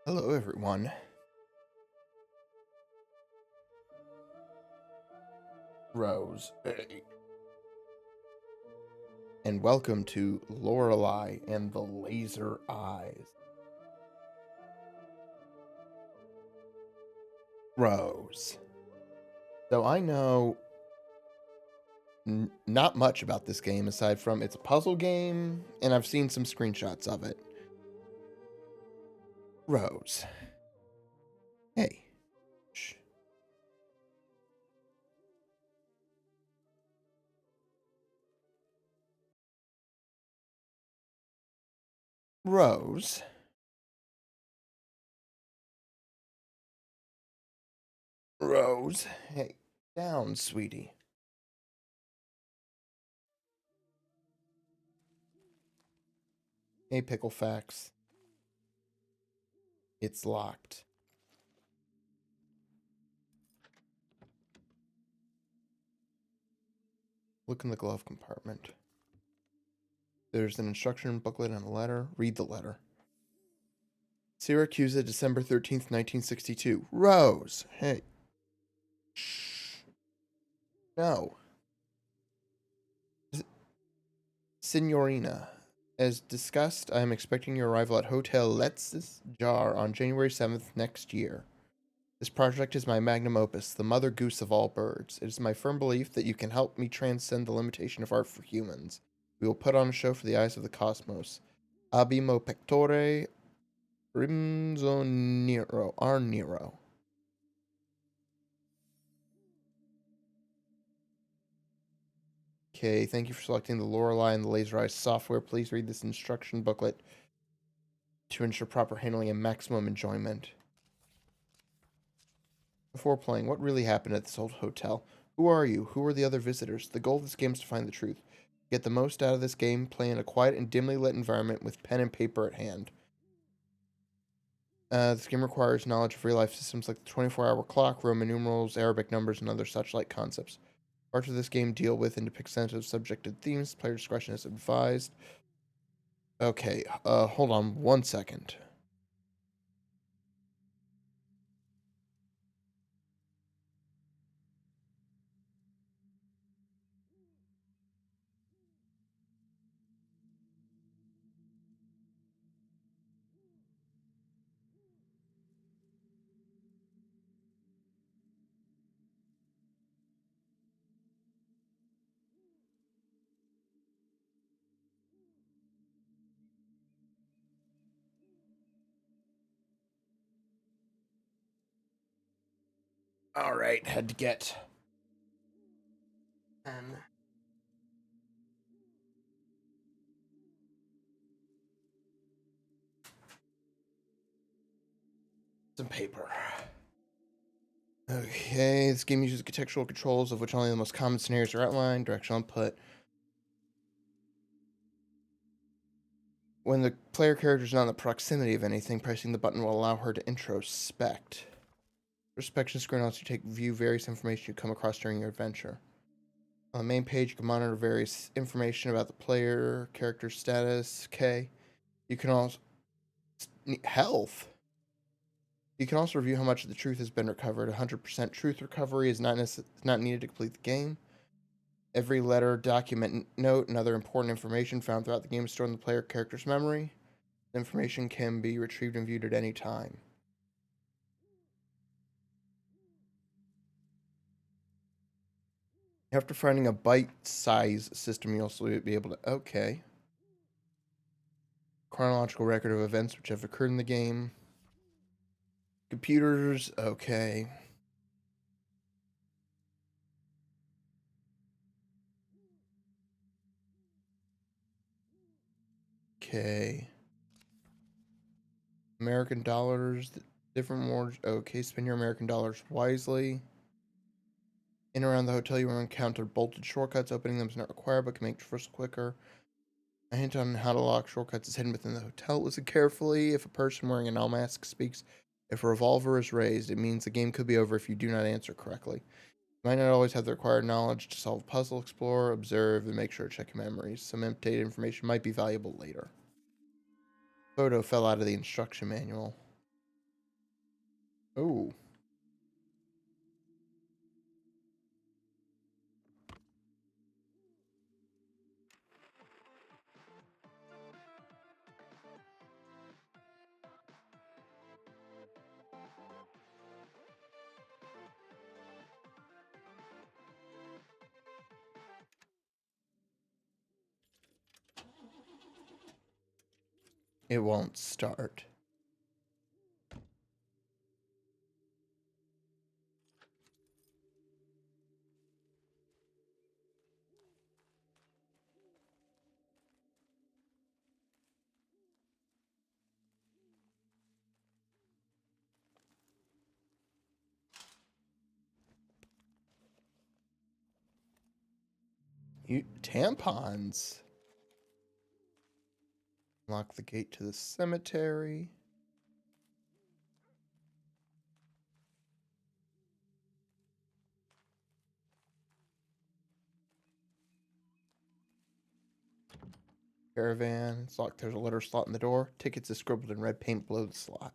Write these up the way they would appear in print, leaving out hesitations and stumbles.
Hello, everyone. Rose. And welcome to Lorelei and the Laser Eyes. Rose. So I know not much about this game aside from it's a puzzle game, and I've seen some screenshots of it. Rose. Hey. Shh. Rose. Rose. Hey. Down, sweetie. Hey, Pickle Facts. It's locked. Look in the glove compartment. There's an instruction booklet and a letter. Read the letter. Syracuse, December 13th, 1962. Rose. Hey. Shh. No. Signorina. As discussed, I am expecting your arrival at Hotel Letz's Jar on January 7th next year. This project is my magnum opus, the mother goose of all birds. It is my firm belief that you can help me transcend the limitation of art for humans. We will put on a show for the eyes of the cosmos. Abimo pectore, rimzo nero, ar nero. Okay, thank you for selecting the Lorelei and the Laser Eyes software. Please read this instruction booklet to ensure proper handling and maximum enjoyment. Before playing, what really happened at this old hotel? Who are you? Who are the other visitors? The goal of this game is to find the truth. Get the most out of this game, play in a quiet and dimly lit environment with pen and paper at hand. This game requires knowledge of real-life systems like the 24-hour clock, Roman numerals, Arabic numbers, and other such-like concepts. Parts of this game deal with and depict sensitive subjective themes. Player discretion is advised. Okay, hold on one second. All right, had to get pen, some paper. Okay, this game uses contextual controls, of which only the most common scenarios are outlined. Directional input. When the player character is not in the proximity of anything, pressing the button will allow her to introspect. Introspection screen lets you take view various information you come across during your adventure. On the main page, you can monitor various information about the player, character status. Okay, you can also health. You can also review how much of the truth has been recovered. 100% truth recovery is not needed to complete the game. Every letter, document, note, and other important information found throughout the game is stored in the player character's memory. The information can be retrieved and viewed at any time. After finding a bite-size system, you'll also be able to... Okay. Chronological record of events which have occurred in the game. Computers, okay. Okay. American dollars, different more. Okay, spend your American dollars wisely. In and around the hotel, you will encounter bolted shortcuts. Opening them is not required, but can make traversal quicker. A hint on how to lock shortcuts is hidden within the hotel. Listen carefully. If a person wearing an owl mask speaks, if a revolver is raised, it means the game could be over if you do not answer correctly. You might not always have the required knowledge to solve a puzzle, explore, observe, and make sure to check your memories. Some updated information might be valuable later. Photo fell out of the instruction manual. Oh. It won't start. You tampons. Lock the gate to the cemetery. Caravan. It's locked. There's a letter slot in the door. Tickets is scribbled in red paint below the slot.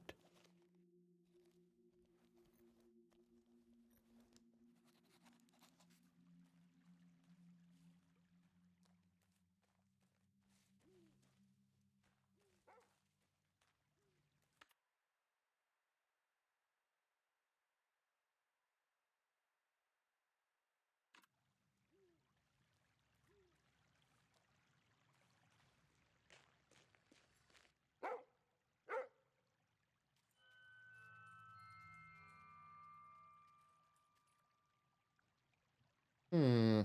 Hmm.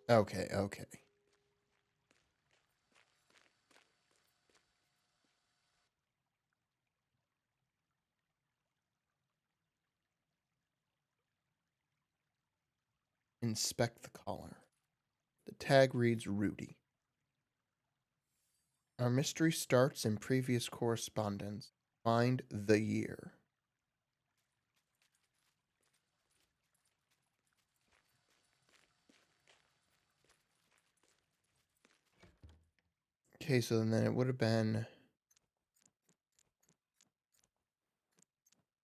Okay. Okay. Okay. Inspect the collar. The tag reads Rudy. Our mystery starts in previous correspondence. Find the year. Okay, so then it would have been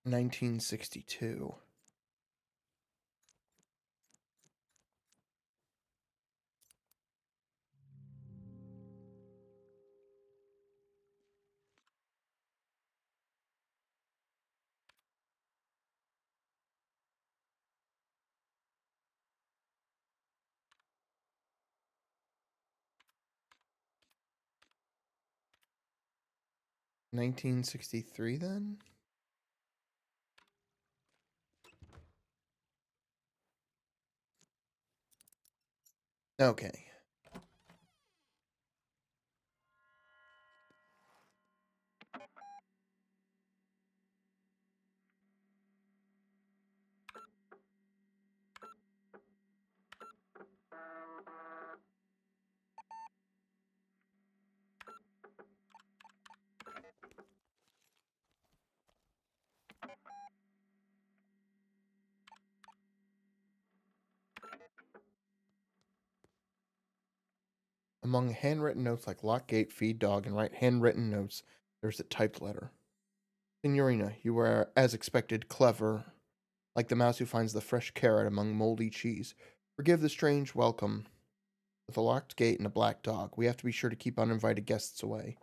1962. $1963 then? Okay. Among handwritten notes like lock gate, feed dog, and write handwritten notes, there's a typed letter. Signorina, you were, as expected, clever, like the mouse who finds the fresh carrot among moldy cheese. Forgive the strange welcome. With a locked gate and a black dog, we have to be sure to keep uninvited guests away.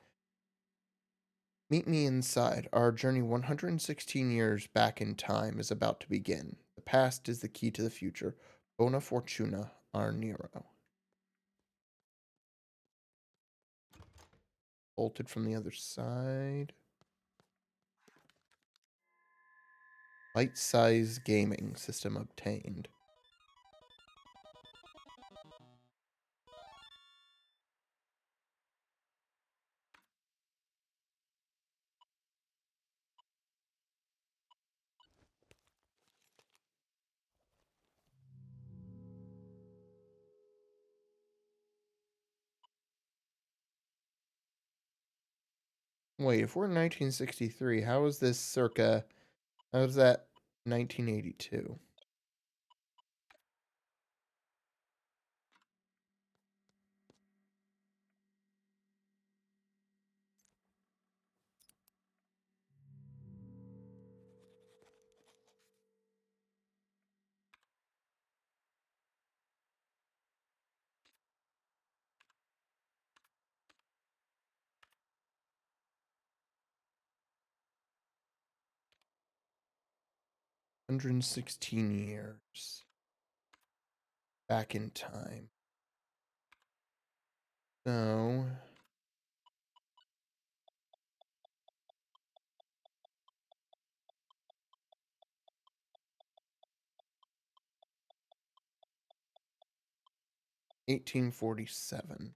Meet me inside. Our journey 116 years back in time is about to begin. The past is the key to the future. Bona fortuna, our Nero. Bolted from the other side. Bite-size gaming system obtained. Wait, if we're in 1963, how is this circa... How is that 1982? $116 back in time. So 1847.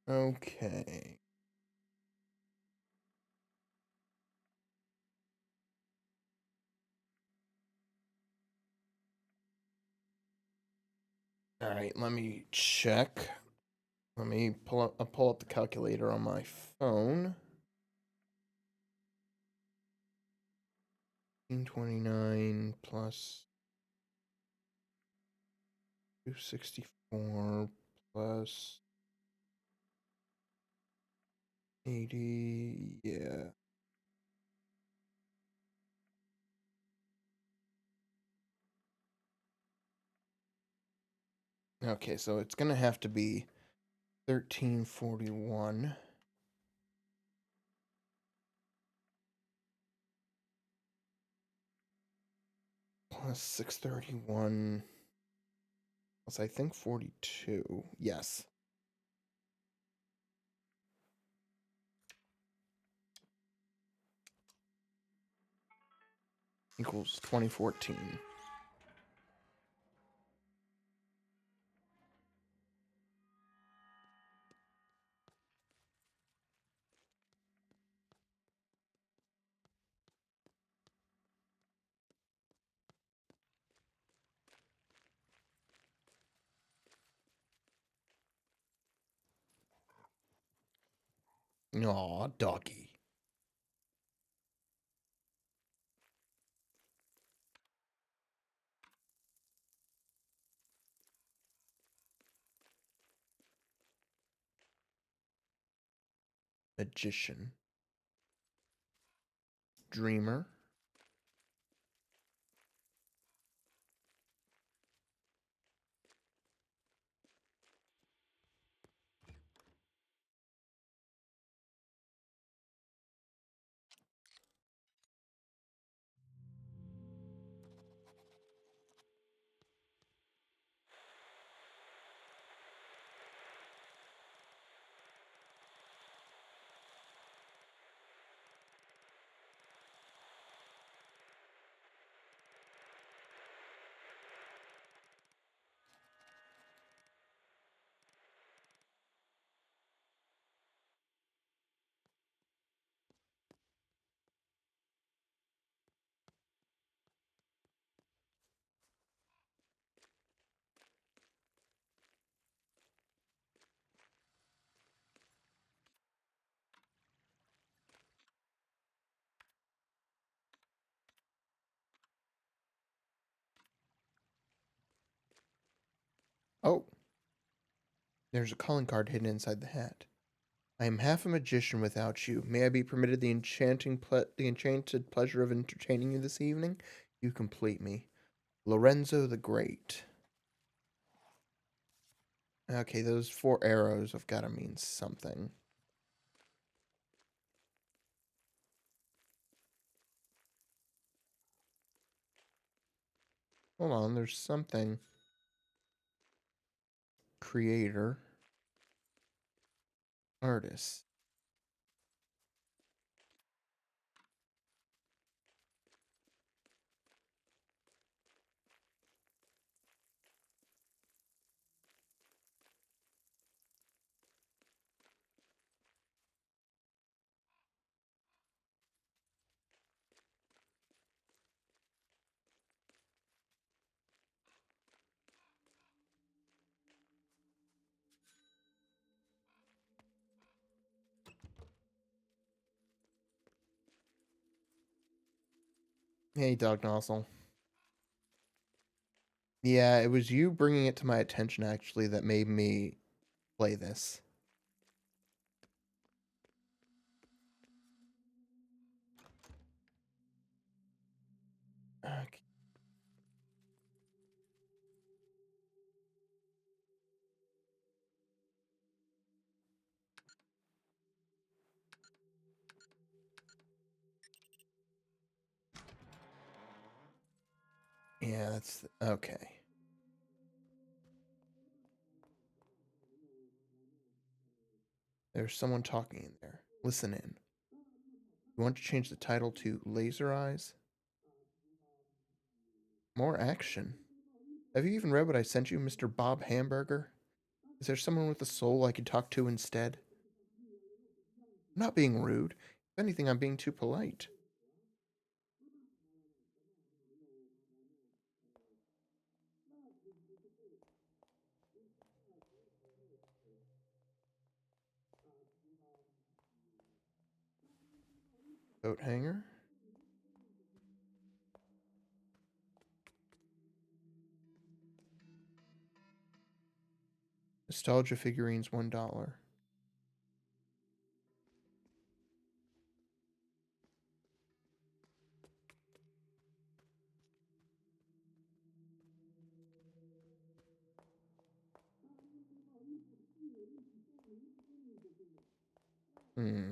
Okay. All right, let me check. Let me pull up the calculator on my phone. 1929 plus 264 plus 80. Yeah. Okay, so it's gonna have to be 1341 plus 631 plus I think 42. Yes. Equals 2014. Aw, doggy. Magician. Dreamer. Oh, there's a calling card hidden inside the hat. I am half a magician without you. May I be permitted the enchanted pleasure of entertaining you this evening? You complete me. Lorenzo the Great. Okay, those 4 arrows have got to mean something. Hold on, there's something. creator. Artist. Hey, Dog Nozzle. Yeah, it was you bringing it to my attention, actually, that made me play this. Okay. Yeah, that's... Okay. There's someone talking in there. Listen in. You want to change the title to Laser Eyes? More action. Have you even read what I sent you, Mr. Bob Hamburger? Is there someone with a soul I could talk to instead? I'm not being rude. If anything, I'm being too polite. Coat hanger? Nostalgia figurines, $1. Hmm.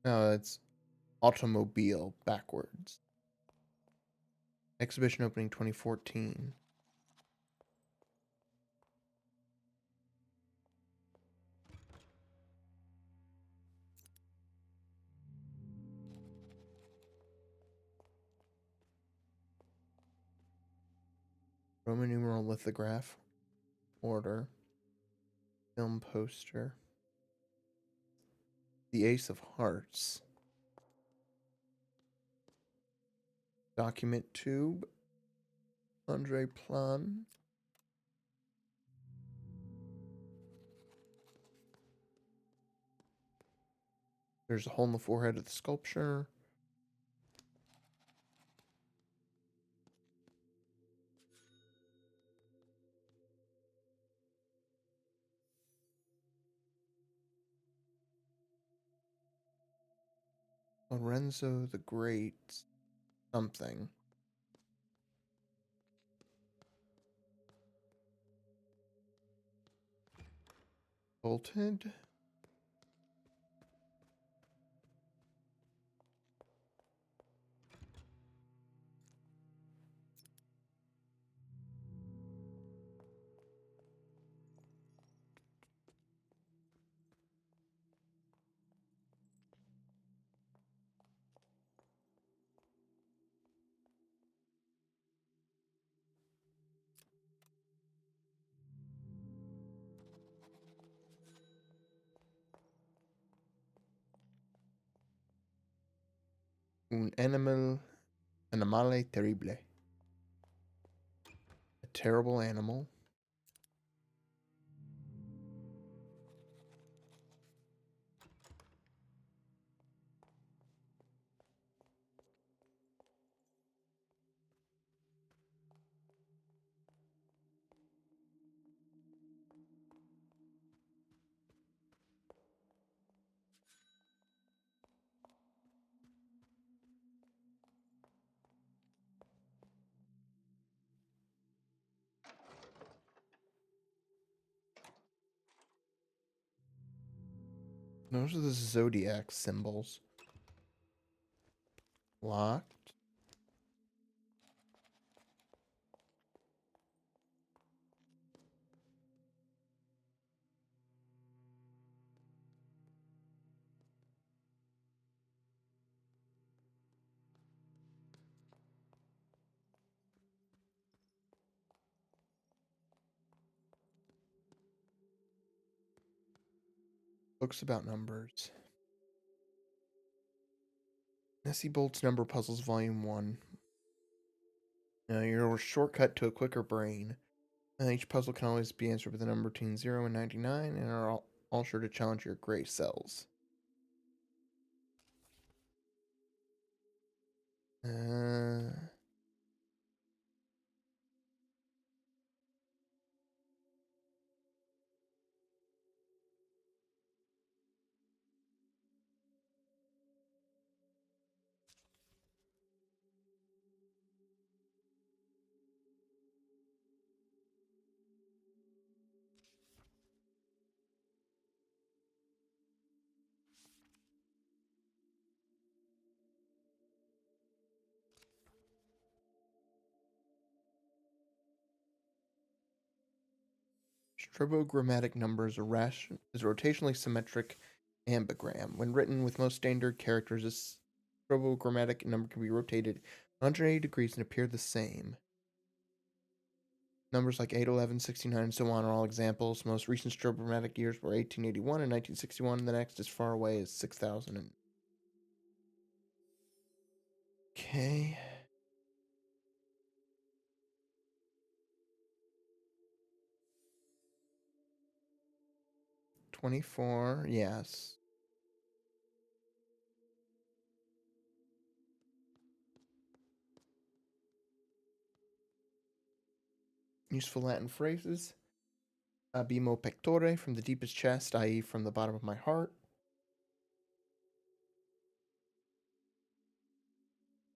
No, it's automobile backwards. Exhibition opening 2014. Roman numeral lithograph. Order. Film poster. The Ace of Hearts. Document tube. Andre Plan. There's a hole in the forehead of the sculpture. Lorenzo the Great. Something. Bolted. Un animale terrible. A terrible animal. Those are the zodiac symbols. Locked. Books about numbers. Nessie Bolt's Number Puzzles Volume 1. Your shortcut to a quicker brain. Each puzzle can always be answered with a number between 0 and 99 and are all sure to challenge your gray cells. Uh, Strobogrammatic numbers is a rotationally symmetric ambigram. When written with most standard characters, this strobogrammatic number can be rotated 180 degrees and appear the same. Numbers like 8, 11, 69, and so on are all examples. Most recent strobogrammatic years were 1881 and 1961, and the next as far away as 6000. Okay. 24, yes. Useful Latin phrases. Abimo pectore, from the deepest chest, i.e., from the bottom of my heart.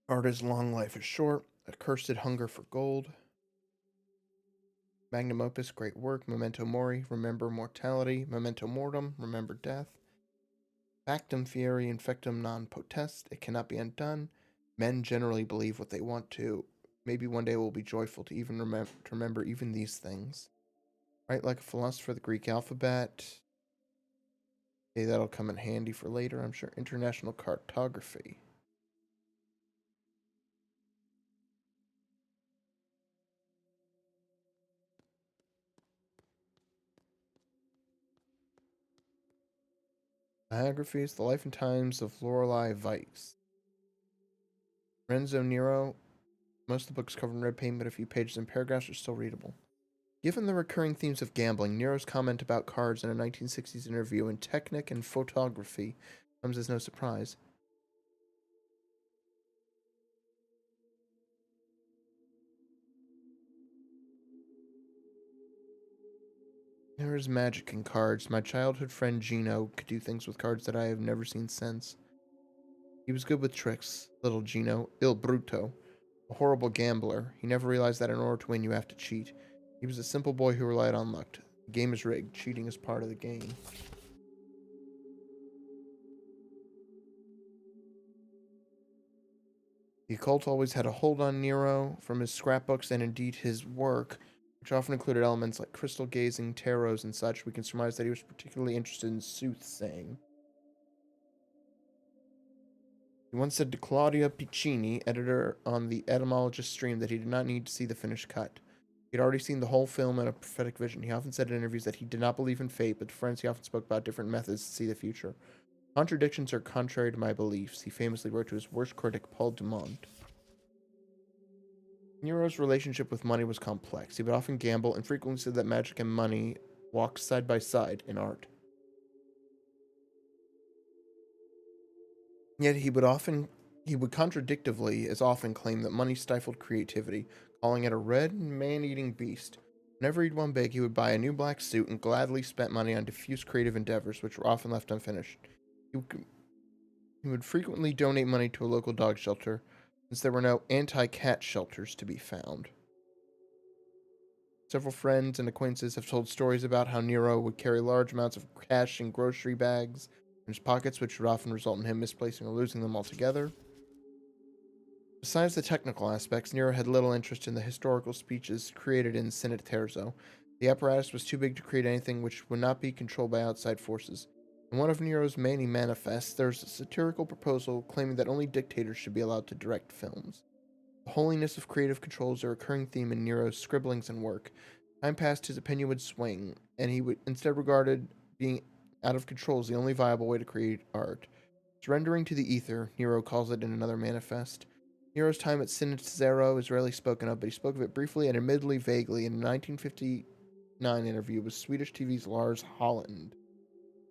Art is long, life is short. Accursed hunger for gold. Magnum opus, great work. Memento mori, remember mortality. Memento mortem, remember death. Factum fieri infectum non potest, it cannot be undone. Men generally believe what they want to. Maybe one day we'll be joyful to even remember even these things. Write like a philosopher, the Greek alphabet. Okay, that'll come in handy for later, I'm sure. International cartography. Biographies, the life and times of Lorelei Weiss. Renzo Nero. Most of the books covered in red paint, but a few pages and paragraphs are still readable. Given the recurring themes of gambling, Nero's comment about cards in a 1960s interview in Technic and Photography comes as no surprise. There is magic in cards. My childhood friend Gino could do things with cards that I have never seen since. He was good with tricks, little Gino, il bruto, a horrible gambler. He never realized that in order to win you have to cheat. He was a simple boy who relied on luck. The game is rigged. Cheating is part of the game. The occult always had a hold on Nero from his scrapbooks and indeed his work, which often included elements like crystal gazing, tarots, and such. We can surmise that he was particularly interested in soothsaying. He once said to Claudia Piccini, editor on the Etymologist stream, that he did not need to see the finished cut. He had already seen the whole film and a prophetic vision. He often said in interviews that he did not believe in fate, but to friends he often spoke about different methods to see the future. Contradictions are contrary to my beliefs, he famously wrote to his worst critic, Paul Dumont. Nero's relationship with money was complex. He would often gamble and frequently said that magic and money walk side by side in art. Yet he would contradictively as often claim that money stifled creativity, calling it a red man-eating beast. Whenever he'd won big, he would buy a new black suit and gladly spent money on diffuse creative endeavors, which were often left unfinished. He would frequently donate money to a local dog shelter, since there were no anti-cat shelters to be found. Several friends and acquaintances have told stories about how Nero would carry large amounts of cash in grocery bags in his pockets, which would often result in him misplacing or losing them altogether. Besides the technical aspects, Nero had little interest in the historical speeches created in Cine Terzo. The apparatus was too big to create anything which would not be controlled by outside forces. In one of Nero's many manifests, there is a satirical proposal claiming that only dictators should be allowed to direct films. The holiness of creative control is a recurring theme in Nero's scribblings and work. Time passed, his opinion would swing, and he would instead regarded being out of control as the only viable way to create art. Surrendering to the ether, Nero calls it in another manifest. Nero's time at Cinetazero is rarely spoken of, but he spoke of it briefly and admittedly vaguely in a 1959 interview with Swedish TV's Lars Holland.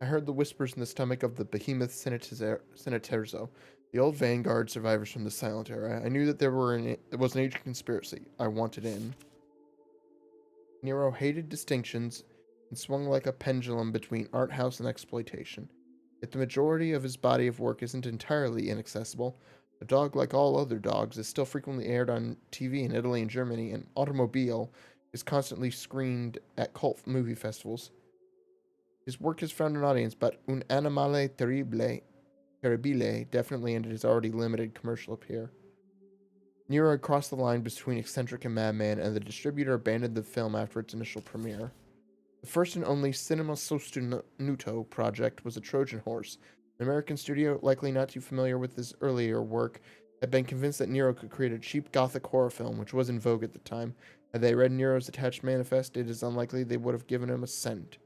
I heard the whispers in the stomach of the behemoth Cineterzo, the old vanguard survivors from the silent era. I knew that there was an ancient conspiracy. I wanted in. Nero hated distinctions and swung like a pendulum between art house and exploitation. Yet the majority of his body of work isn't entirely inaccessible. A Dog Like All Other Dogs is still frequently aired on TV in Italy and Germany, and Automobile is constantly screened at cult movie festivals. His work has found an audience, but Un Animale Terribile definitely ended his already limited commercial appeal. Nero had crossed the line between eccentric and madman, and the distributor abandoned the film after its initial premiere. The first and only Cinema Sostenuto project was a Trojan horse. An American studio, likely not too familiar with his earlier work, had been convinced that Nero could create a cheap gothic horror film, which was in vogue at the time. Had they read Nero's attached manifest, it is unlikely they would have given him a cent.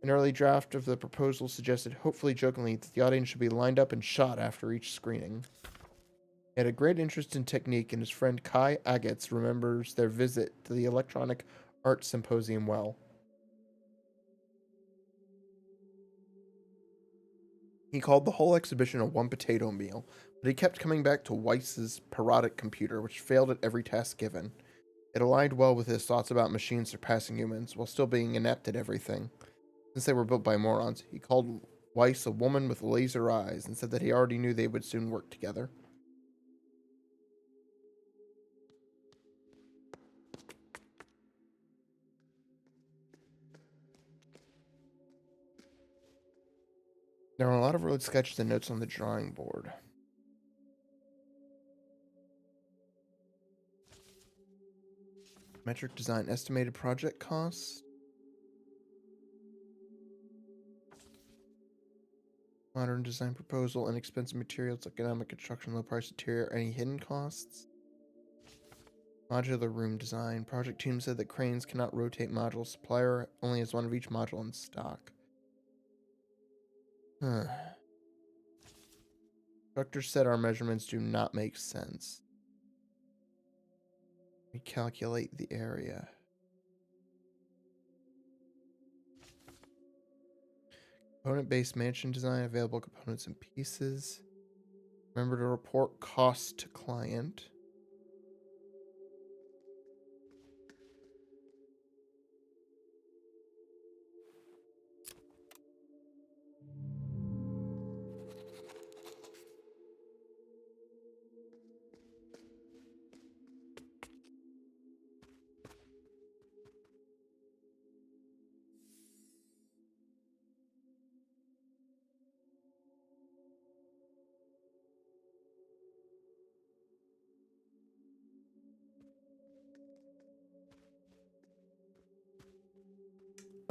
An early draft of the proposal suggested, hopefully jokingly, that the audience should be lined up and shot after each screening. He had a great interest in technique, and his friend Kai Agatz remembers their visit to the Electronic Arts Symposium well. He called the whole exhibition a one potato meal, but he kept coming back to Weiss's parodic computer, which failed at every task given. It aligned well with his thoughts about machines surpassing humans, while still being inept at everything. Since they were built by morons, he called Weiss a woman with laser eyes and said that he already knew they would soon work together. There are a lot of road sketches and notes on the drawing board. Metric design estimated project cost. Modern design proposal, inexpensive materials, economic construction, low price interior, any hidden costs? Modular room design. Project team said that cranes cannot rotate modules. Supplier only has one of each module in stock. Huh. Instructor said our measurements do not make sense. Recalculate the area. Component-based mansion design, available components and pieces. Remember to report cost to client.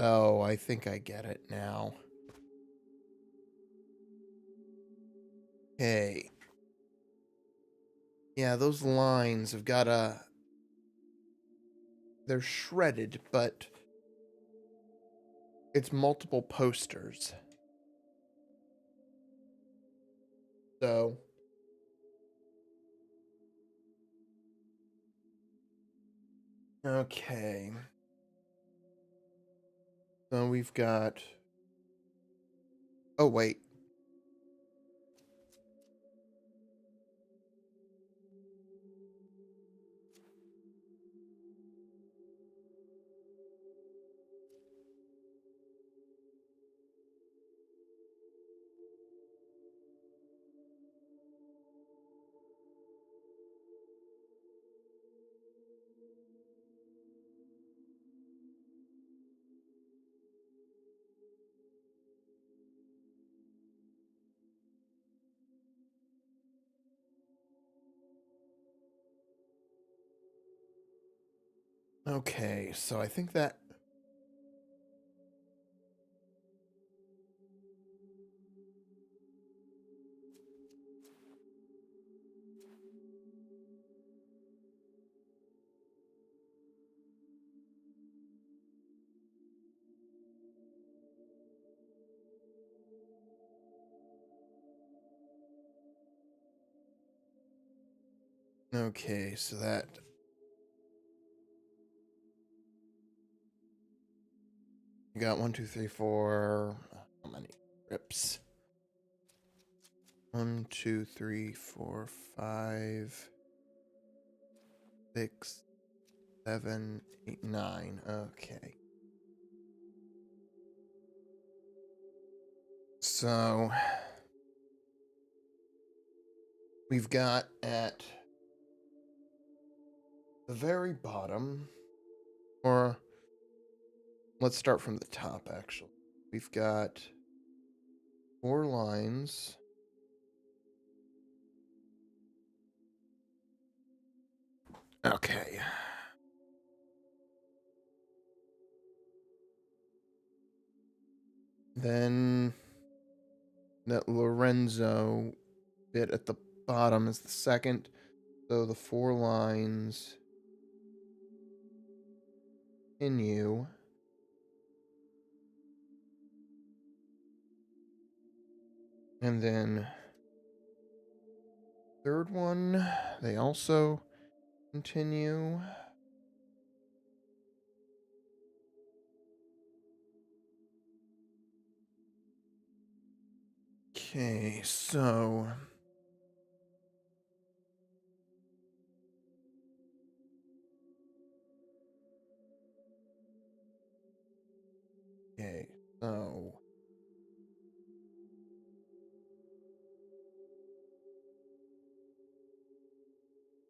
Oh, I think I get it now. Okay. Yeah, those lines have got a... They're shredded, but it's multiple posters. So... Okay. So we've got... Oh, wait. Okay, so I think that... Okay, so that... You got 1, 2, 3, 4... How many rips? 1, 2, 3, 4, 5, 6, 7, 8, 9. Okay. So... We've got at the very bottom, or let's start from the top, actually. We've got 4 lines. Okay. Then that Lorenzo bit at the bottom is the second. So the 4 lines continue. And then third one, they also continue. Okay, so... Okay, so...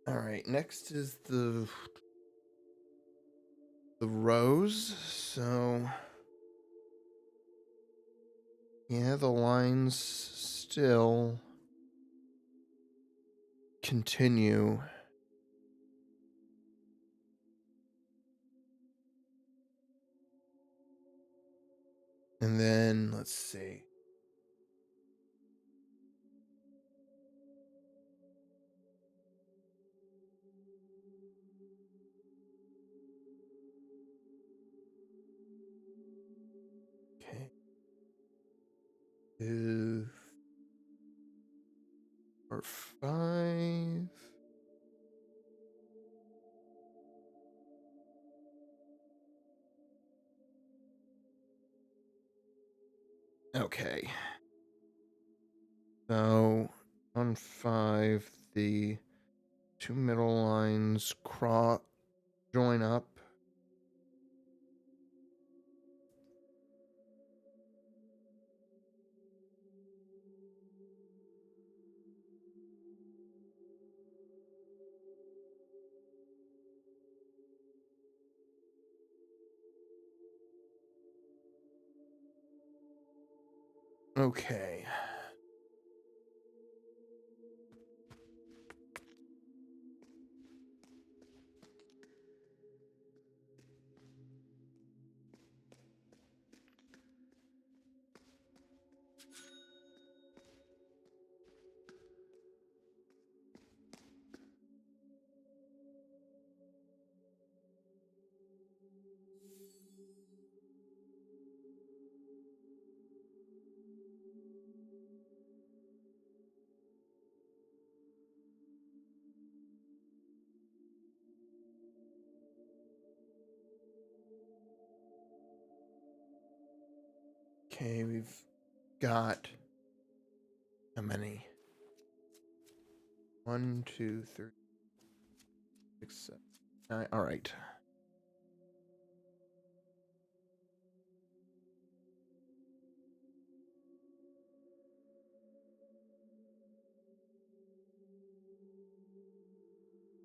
Alright, next is the rows. So... Yeah, the lines still continue. And then, let's see. Okay. 2, 4, 5. Okay. So, on 5, the 2 middle lines join up. Okay. Okay, we've got how many? 1, 2, 3, 6, 7, 9. All right.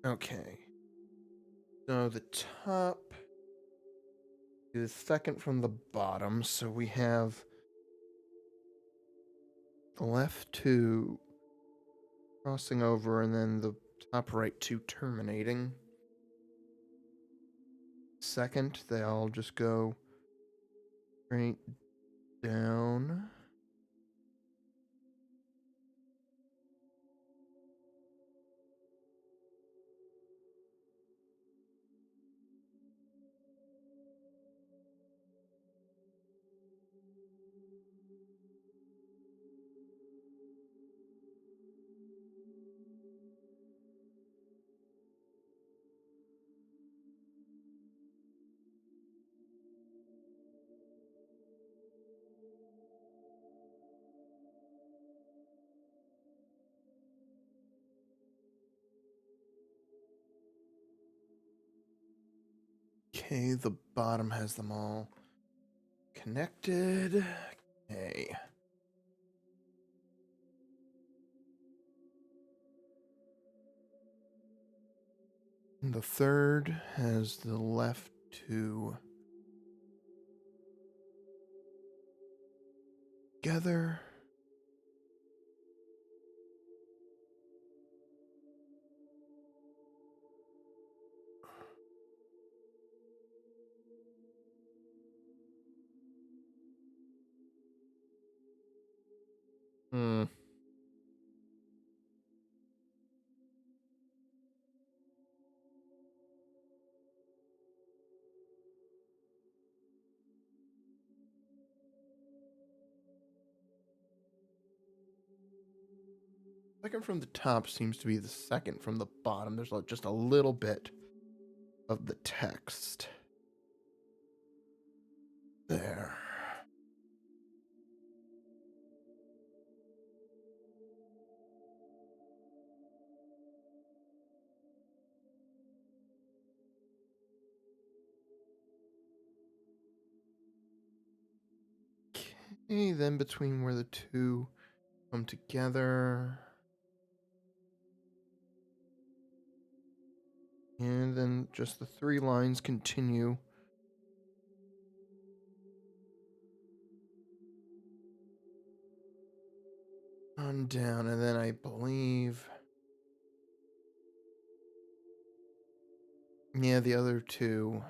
Okay. So the top is second from the bottom. So we have the left 2 crossing over, and then the top right 2 terminating. second, they all just go straight down. Okay, the bottom has them all connected. Okay. And the third has the left two together. Hmm. Second from the top seems to be the second from the bottom. There's just a little bit of the text there. Okay, then between where the two come together. And then just the three lines continue on down. And then I believe, yeah, the other two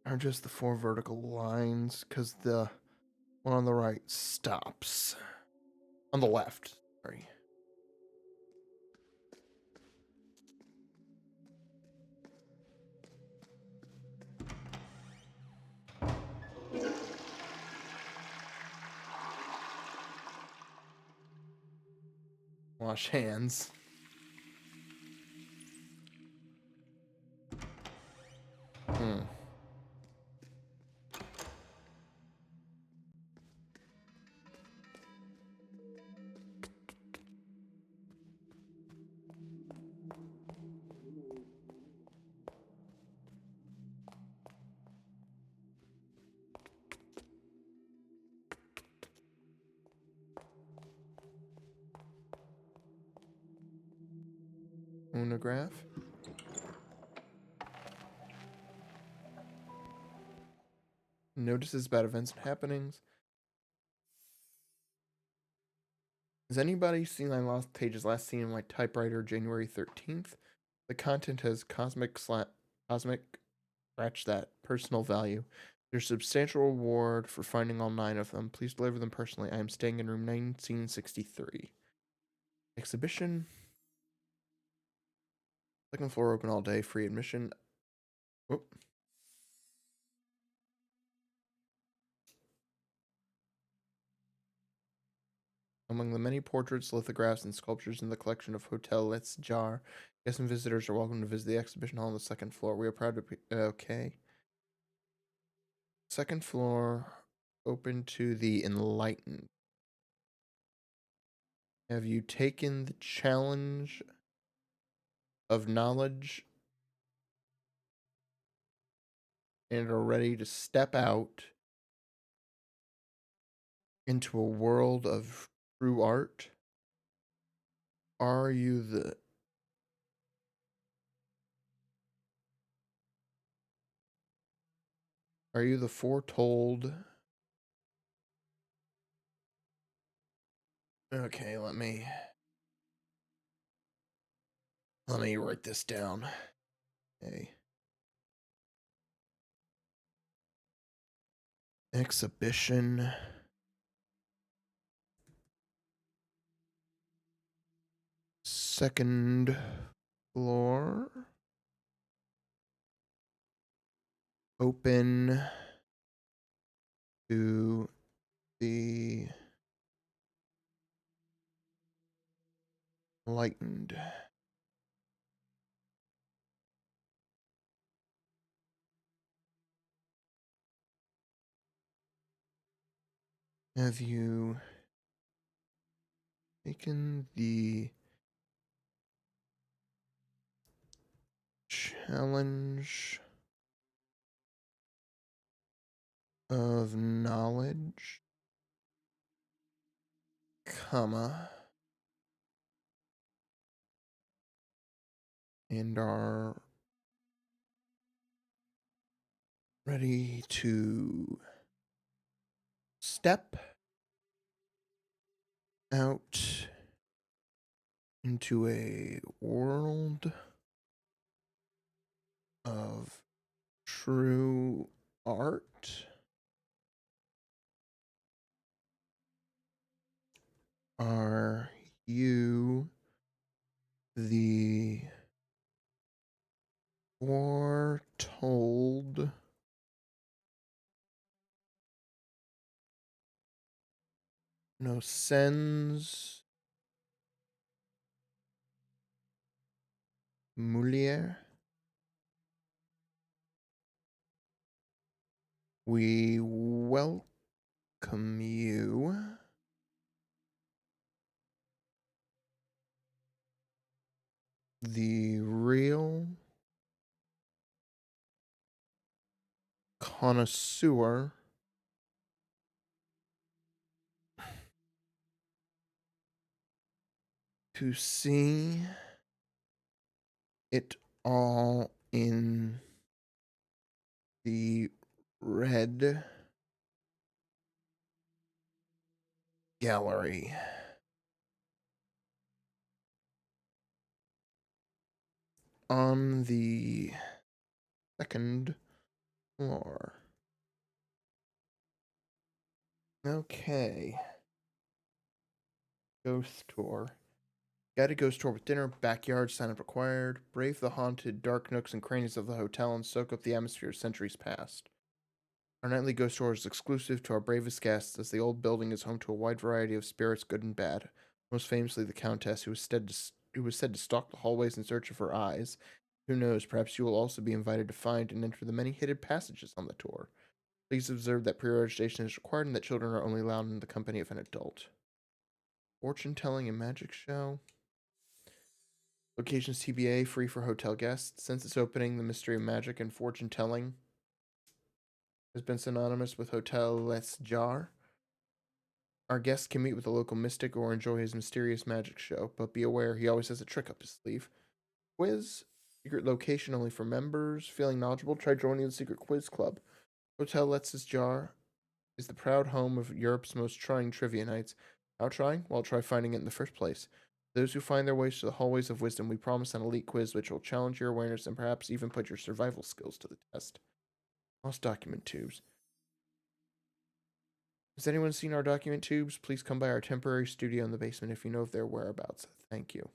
are just the four vertical lines because the one on the right stops. On the left, sorry. Wash hands. Hmm. Unograph. Notices about events and happenings. Has anybody seen my last pages last seen in my typewriter January 13th? The content has cosmic scratch that personal value. There's substantial reward for finding all 9 of them. Please deliver them personally. I am staying in room 1963. Exhibition. Second floor open all day. Free admission. Whoop. Among the many portraits, lithographs, and sculptures in the collection of Hotel Let's Jar, guests and visitors are welcome to visit the exhibition hall on the second floor. We are proud to be... Okay. Second floor, open to the enlightened. Have you taken the challenge of knowledge and are ready to step out into a world of true art? Are you the foretold Okay, let me write this down. Okay. Exhibition. Second floor. Open to the enlightened. Have you taken the challenge of knowledge, comma, and are ready to step out into a world of true art? Are you the foretold no sens mulier? We welcome you, the real connoisseur to see it all in the red gallery. On the second floor. Okay. Ghost tour. Guided ghost tour with dinner, backyard, sign up required. Brave the haunted, dark nooks and crannies of the hotel and soak up the atmosphere of centuries past. Our nightly ghost tour is exclusive to our bravest guests, as the old building is home to a wide variety of spirits, good and bad. Most famously, the Countess, who was said to stalk the hallways in search of her eyes. Who knows, perhaps you will also be invited to find and enter the many hidden passages on the tour. Please observe that pre-registration is required and that children are only allowed in the company of an adult. Fortune telling and magic show. Locations TBA, free for hotel guests. Since its opening, the mystery of magic and fortune telling has been synonymous with Hotel Les Jars. Our guests can meet with a local mystic or enjoy his mysterious magic show, but be aware he always has a trick up his sleeve. Quiz, secret location only for members. Feeling knowledgeable? Try joining the secret quiz club. Hotel Les Jars is the proud home of Europe's most trying trivia nights. How trying? Well, try finding it in the first place. Those who find their ways to the hallways of wisdom, we promise an elite quiz which will challenge your awareness and perhaps even put your survival skills to the test. Lost document tubes. Has anyone seen our document tubes? Please come by our temporary studio in the basement if you know of their whereabouts. Thank you.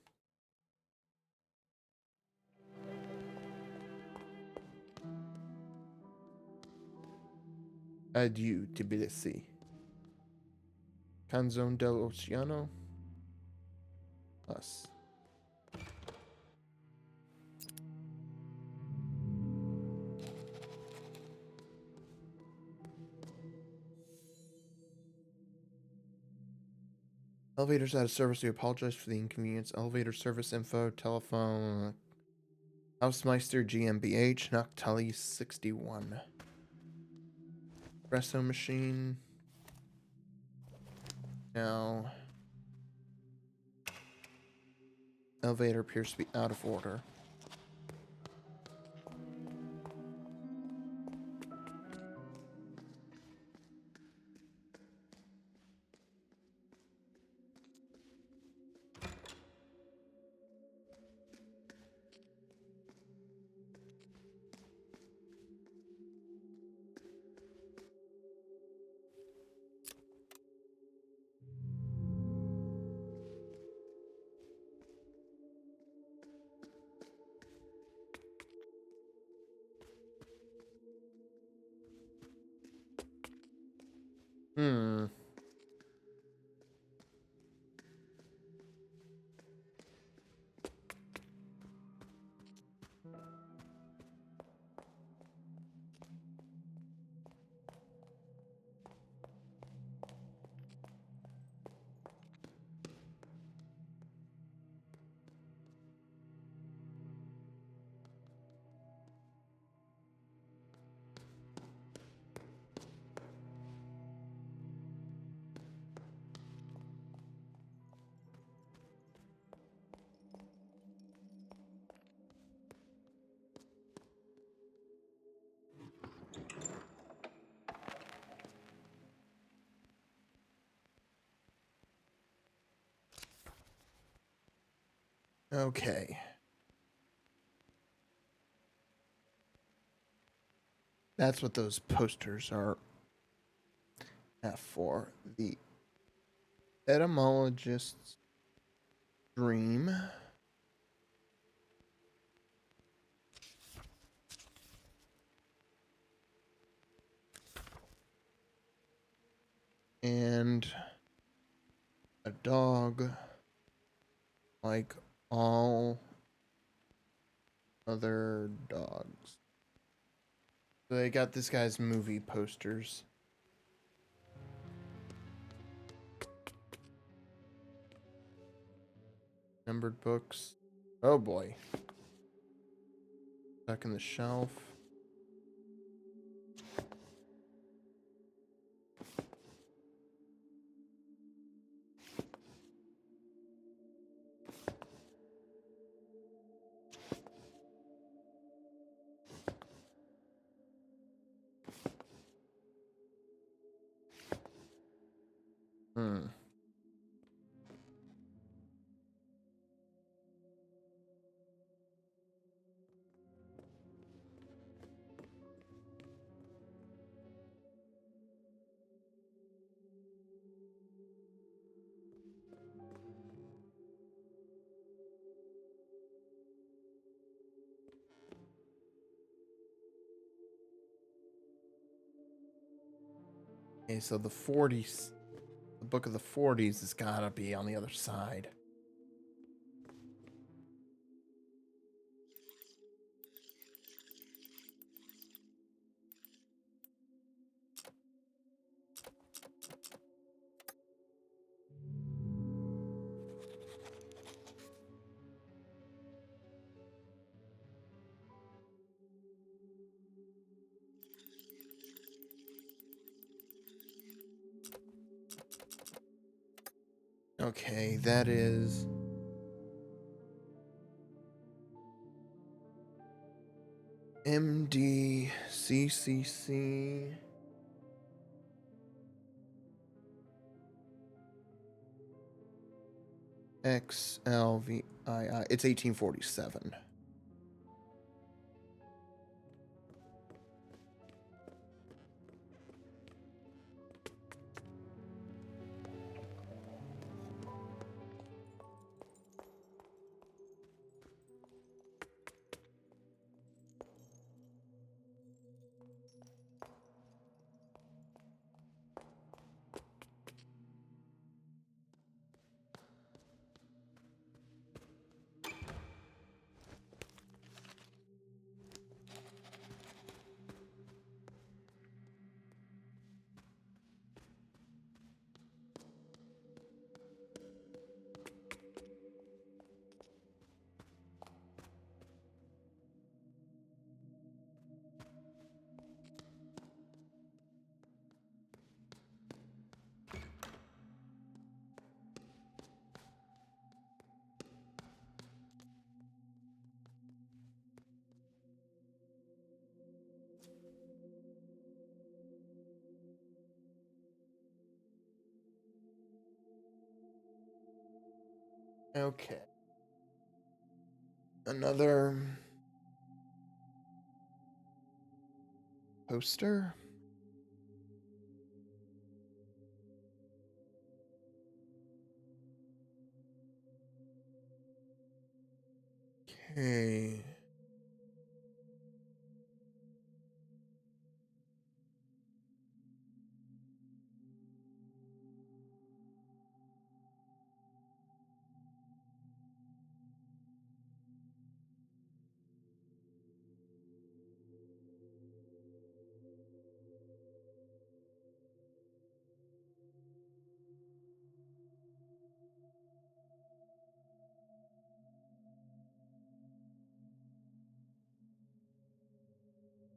Adieu, Tbilisi. Canzone dell'Oceano. Us. Elevator's out of service. We apologize for the inconvenience. Elevator service info, telephone. Hausmeister GmbH, Nachtali 61. Espresso machine. Now, elevator appears to be out of order. Hmm. Okay. That's what those posters are for. The etymologist's dream. And a dog like all other dogs. So they got this guy's movie posters. Numbered books. Oh boy. Stuck in the shelf. Hmm. Okay, so the 40s, the book of the 40s has gotta be on the other side. Okay, that is MDCCC. XLVII. It's 1847. Okay. Another poster. Okay.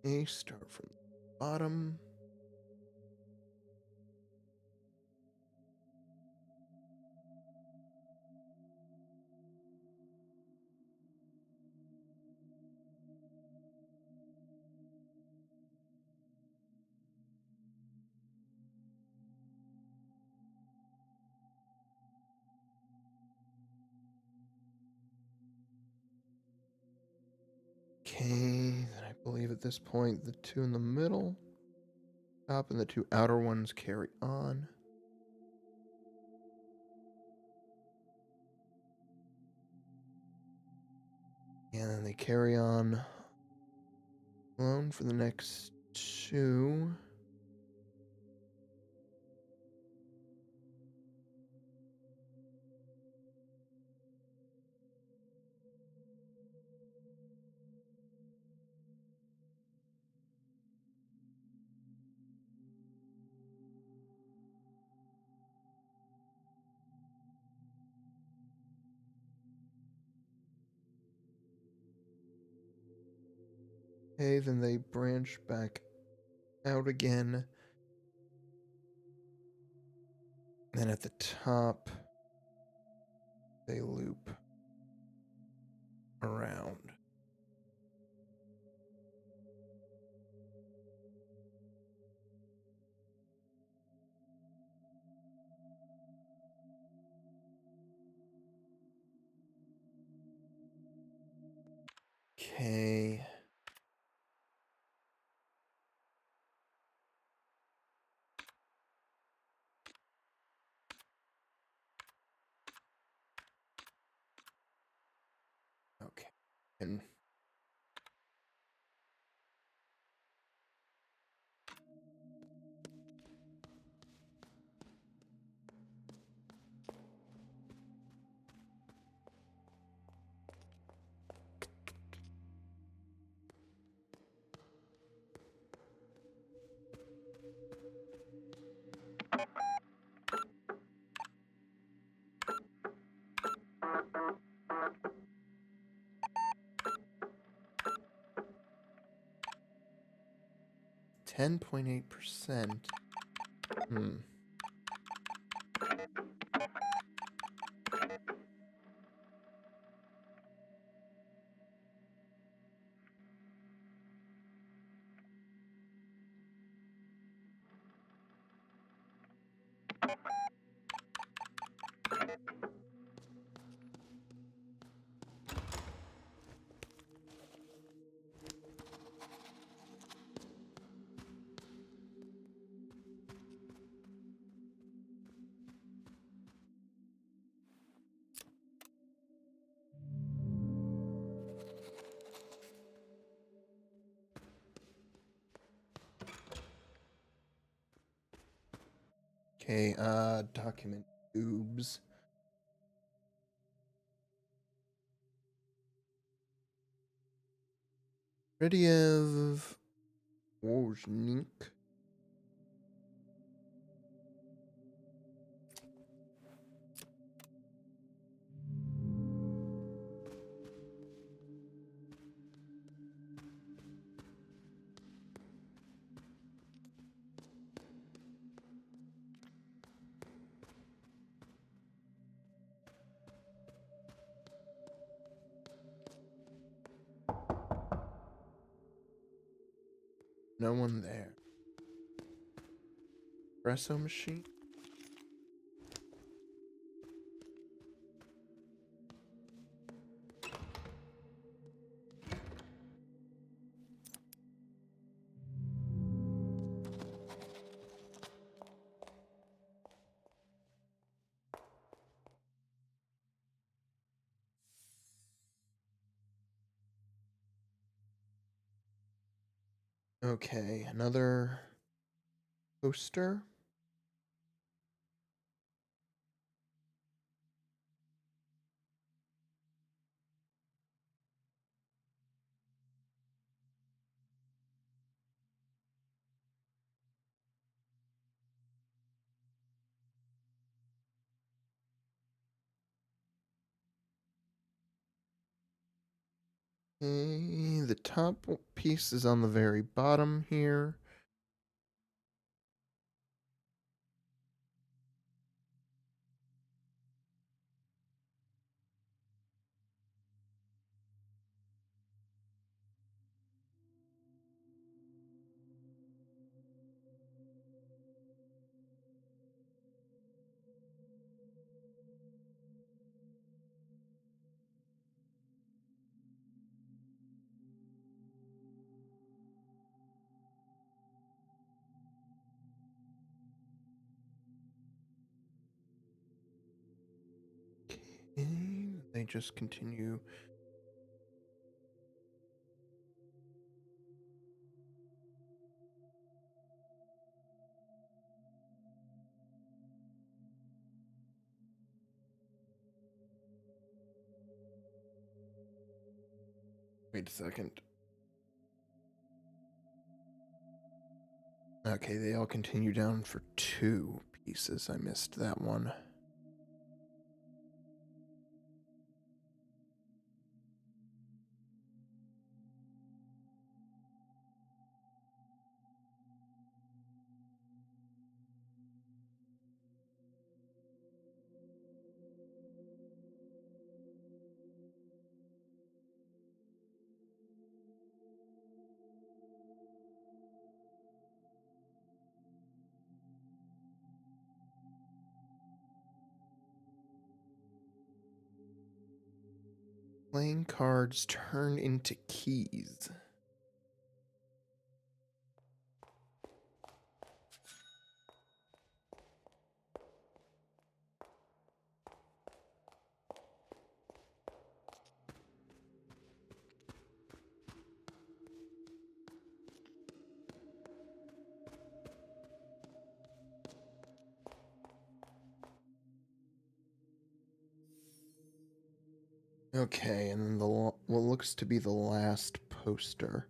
Okay, start from the bottom. Okay, then I believe at this point the two in the middle stop and the two outer ones carry on. And then they carry on alone for the next two. Okay, then they branch back out again. Then at the top, they loop around. Okay. Okay. And 10.8%. Okay, document tubes. Rediev Wozniak. No one there. Espresso machine. Okay, another poster. Okay, the top piece is on the very bottom here. Okay, they just continue. Wait a second. Okay, they all continue down for 2 pieces. I missed that one. Playing cards turn into keys. Okay, and then what looks to be the last poster.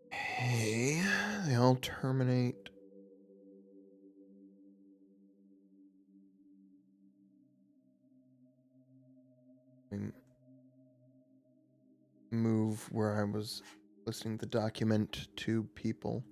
Hey, they all terminate. Move where I was listing the document to people.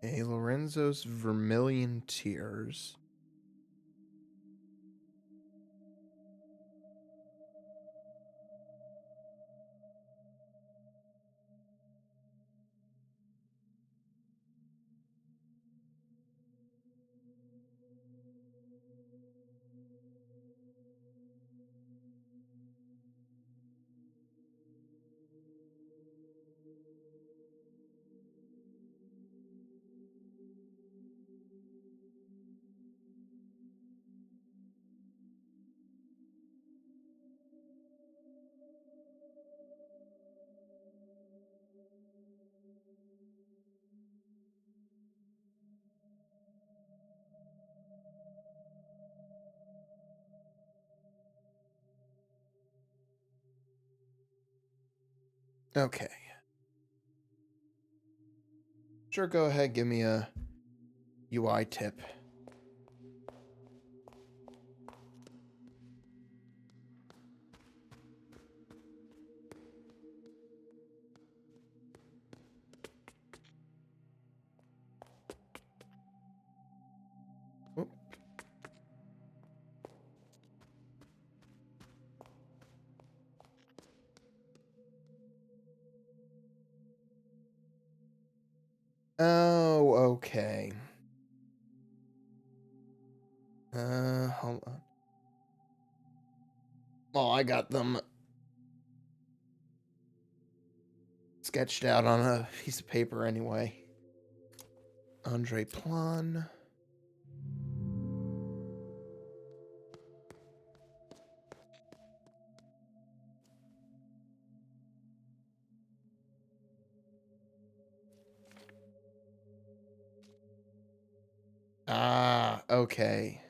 Hey, Lorenzo's Vermilion Tears. Okay. Sure, go ahead, give me a UI tip. Oop. Oh, okay. Hold on. I got them sketched out on a piece of paper anyway. Andre Plan. Ah, okay.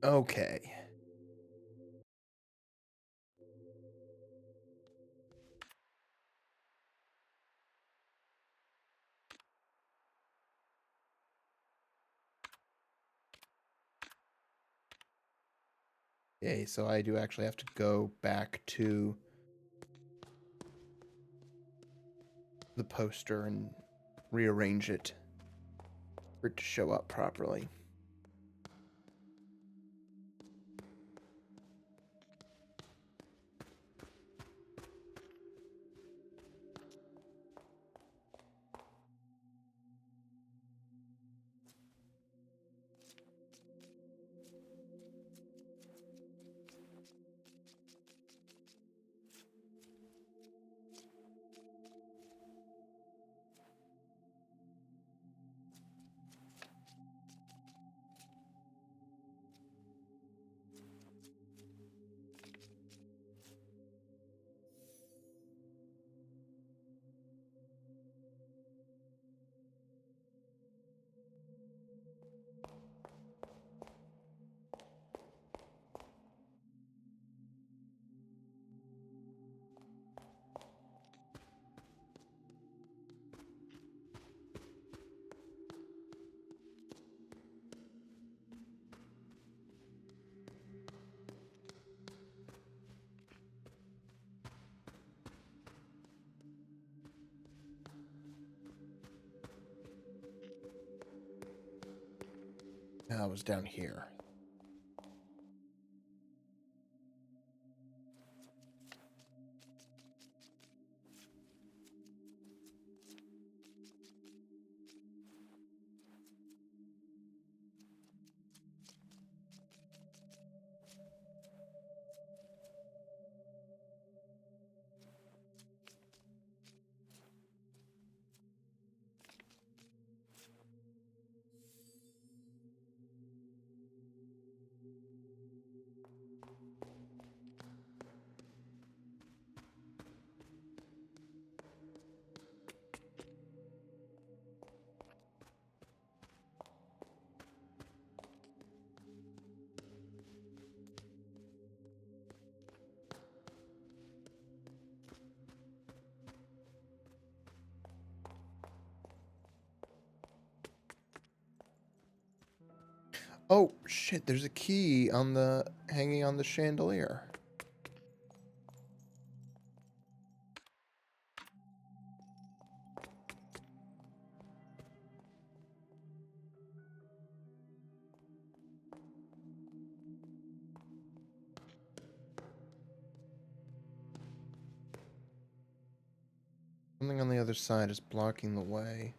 Okay. Okay, so I do actually have to go back to the poster and rearrange it for it to show up properly. I was down here. Oh, shit, there's a key on the hanging on the chandelier. Something on the other side is blocking the way.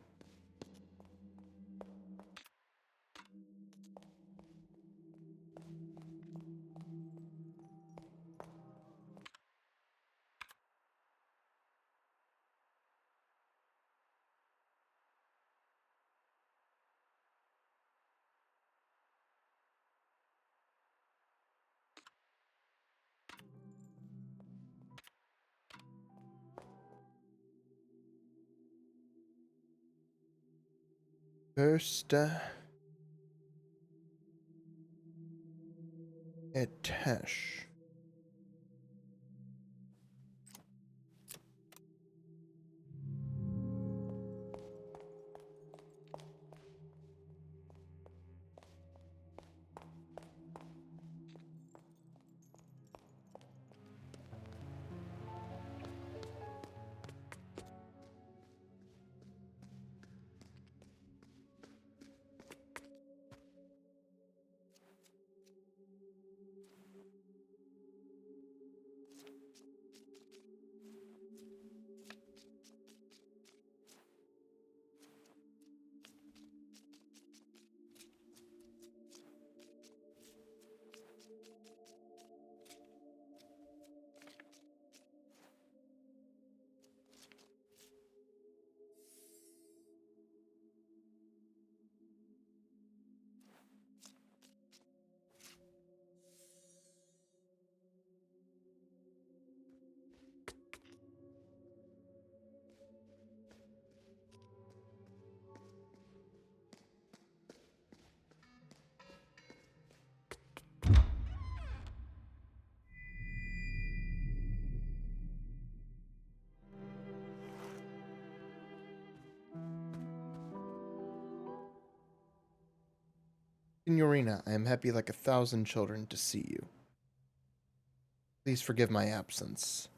First, Tesh. Signorina, I am happy like 1,000 children to see you. Please forgive my absence.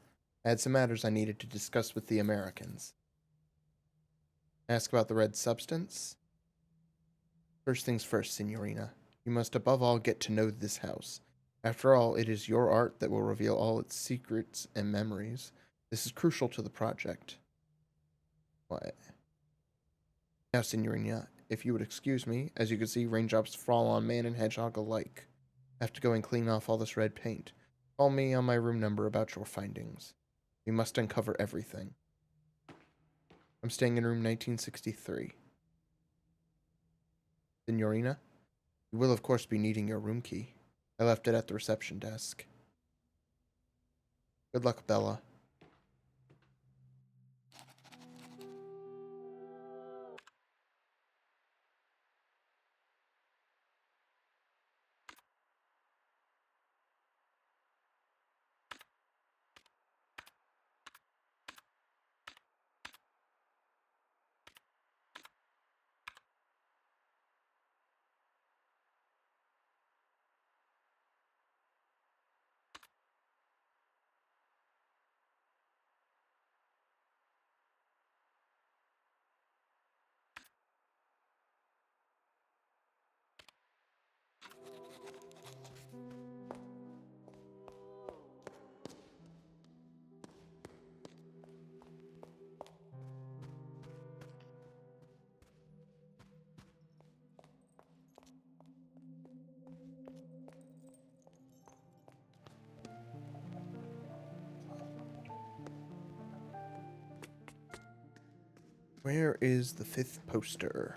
I had some matters I needed to discuss with the Americans. Ask about the red substance? First things first, Signorina. You must above all get to know this house. After all, it is your art that will reveal all its secrets and memories. This is crucial to the project. What? Now, Signorina, if you would excuse me, as you can see, raindrops fall on man and hedgehog alike. I have to go and clean off all this red paint. Call me on my room number about your findings. We must uncover everything. I'm staying in room 1963. Signorina, you will of course be needing your room key. I left it at the reception desk. Good luck, Bella. Where is the 5th poster?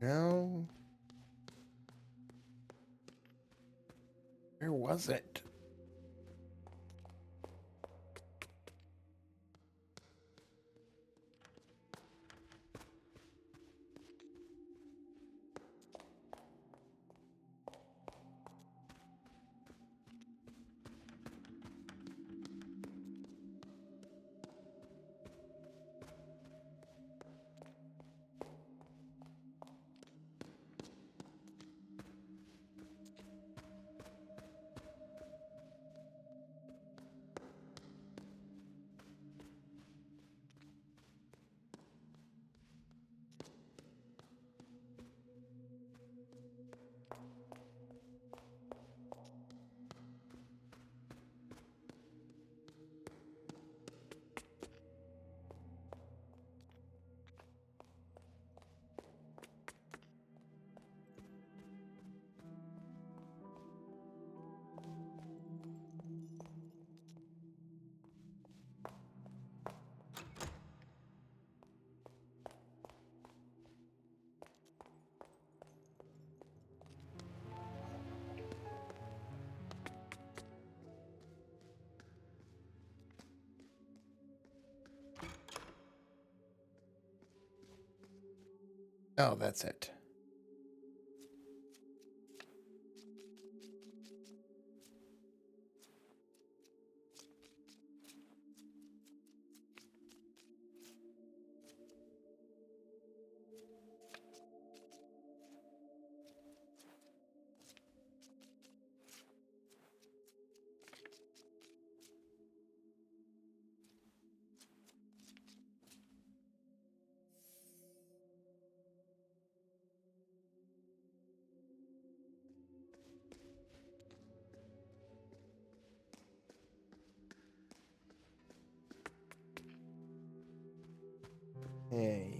No. Where was it? Oh, that's it. Hey.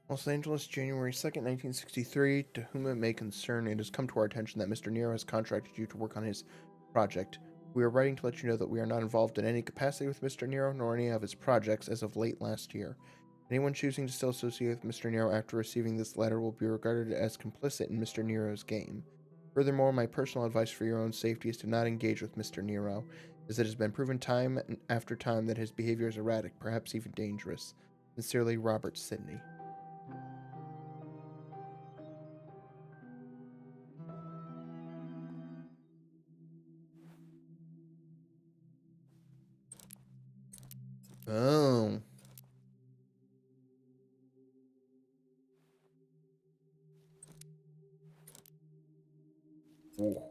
Los Angeles, January 2nd, 1963. To whom it may concern, it has come to our attention that Mr. Nero has contracted you to work on his project. We are writing to let you know that we are not involved in any capacity with Mr. Nero nor any of his projects as of late last year. Anyone choosing to still associate with Mr. Nero after receiving this letter will be regarded as complicit in Mr. Nero's game. Furthermore, my personal advice for your own safety is to not engage with Mr. Nero, as it has been proven time after time that his behavior is erratic, perhaps even dangerous. Sincerely, Robert Sidney. Oh. Ooh.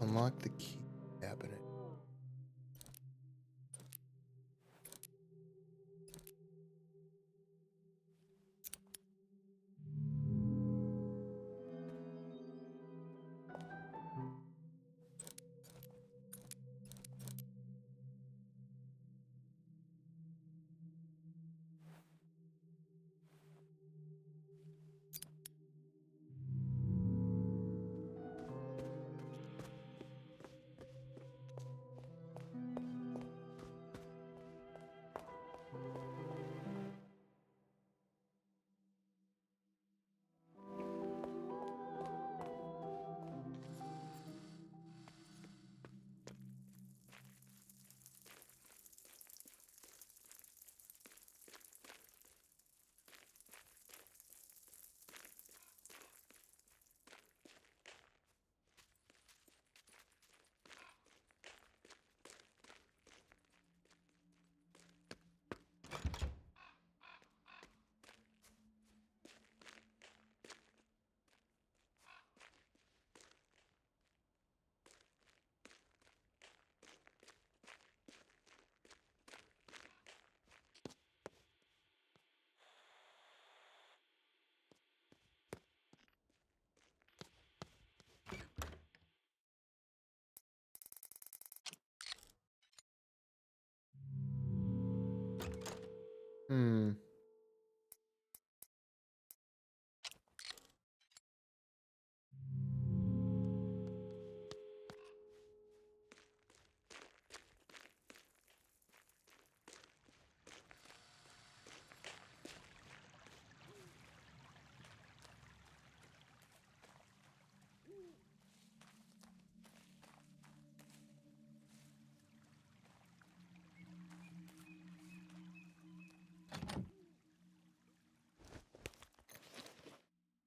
Unlock the key cabinet.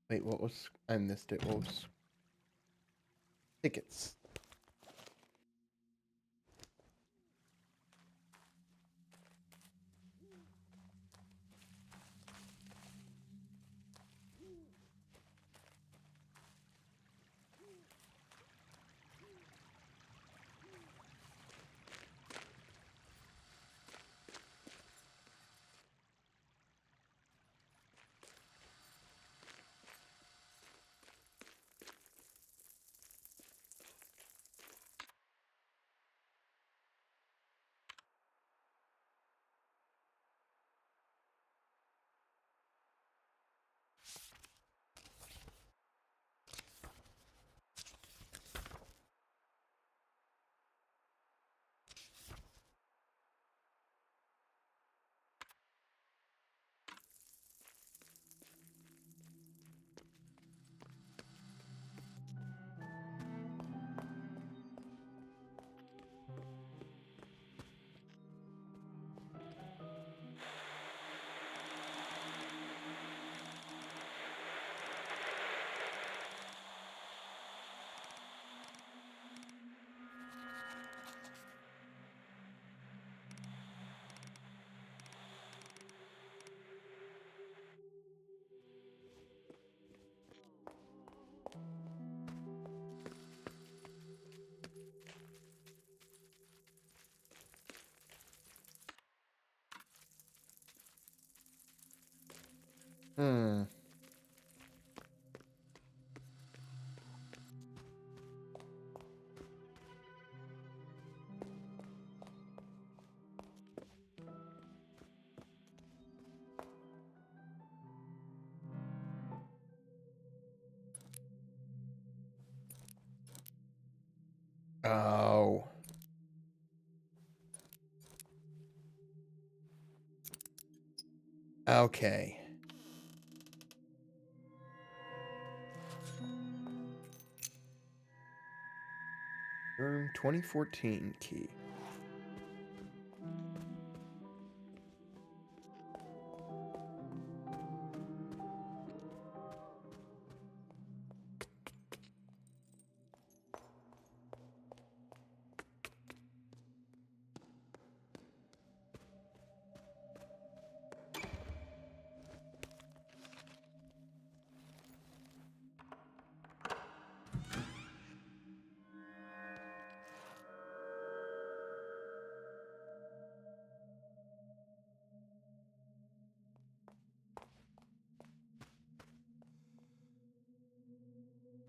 Wait, what was... I missed it. What was... Tickets. Hmm. Oh. Okay. Room 2014 key.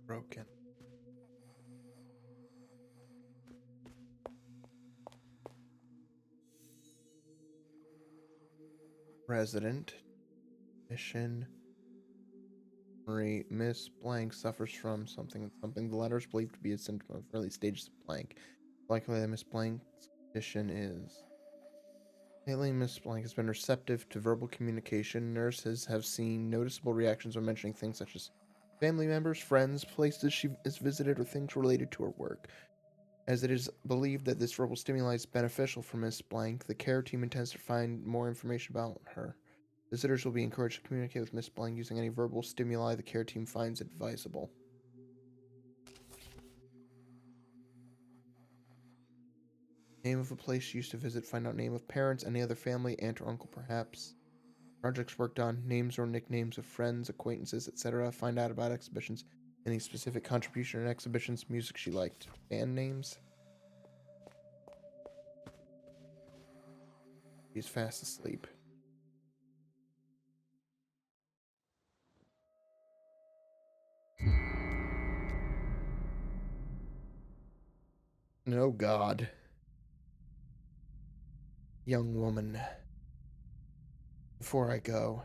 Broken. Resident. Mission. Miss Blank suffers from something. The latter is believed to be a symptom of early stages of blank. Likely that Miss Blank's condition is... Lately, Miss Blank has been receptive to verbal communication. Nurses have seen noticeable reactions when mentioning things such as family members, friends, places she has visited, or things related to her work. As it is believed that this verbal stimuli is beneficial for Miss Blank, the care team intends to find more information about her. Visitors will be encouraged to communicate with Miss Blank using any verbal stimuli the care team finds advisable. Name of a place she used to visit, find out name of parents, any other family, aunt or uncle perhaps. Projects worked on, names or nicknames of friends, acquaintances, etc. Find out about exhibitions, any specific contribution in exhibitions, music she liked, band names. She's fast asleep. Oh God. Young woman, before I go,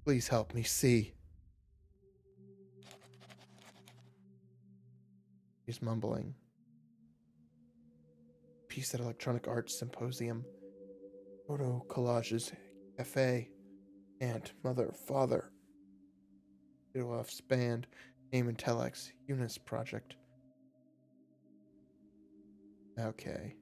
please help me see. She's mumbling. Piece at Electronic Arts Symposium. Photo collages. Cafe. Aunt, mother, father. Idolof's band. Name and telex. Eunice Project. Okay.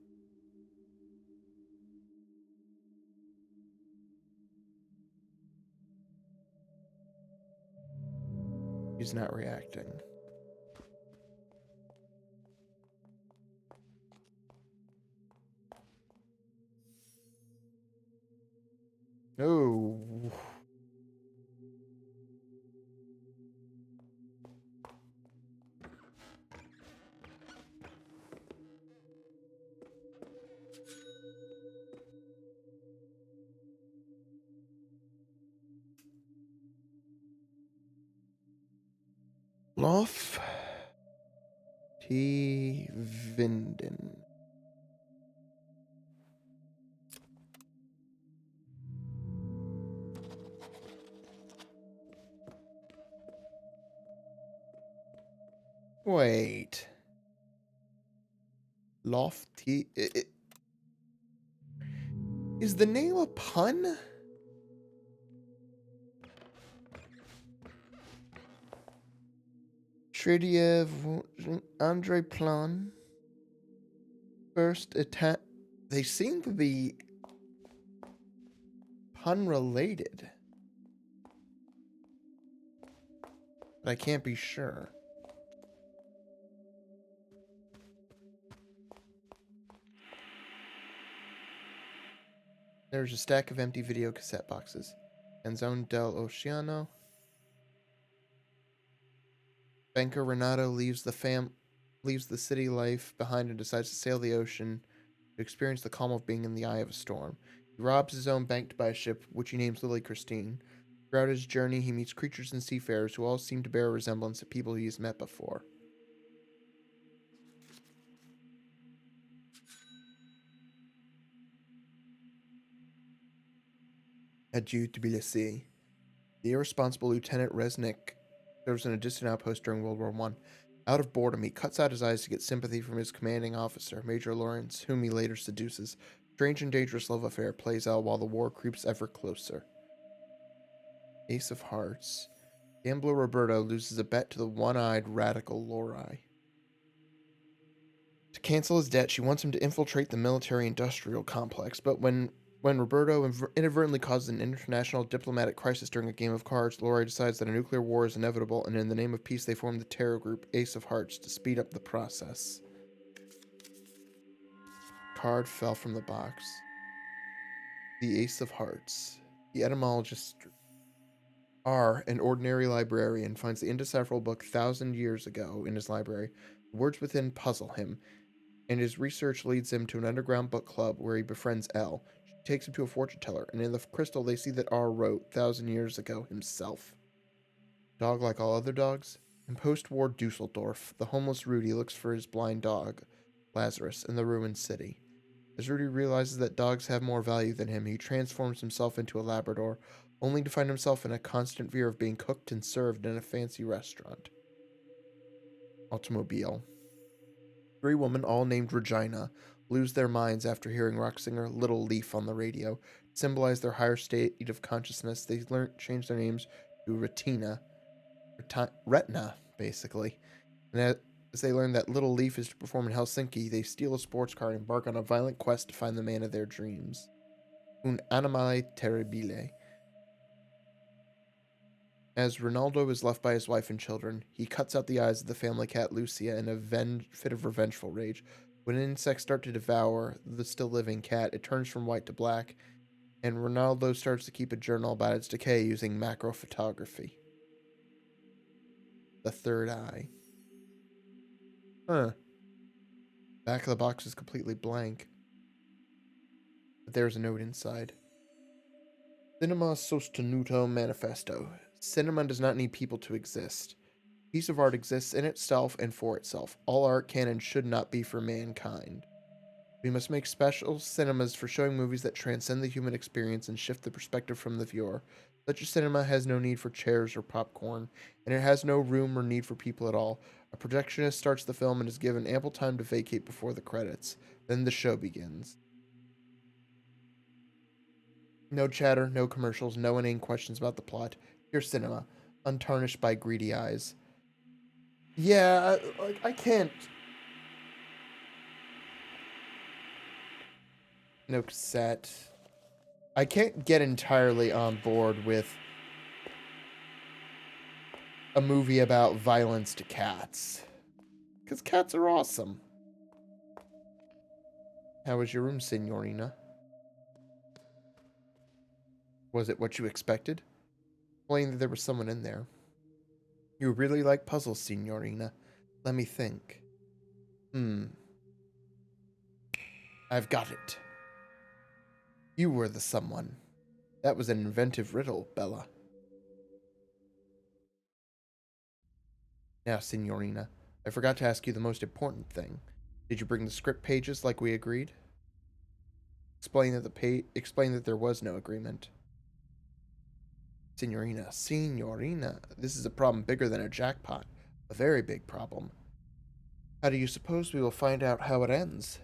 He's not reacting. Oh. Lof T. Vinden. Wait. Lofty. Is the name a pun? Tridiev Andre Plan. First attack. They seem to be pun related. But I can't be sure. There's a stack of empty video cassette boxes. Canzone del Oceano. Banker Renato leaves the city life behind and decides to sail the ocean to experience the calm of being in the eye of a storm. He robs his own bank to buy a ship, which he names Lily Christine. Throughout his journey, he meets creatures and seafarers who all seem to bear a resemblance to people he has met before. Adieu, Tbilisi. The irresponsible Lieutenant Resnick serves in a distant outpost during World War I. Out of boredom, he cuts out his eyes to get sympathy from his commanding officer, Major Lawrence, whom he later seduces. Strange and dangerous love affair plays out while the war creeps ever closer. Ace of Hearts. Gambler Roberto loses a bet to the one-eyed radical Lorelei. To cancel his debt, she wants him to infiltrate the military-industrial complex, but when Roberto inadvertently causes an international diplomatic crisis during a game of cards, Lorelei decides that a nuclear war is inevitable, and in the name of peace, they form the terror group Ace of Hearts to speed up the process. Card fell from the box. The Ace of Hearts. The etymologist R, an ordinary librarian, finds the indecipherable book 1,000 years ago in his library. The words within puzzle him, and his research leads him to an underground book club where he befriends L. She takes him to a fortune teller, and in the crystal they see that R wrote 1,000 years ago himself. Dog like all other dogs? In post-war Dusseldorf, the homeless Rudy looks for his blind dog, Lazarus, in the ruined city. As Rudy realizes that dogs have more value than him, he transforms himself into a Labrador, only to find himself in a constant fear of being cooked and served in a fancy restaurant. Automobile. Three women, all named Regina, lose their minds after hearing rock singer Little Leaf on the radio. To symbolize their higher state of consciousness, they change their names to Retina, basically. And as they learn that Little Leaf is to perform in Helsinki, they steal a sports car and embark on a violent quest to find the man of their dreams. Un animale terribile. As Ronaldo is left by his wife and children, he cuts out the eyes of the family cat Lucia in a fit of revengeful rage. When insects start to devour the still living cat, it turns from white to black, and Ronaldo starts to keep a journal about its decay using macro photography. The third eye. Huh. Back of the box is completely blank, but there's a note inside. Cinema sostenuto manifesto. Cinema does not need people to exist. A piece of art exists in itself and for itself. All art can and should not be for mankind. We must make special cinemas for showing movies that transcend the human experience and shift the perspective from the viewer. Such a cinema has no need for chairs or popcorn, and it has no room or need for people at all. A projectionist starts the film and is given ample time to vacate before the credits. Then the show begins. No chatter, no commercials, no inane questions about the plot. Pure cinema, untarnished by greedy eyes. Yeah, I can't. No cassette. I can't get entirely on board with a movie about violence to cats. Because cats are awesome. How was your room, Signorina? Was it what you expected? Explain that there was someone in there. You really like puzzles, Signorina. Let me think. I've got it. You were the someone. That was an inventive riddle, Bella. Now, Signorina, I forgot to ask you the most important thing. Did you bring the script pages like we agreed? Explain that there was no agreement. Signorina, this is a problem bigger than a jackpot. A very big problem. How do you suppose we will find out how it ends?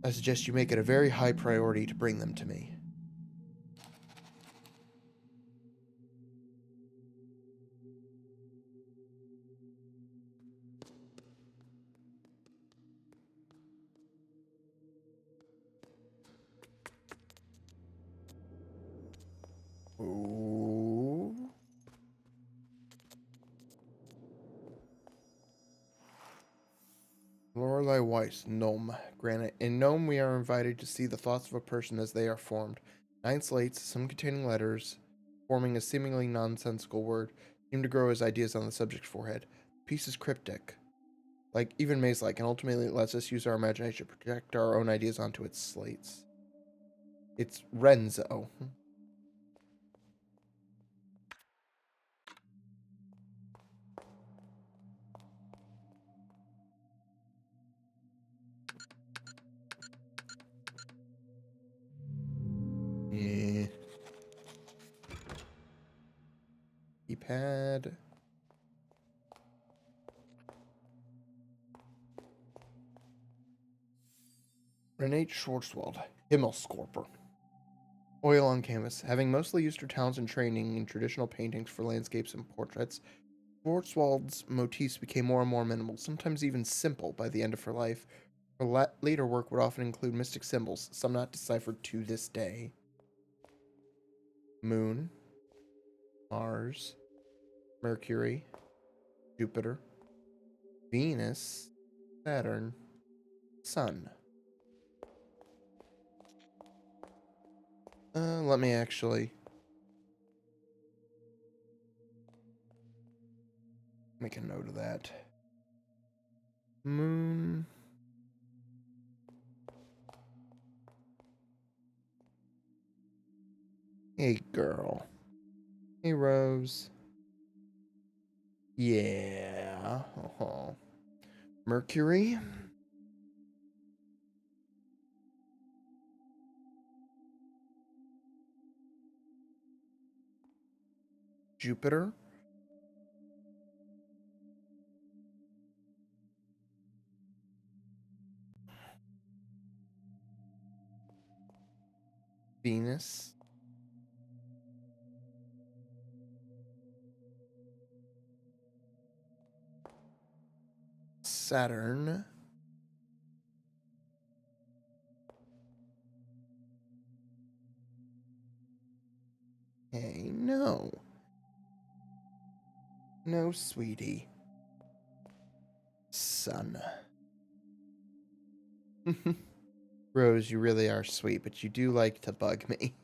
I suggest you make it a very high priority to bring them to me. Ooh. Lorelei Weiss, Gnome. Granite. In Gnome, we are invited to see the thoughts of a person as they are formed. 9 slates, some containing letters, forming a seemingly nonsensical word, seem to grow as ideas on the subject's forehead. The piece is cryptic, like even maze-like, and ultimately it lets us use our imagination to project our own ideas onto its slates. It's Renzo. Yeah. Keypad. Renate Schwarzwald, Himmelskorper. Oil on canvas. Having mostly used her talents and training in traditional paintings for landscapes and portraits, Schwarzwald's motifs became more and more minimal, sometimes even simple, by the end of her life. Her later work would often include mystic symbols, some not deciphered to this day. Moon, Mars, Mercury, Jupiter, Venus, Saturn, Sun. Let me actually make a note of that. Moon. Hey, girl. Hey, Rose. Yeah. Mercury. Jupiter. Venus. Saturn. Hey, no. No, sweetie. Sun. Rose, you really are sweet, but you do like to bug me.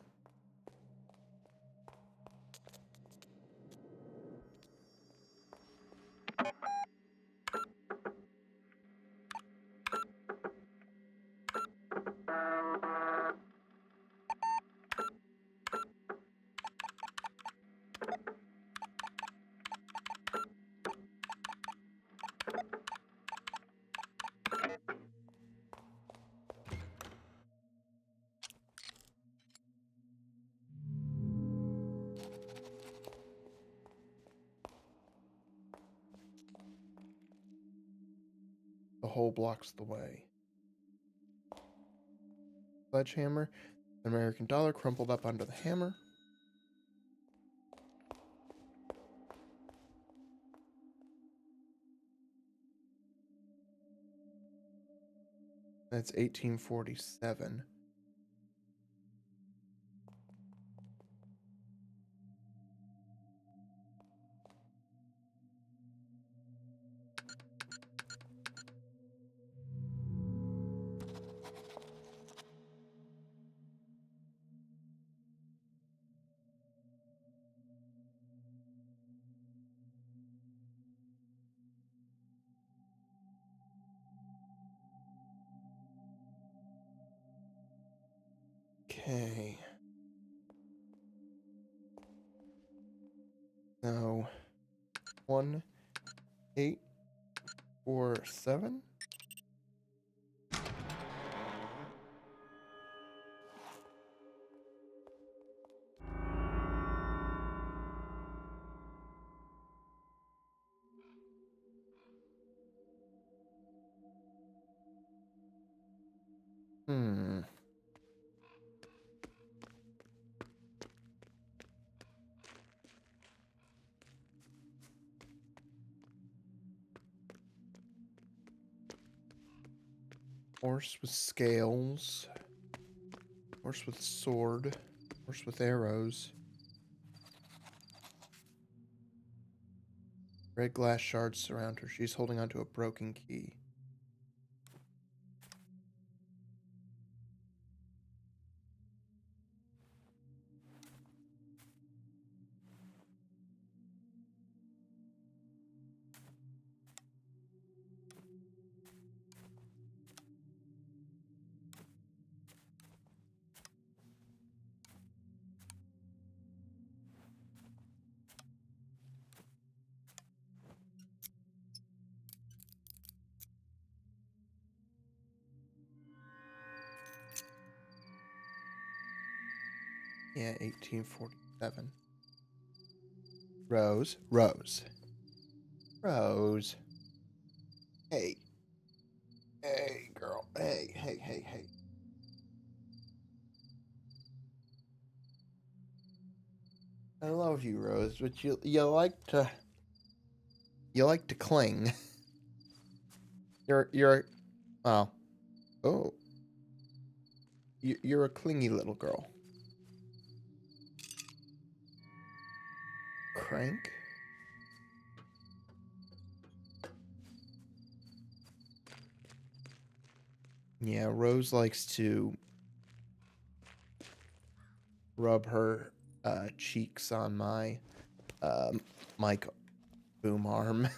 The hole blocks the way. Sledgehammer. An American dollar crumpled up under the hammer. That's 1847. Okay. So 1, 8, 4, 7. Hmm. Horse with scales. Horse with sword. Horse with arrows. Red glass shards surround her. She's holding onto a broken key. Yeah, 1847. Rose. Rose. Rose. Hey. Hey, girl. Hey, hey, hey, hey. I love you, Rose, but you like to cling. You're well. Oh, you're a clingy little girl. Crank. Yeah, Rose likes to rub her cheeks on my mic boom arm.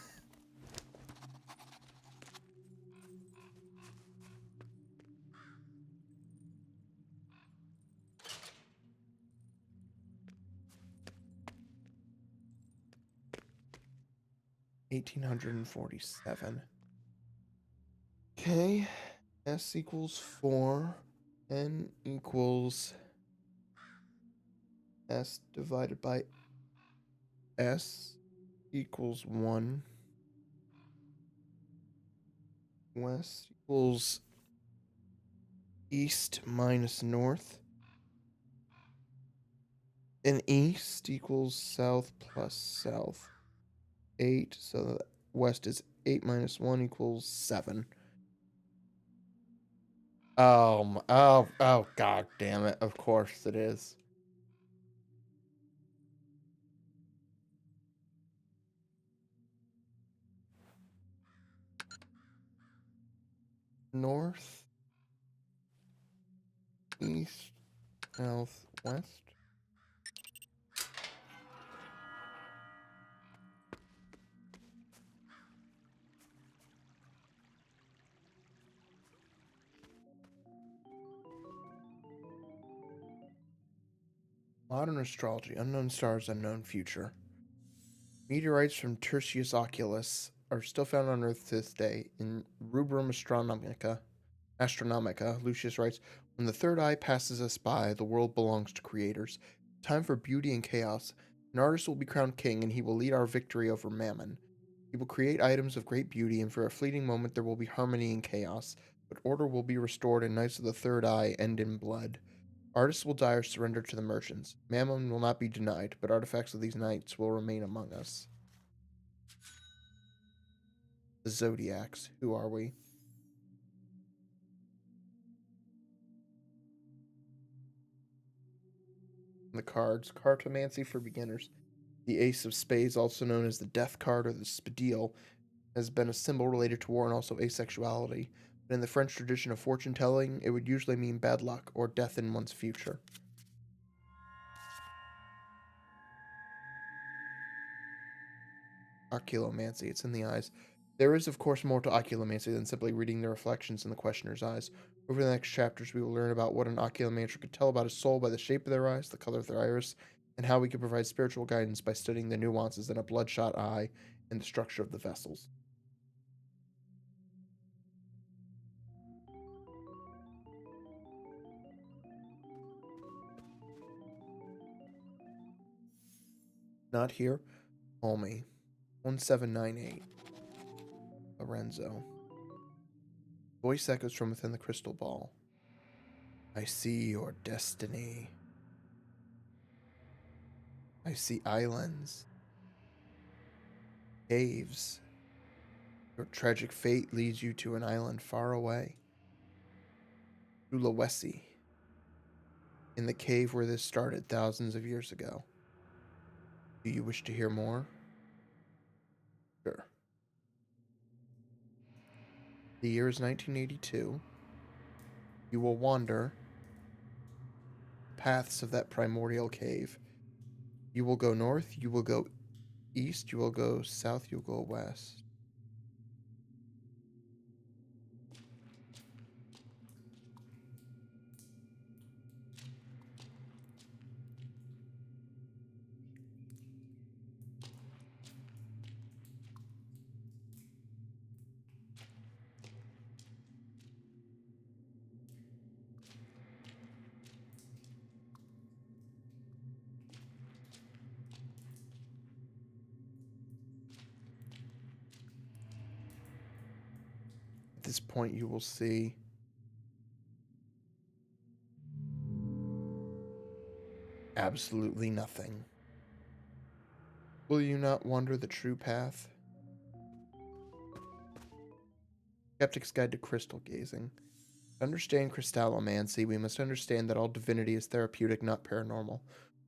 1847. Okay, S equals 4. N equals S divided by S equals 1. West equals east minus north. And east equals south plus south. 8. So the west is 8 minus 1 equals 7. Oh, god damn it. Of course it is. North, east, south, west. Modern astrology, unknown stars, unknown future. Meteorites from Tertius Oculus are still found on Earth to this day. In Rubrum Astronomica, Lucius writes, when the third eye passes us by, the world belongs to creators. Time for beauty and chaos. An artist will be crowned king, and he will lead our victory over Mammon. He will create items of great beauty, and for a fleeting moment there will be harmony and chaos, but order will be restored, and knights of the third eye end in blood. Artists will die or surrender to the merchants. Mammon will not be denied, but artifacts of these knights will remain among us. The Zodiacs. Who are we? The cards. Cartomancy for beginners. The Ace of Spades, also known as the Death card or the Spadille, has been a symbol related to war and also asexuality. But in the French tradition of fortune telling, it would usually mean bad luck or death in one's future. Oculomancy, it's in the eyes. There is, of course, more to oculomancy than simply reading the reflections in the questioner's eyes. Over the next chapters, we will learn about what an oculomancer could tell about a soul by the shape of their eyes, the color of their iris, and how we can provide spiritual guidance by studying the nuances in a bloodshot eye and the structure of the vessels. Not here. Call me. 1798. Lorenzo. Voice echoes from within the crystal ball. I see your destiny. I see islands, caves. Your tragic fate leads you to an island far away. Sulawesi, in the cave where this started thousands of years ago. Do you wish to hear more? Sure. The year is 1982. You will wander the paths of that primordial cave. You will go north, you will go east, you will go south, you will go west. At this point, you will see absolutely nothing. Will you not wander the true path? Skeptic's Guide to Crystal Gazing. To understand crystallomancy, we must understand that all divinity is therapeutic, not paranormal.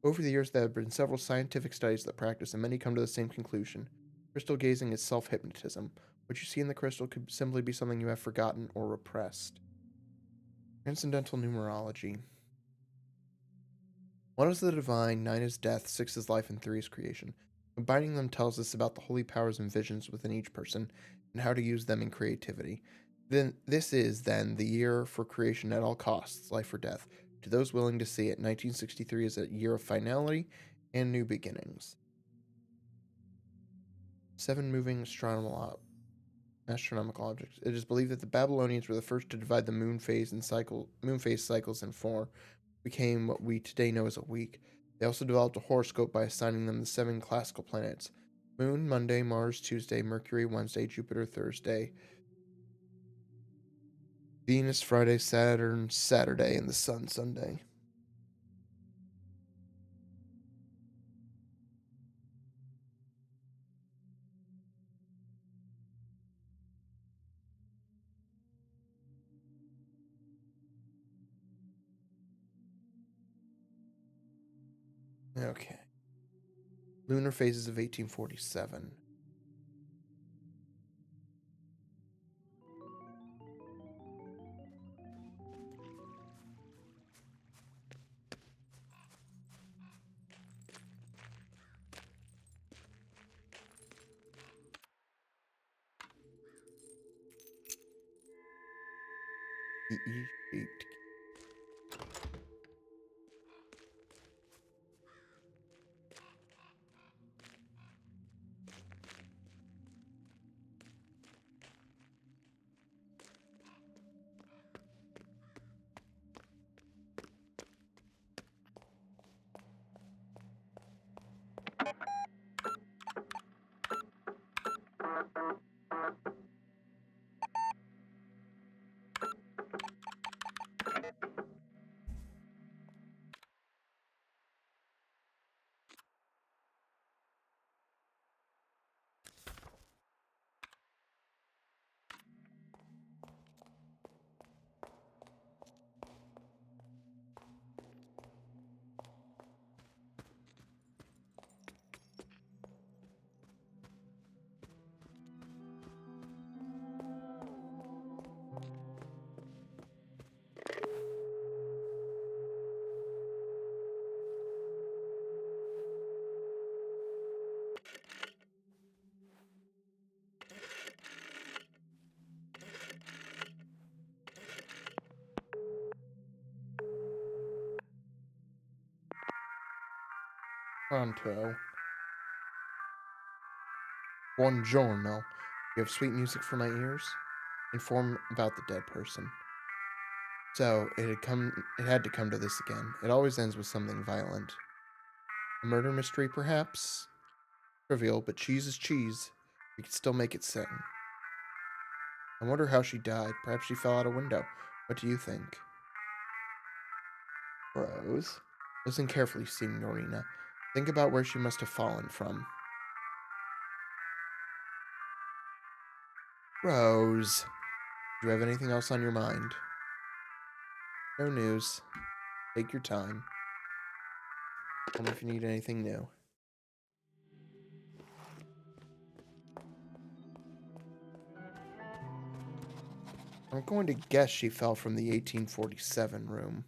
Over the years, there have been several scientific studies that practice, and many come to the same conclusion. Crystal gazing is self hypnotism. What you see in the crystal could simply be something you have forgotten or repressed. Transcendental numerology. One is the divine, 9 is death, 6 is life, and 3 is creation. Combining them tells us about the holy powers and visions within each person and how to use them in creativity. Then this is then the year for creation at all costs, life or death. To those willing to see it, 1963 is a year of finality and new beginnings. 7 moving astronomical objects. It is believed that the Babylonians were the first to divide the moon phase cycles in 4, became what we today know as a week. They also developed a horoscope by assigning them the 7 classical planets: Moon, Monday; Mars, Tuesday; Mercury, Wednesday; Jupiter, Thursday; Venus, Friday; Saturn, Saturday; and the Sun, Sunday. Okay. Lunar phases of 1847. The E-shaped. Pronto. Buongiorno. You have sweet music for my ears? Inform about the dead person. So, it had to come to this again. It always ends with something violent. A murder mystery, perhaps? Trivial, but cheese is cheese. We could still make it sing. I wonder how she died. Perhaps she fell out a window. What do you think? Rose. Listen carefully, Signorina. Think about where she must have fallen from. Rose. Do you have anything else on your mind? No news. Take your time. Tell me if you need anything new. I'm going to guess she fell from the 1847 room.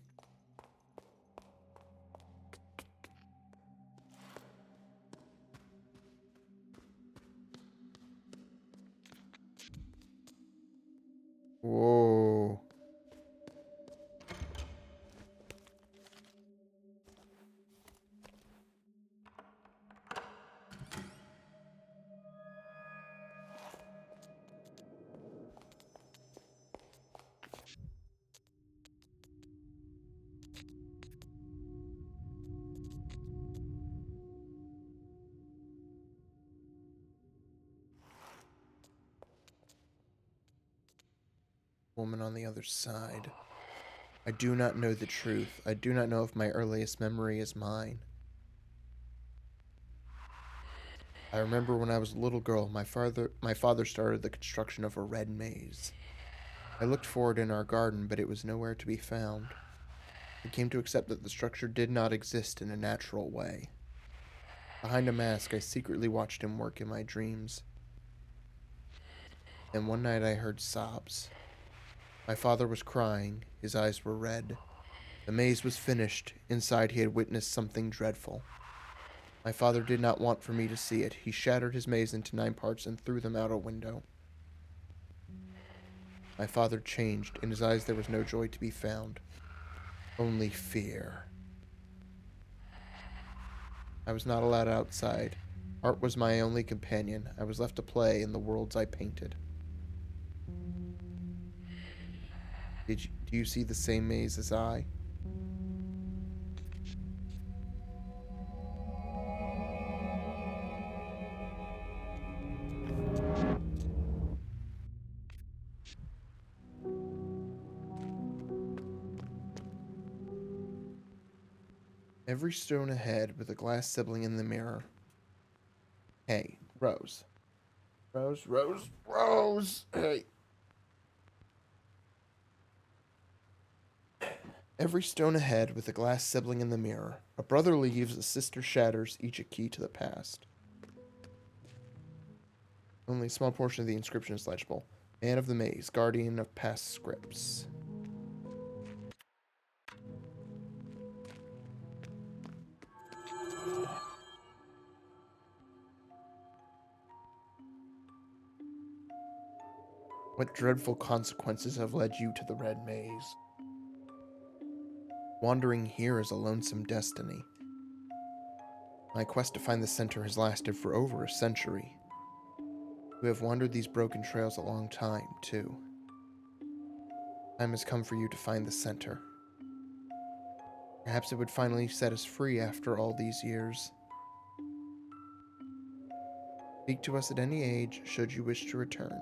Whoa. Woman on the other side. I do not know the truth. I do not know if my earliest memory is mine. I remember when I was a little girl, my father started the construction of a red maze. I looked for it in our garden, but it was nowhere to be found. I came to accept that the structure did not exist in a natural way. Behind a mask, I secretly watched him work in my dreams. And one night I heard sobs. My father was crying. His eyes were red. The maze was finished. Inside he had witnessed something dreadful. My father did not want for me to see it. He shattered his maze into 9 parts and threw them out a window. My father changed. In his eyes there was no joy to be found. Only fear. I was not allowed outside. Art was my only companion. I was left to play in the worlds I painted. Do you see the same maze as I? Every stone ahead with a glass sibling in the mirror. Hey, Rose. Rose! Hey. Every stone ahead with a glass sibling in the mirror. A brother leaves, a sister shatters, each a key to the past. Only a small portion of the inscription is legible. Man of the maze, guardian of past scripts. What dreadful consequences have led you to the red maze? Wandering here is a lonesome destiny. My quest to find the center has lasted for over a century. You have wandered these broken trails a long time, too. Time has come for you to find the center. Perhaps it would finally set us free after all these years. Speak to us at any age, should you wish to return.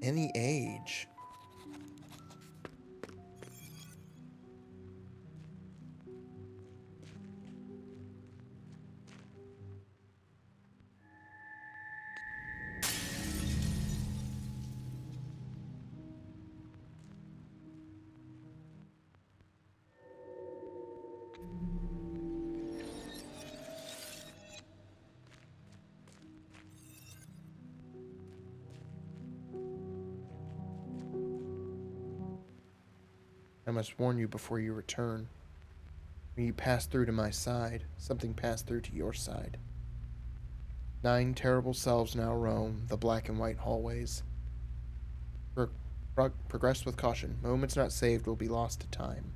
Any age? I must warn you before you return. When you pass through to my side, something passed through to your side. 9 terrible selves now roam the black and white hallways. Progress with caution. Moments not saved will be lost to time.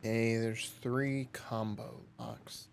Okay, there's 3 combo locks.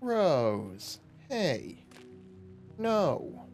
Rose. Hey. No.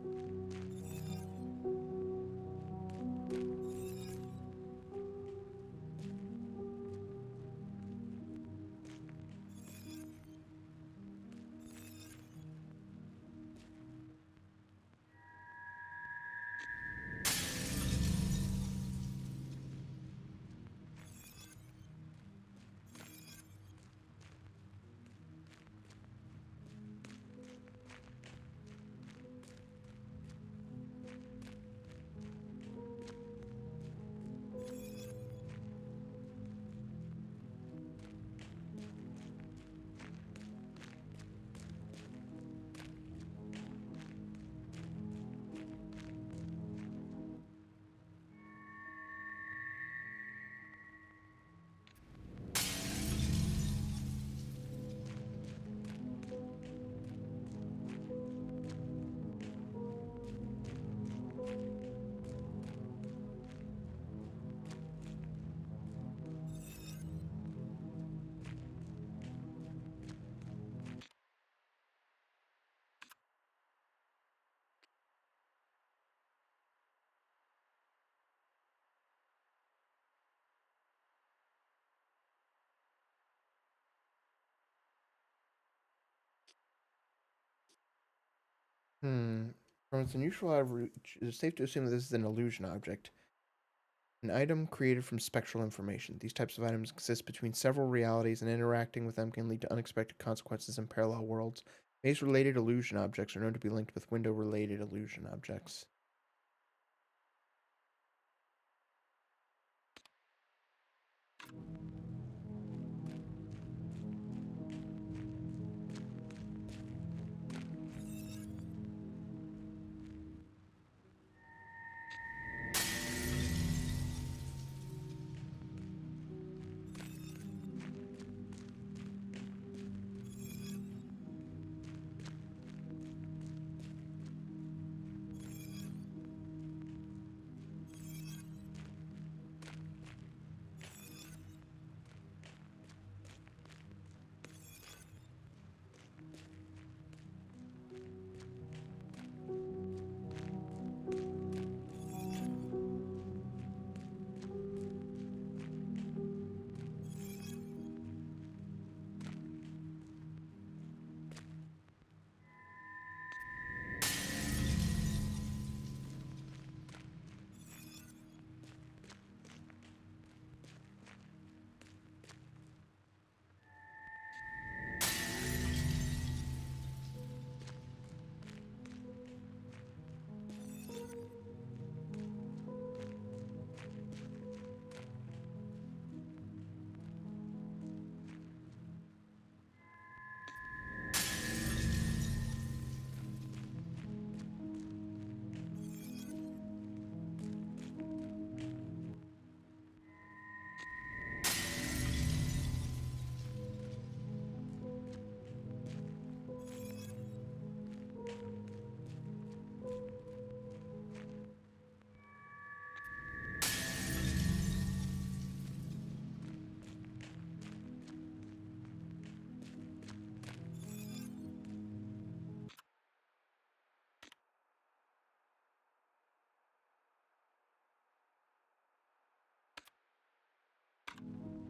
Hmm. From its unusual outreach, it is safe to assume that this is an illusion object. An item created from spectral information. These types of items exist between several realities, and interacting with them can lead to unexpected consequences in parallel worlds. Maze-related illusion objects are known to be linked with window-related illusion objects.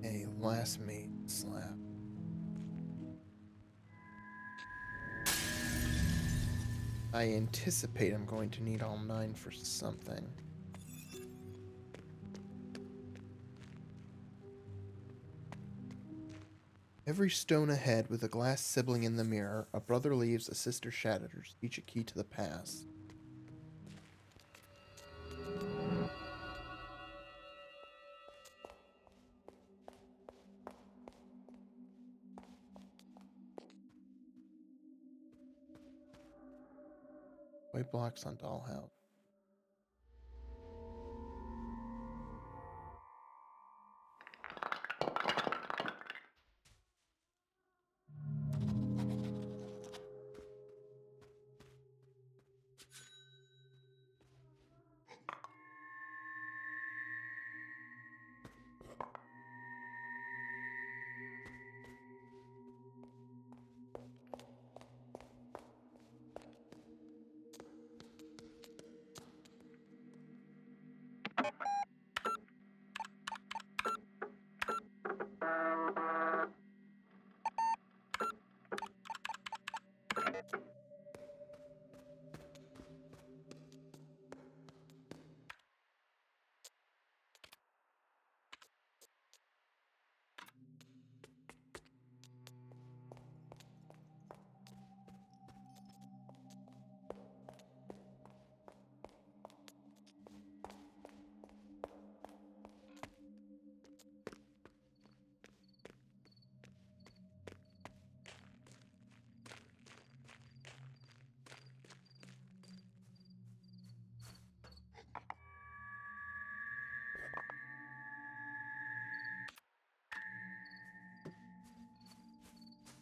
A last mate slab. I anticipate I'm going to need all 9 for something. Every stone ahead with a glass sibling in the mirror, a brother leaves, a sister shatters, each a key to the past. White blocks on dollhouse.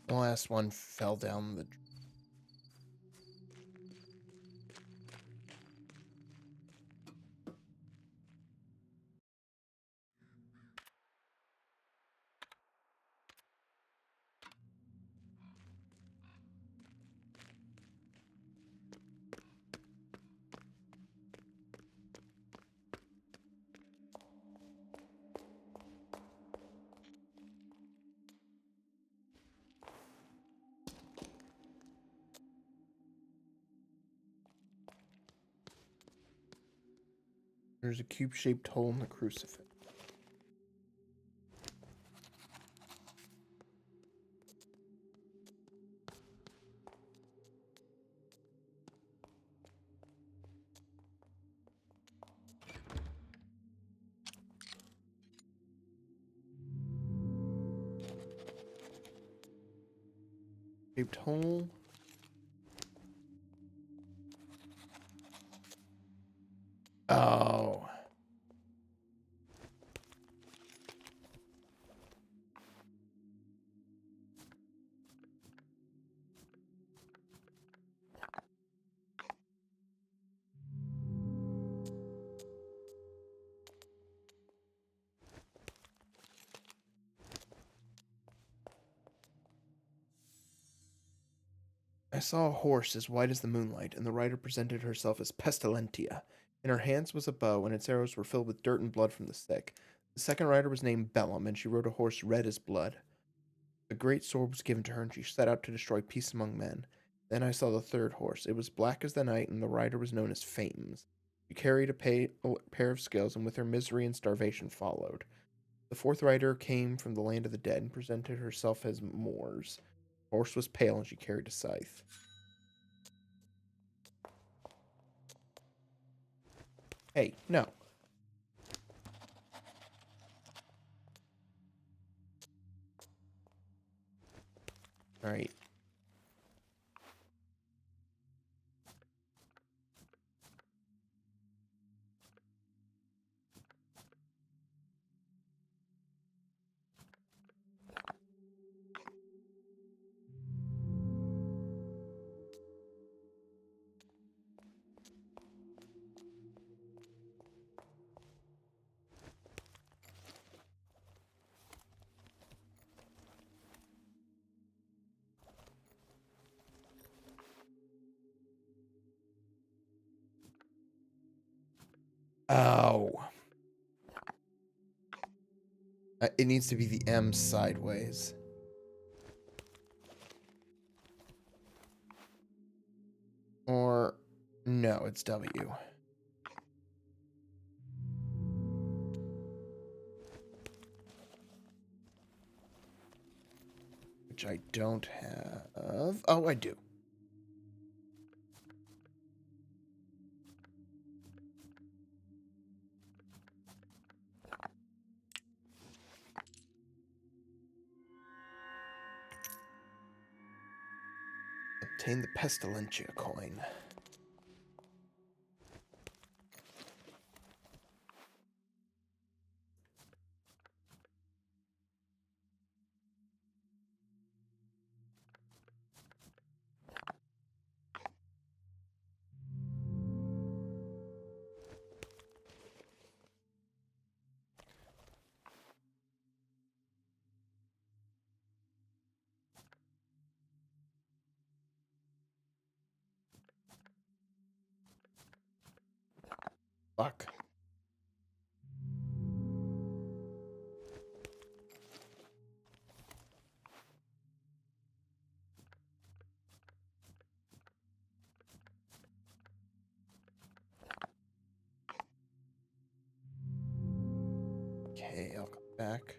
The last one fell down the... There's a cube-shaped hole in the crucifix. Shaped hole. Oh. I saw a horse as white as the moonlight, and the rider presented herself as Pestilentia. In her hands was a bow, and its arrows were filled with dirt and blood from the sick. The second rider was named Bellum, and she rode a horse red as blood. A great sword was given to her, and she set out to destroy peace among men. Then I saw the third horse. It was black as the night, and the rider was known as Fames. She carried a pair of scales, and with her misery and starvation followed. The fourth rider came from the land of the dead, and presented herself as Moors. The horse was pale, and she carried a scythe. Hey, no. Alright. Oh. It needs to be the M sideways. Or, no, it's W. Which I don't have. Oh, I do. Obtain the Pestilentia coin. Fuck. Okay, I'll come back.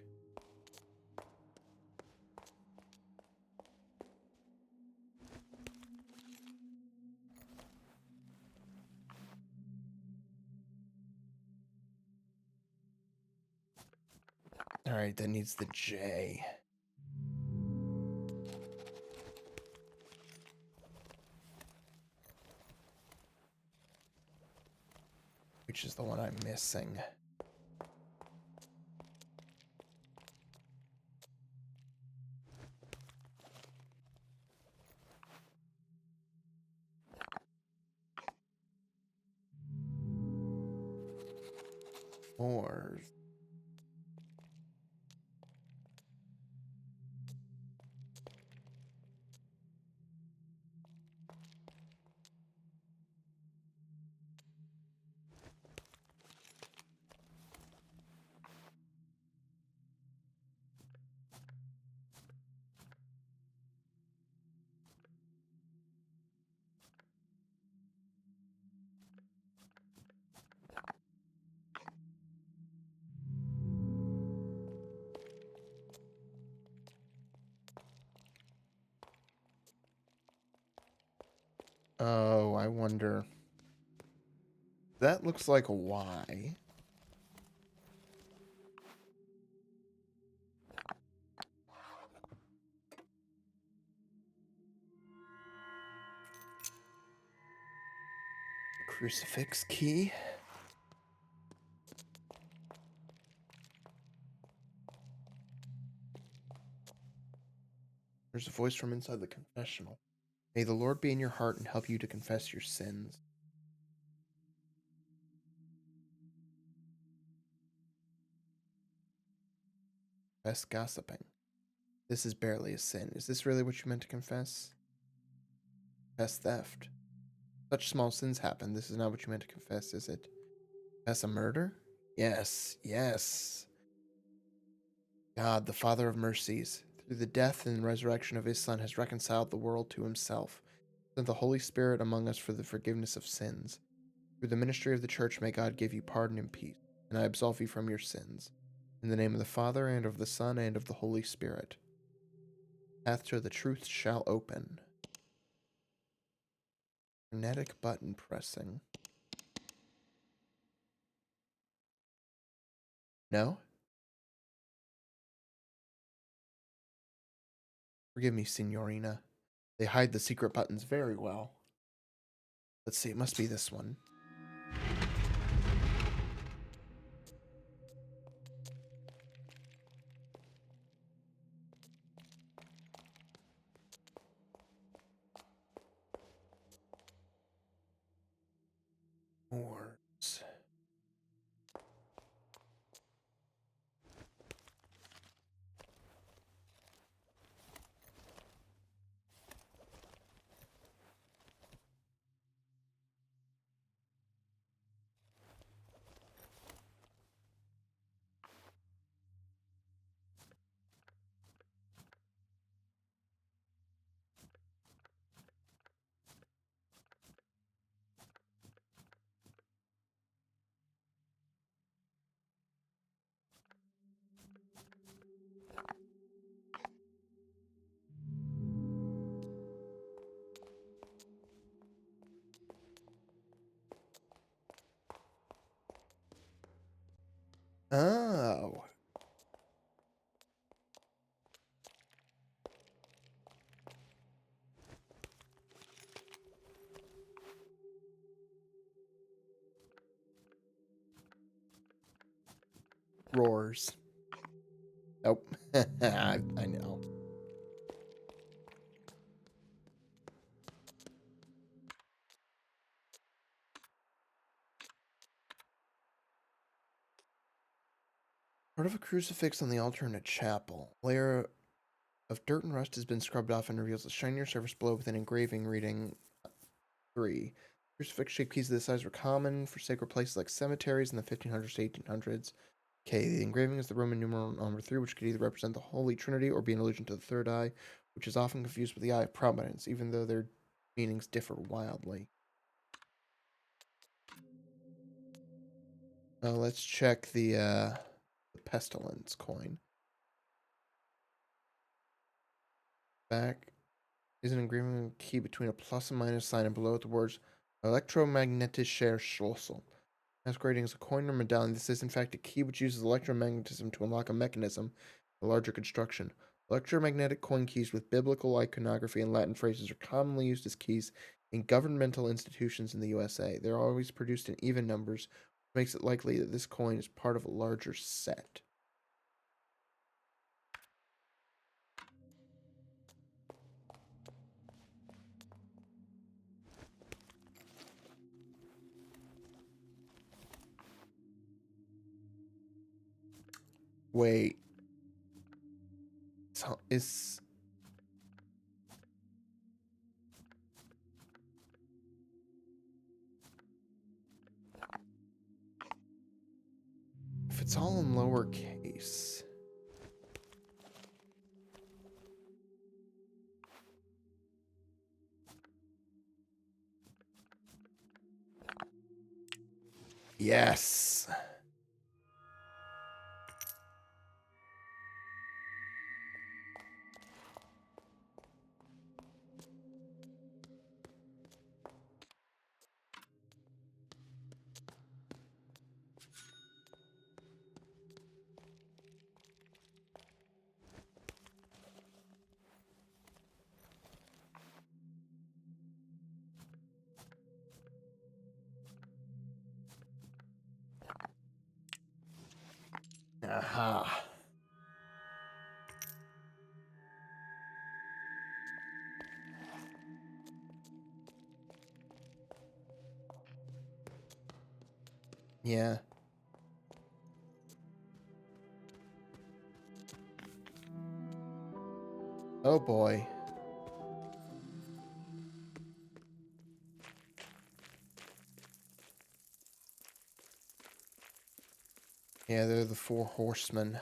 Alright, that needs the J. Which is the one I'm missing. Or Oh, I wonder. That looks like a Y. Crucifix key. There's a voice from inside the confessional. May the Lord be in your heart and help you to confess your sins. Confess gossiping. This is barely a sin. Is this really what you meant to confess? Confess theft. Such small sins happen. This is not what you meant to confess, is it? Confess a murder? Yes, yes. God, the Father of mercies, through the death and resurrection of his Son, has reconciled the world to himself. Sent the Holy Spirit among us for the forgiveness of sins. Through the ministry of the church, may God give you pardon and peace, and I absolve you from your sins. In the name of the Father, and of the Son, and of the Holy Spirit. Path to the truth shall open. Frenetic button pressing. No? Forgive me, Signorina. They hide the secret buttons very well. Let's see, it must be this one. Orbs. Oh. Roars. Nope. I know. Part of a crucifix on the altar in a chapel. Layer of dirt and rust has been scrubbed off and reveals a shinier surface below with an engraving reading 3. Crucifix-shaped keys of this size were common for sacred places like cemeteries in the 1500s to 1800s. Okay, the engraving is the Roman numeral number 3, which could either represent the Holy Trinity or be an allusion to the third eye, which is often confused with the Eye of Providence, even though their meanings differ wildly. Let's check the pestilence coin. Back is an engraving key between a plus and minus sign, and below it the words Elektromagnetischer Schlüssel. Masquerading as a coin or medallion, this is in fact a key which uses electromagnetism to unlock a mechanism, a larger construction. Electromagnetic coin keys with biblical iconography and Latin phrases are commonly used as keys in governmental institutions in the USA. They're always produced in even numbers, which makes it likely that this coin is part of a larger set. Wait. So is if it's all in lowercase. Yes. Aha. Yeah. Oh boy. Yeah, they're the four horsemen.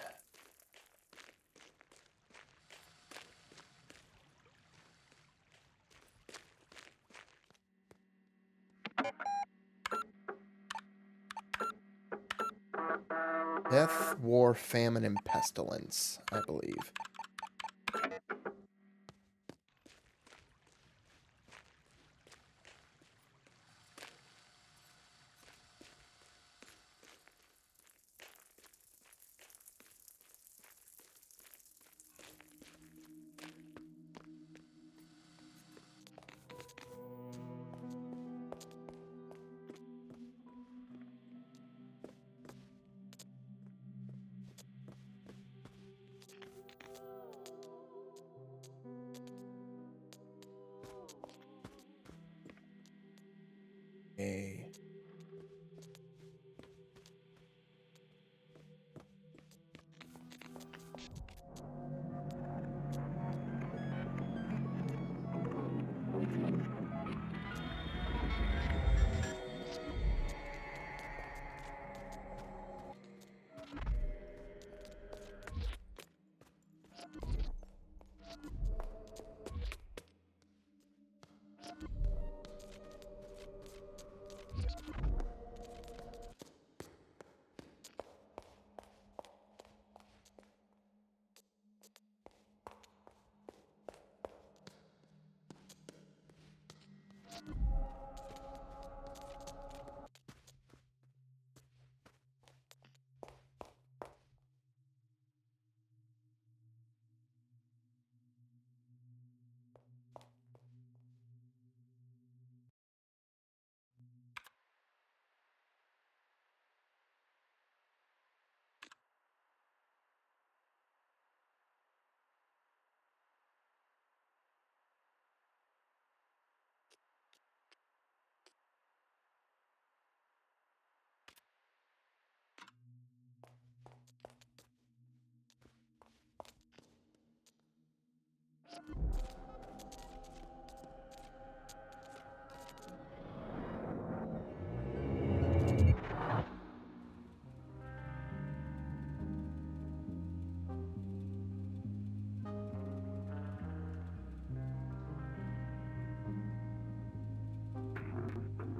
Death, war, famine, and pestilence, I believe. Okay.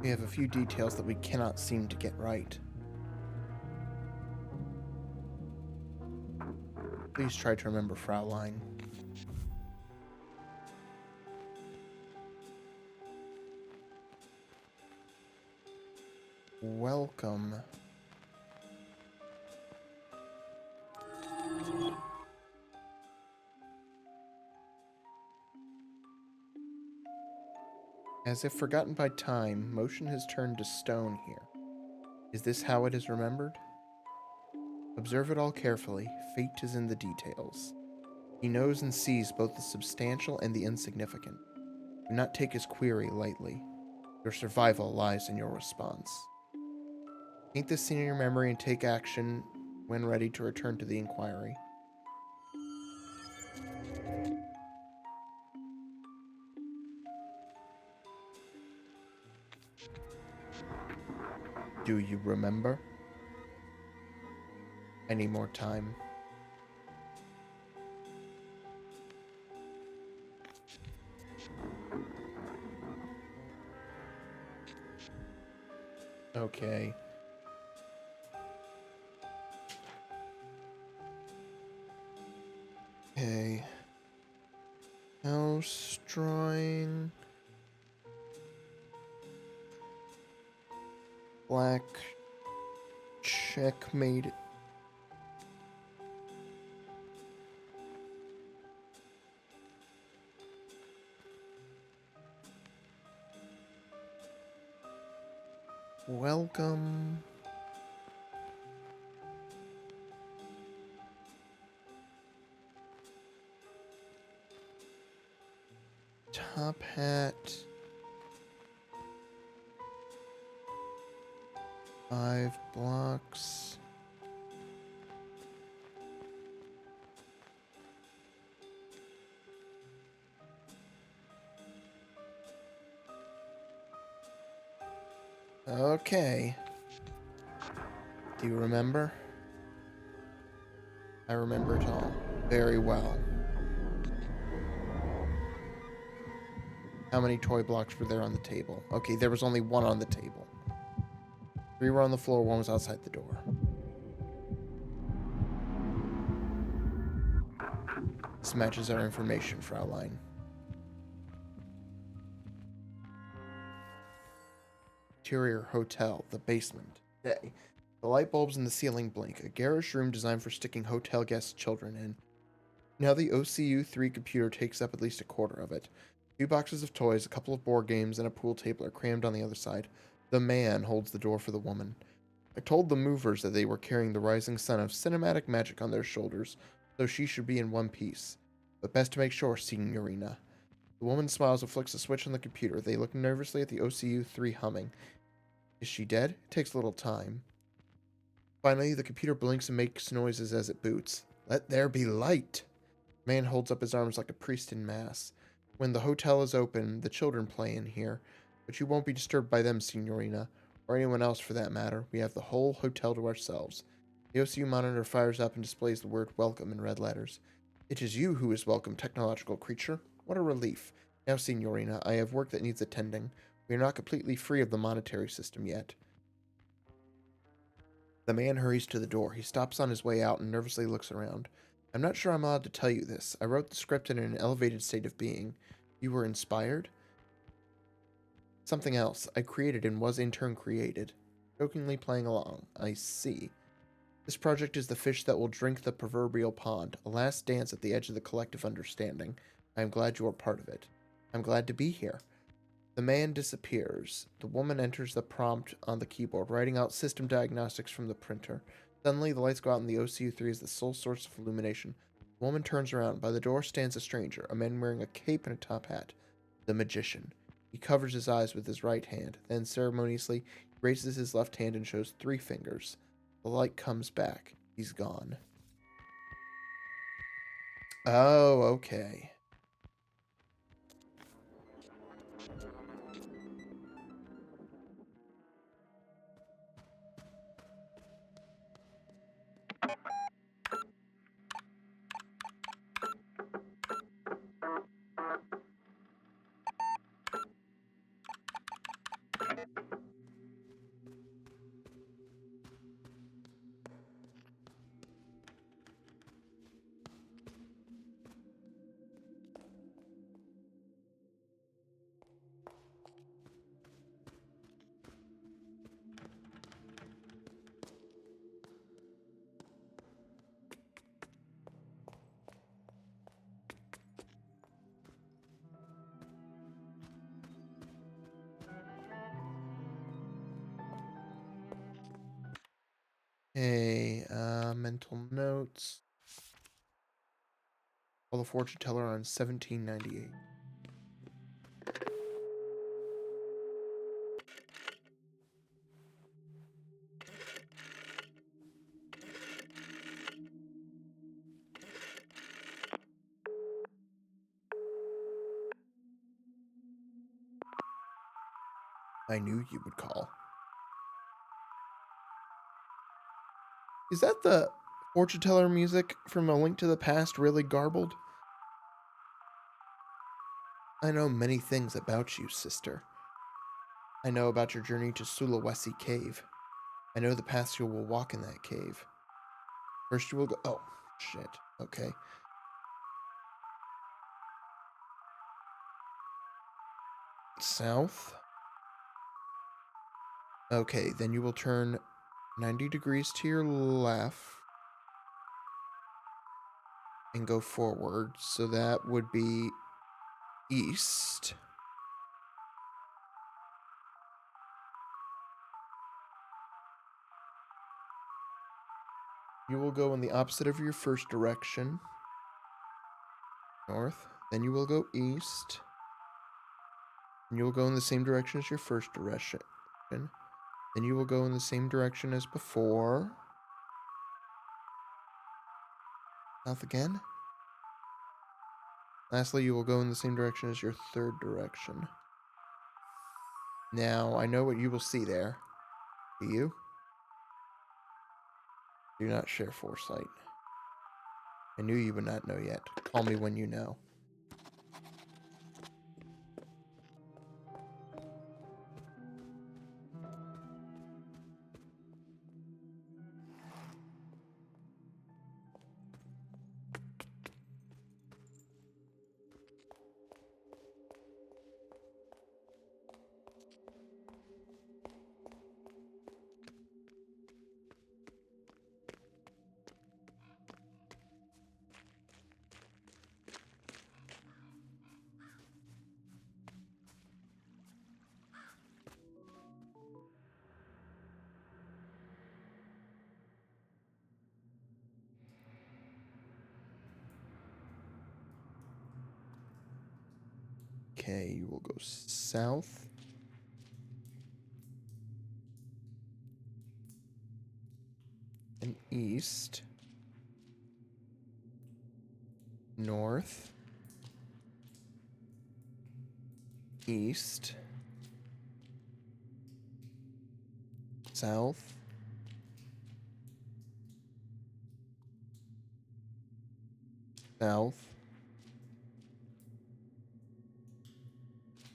We have a few details that we cannot seem to get right. Please try to remember, Fraulein. Welcome. As if forgotten by time, motion has turned to stone here. Is this how it is remembered? Observe it all carefully. Fate is in the details. He knows and sees both the substantial and the insignificant. Do not take his query lightly. Your survival lies in your response. Paint this scene in your memory and take action when ready to return to the inquiry. Do you remember? I need more time. Okay. Okay. House drawing. Black. Checkmate. Welcome. top hat. 5 blocks. Okay. Do you remember? I remember it all very well. How many toy blocks were there on the table? Okay, there was only one on the table. 3 were on the floor, 1 was outside the door. This matches our information, Fraulein. Interior hotel, the basement. Day. The light bulbs in the ceiling blink, a garish room designed for sticking hotel guest children in. Now the OCU-3 computer takes up at least a quarter of it. 2 boxes of toys, a couple of board games, and a pool table are crammed on the other side. The man holds the door for the woman. I told the movers that they were carrying the rising sun of cinematic magic on their shoulders, so she should be in one piece. But best to make sure, Signorina. The woman smiles and flicks a switch on the computer. They look nervously at the OCU-3 humming. Is she dead? It takes a little time. Finally, the computer blinks and makes noises as it boots. Let there be light! The man holds up his arms like a priest in mass. When the hotel is open, the children play in here, but you won't be disturbed by them, Signorina, or anyone else for that matter. We have the whole hotel to ourselves. The OCU monitor fires up and displays the word welcome in red letters. It is you who is welcome, technological creature. What a relief. Now, Signorina, I have work that needs attending. We are not completely free of the monetary system yet. The man hurries to the door. He stops on his way out and nervously looks around. I'm not sure I'm allowed to tell you this. I wrote the script in an elevated state of being. You were inspired? Something else. I created and was in turn created. Jokingly playing along. I see. This project is the fish that will drink the proverbial pond, a last dance at the edge of the collective understanding. I am glad you are part of it. I'm glad to be here. The man disappears. The woman enters the prompt on the keyboard, writing out system diagnostics from the printer. Suddenly, the lights go out and the OCU-3 is the sole source of illumination. The woman turns around. By the door stands a stranger, a man wearing a cape and a top hat. The magician. He covers his eyes with his right hand, then ceremoniously raises his left hand and shows 3 fingers. The light comes back. He's gone. Oh, okay. Hey, mental notes. Call the fortune teller on 1798. I knew you would call. Is that the fortune teller music from A Link to the Past really garbled? I know many things about you, sister. I know about your journey to Sulawesi Cave. I know the paths you will walk in that cave. First you will go... Oh, shit. Okay. South. Okay, then you will turn 90 degrees to your left and go forward. So that would be east. You will go in the opposite of your first direction. North. Then you will go east. And you will go in the same direction as your first direction. Then you will go in the same direction as before. South again. Lastly, you will go in the same direction as your third direction. Now, I know what you will see there. Do you? Do not share foresight. I knew you would not know yet. Call me when you know. Okay, you will go south. And east. North. East. South. South.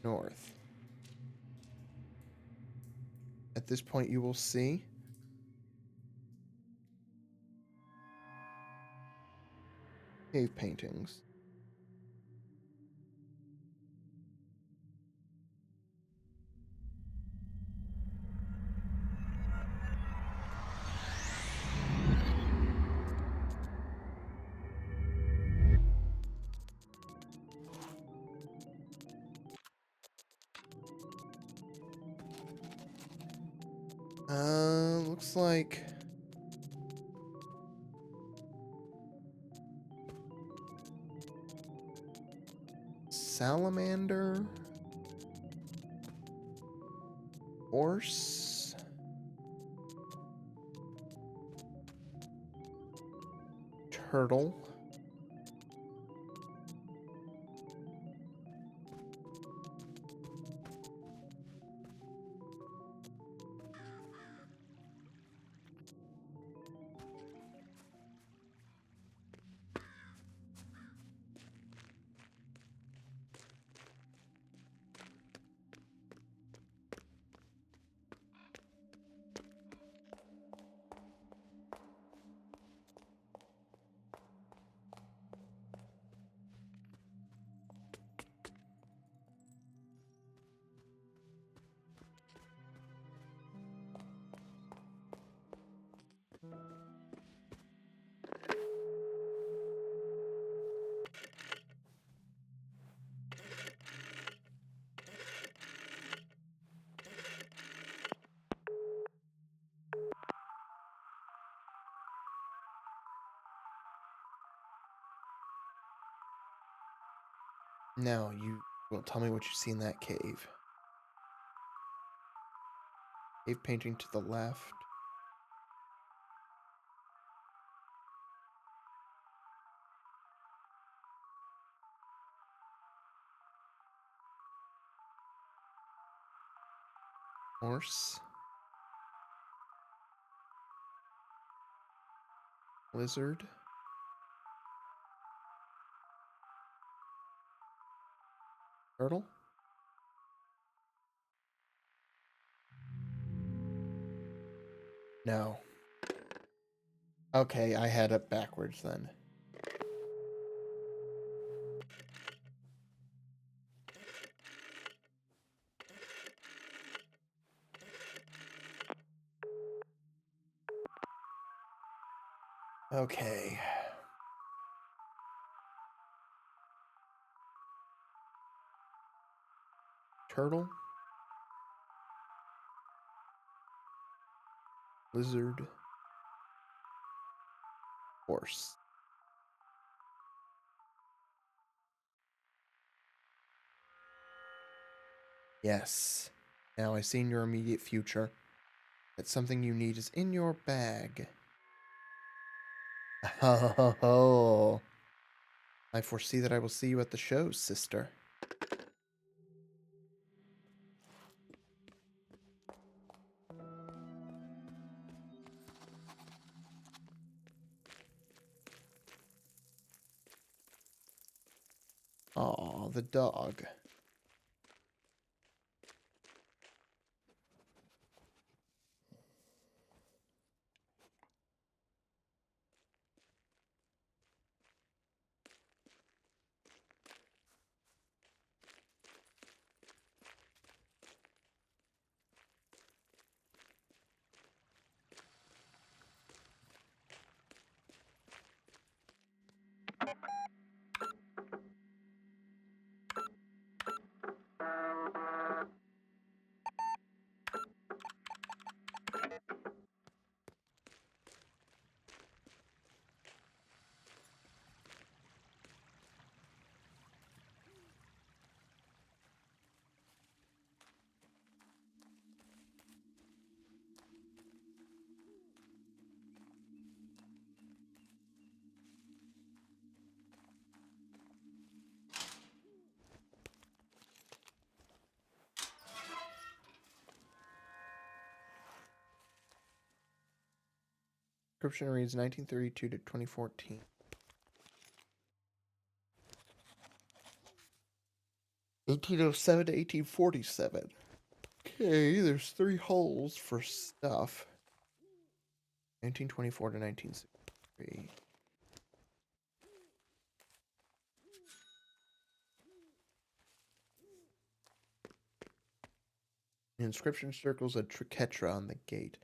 North. At this point, you will see cave paintings. Looks like salamander, horse, turtle, Now you will tell me what you see in that cave. Cave painting to the left. Horse. Lizard. Turtle. No. Okay, I had it backwards then. Okay. Turtle. Lizard. Horse. Yes. Now I see in your immediate future that something you need is in your bag. Oh, I foresee that I will see you at the show, sister. Aw, the dog. Description reads 1932 to 2014. 1807 to 1847. Okay, there's 3 holes for stuff. 1924 to 1963. The inscription circles a triquetra on the gate.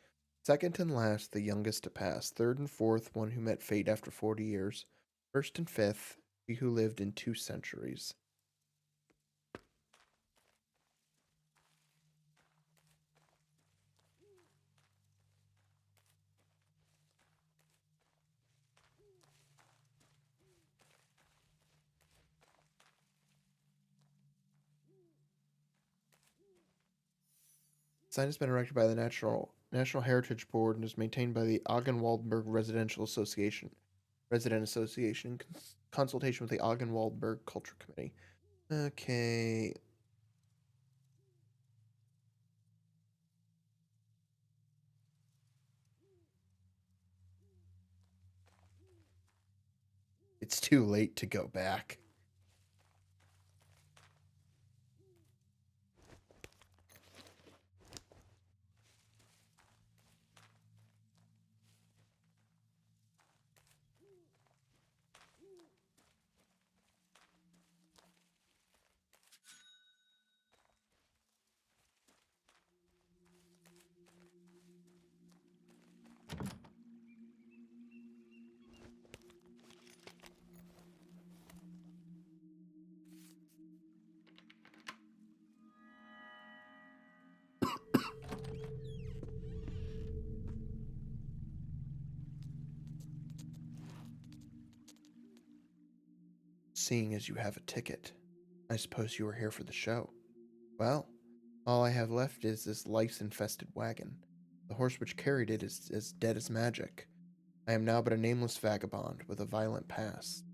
Second and last, the youngest to pass. Third and fourth, one who met fate after 40 years. First and fifth, he who lived in 2 centuries. The sign has been erected by the National Heritage Board and is maintained by the Oggenwaldberg Resident Association in consultation with the Oggenwaldberg Culture Committee. Okay. It's too late to go back. Seeing as you have a ticket, I suppose you are here for the show. Well, all I have left is this lice-infested wagon. The horse which carried it is as dead as magic. I am now but a nameless vagabond with a violent past.